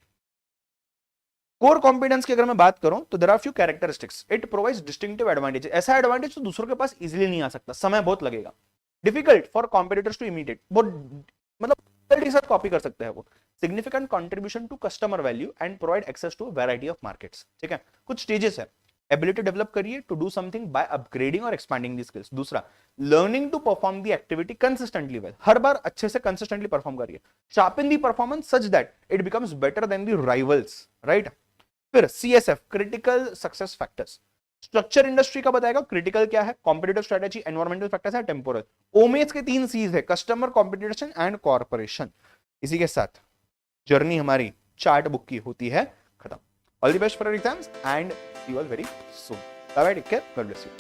कोर कॉम्पिटेंस की अगर मैं बात करूं तो there are few characteristics, it provides distinctive advantage. ऐसा एडवांटेज तो दूसरों के पास इजीली नहीं आ सकता, समय बहुत लगेगा, difficult for competitors to imitate, बहुत मतलब के साथ कॉपी कर सकते हैं वो। Significant contribution to customer value and provide access to variety of markets. ठीक है, कुछ स्टेजेस है, एबिलिटी डेवलप करिए to do something by upgrading और एक्सपैंडिंग दी स्किल्स। दूसरा, learning to perform the activity consistently well, हर बार अच्छे से कंसिस्टेंटली परफॉर्म करिए, sharpen the performance such that it becomes better than the rivals, right. फिर CSF, critical success factors, structure industry का बताएगा, क्रिटिकल क्या है, कॉम्पिटिटिव स्ट्रेटेजी, एनवायरमेंटल फैक्टर्स है, टेम्पोरल। ओमेज के 3 C's है, कस्टमर, कॉम्पिटिशन एंड कॉर्पोरेशन। इसी के साथ जर्नी हमारी चार्ट बुक की होती है खत्म। All the best for your exams and see you all very soon. Bye bye, take care, God bless you.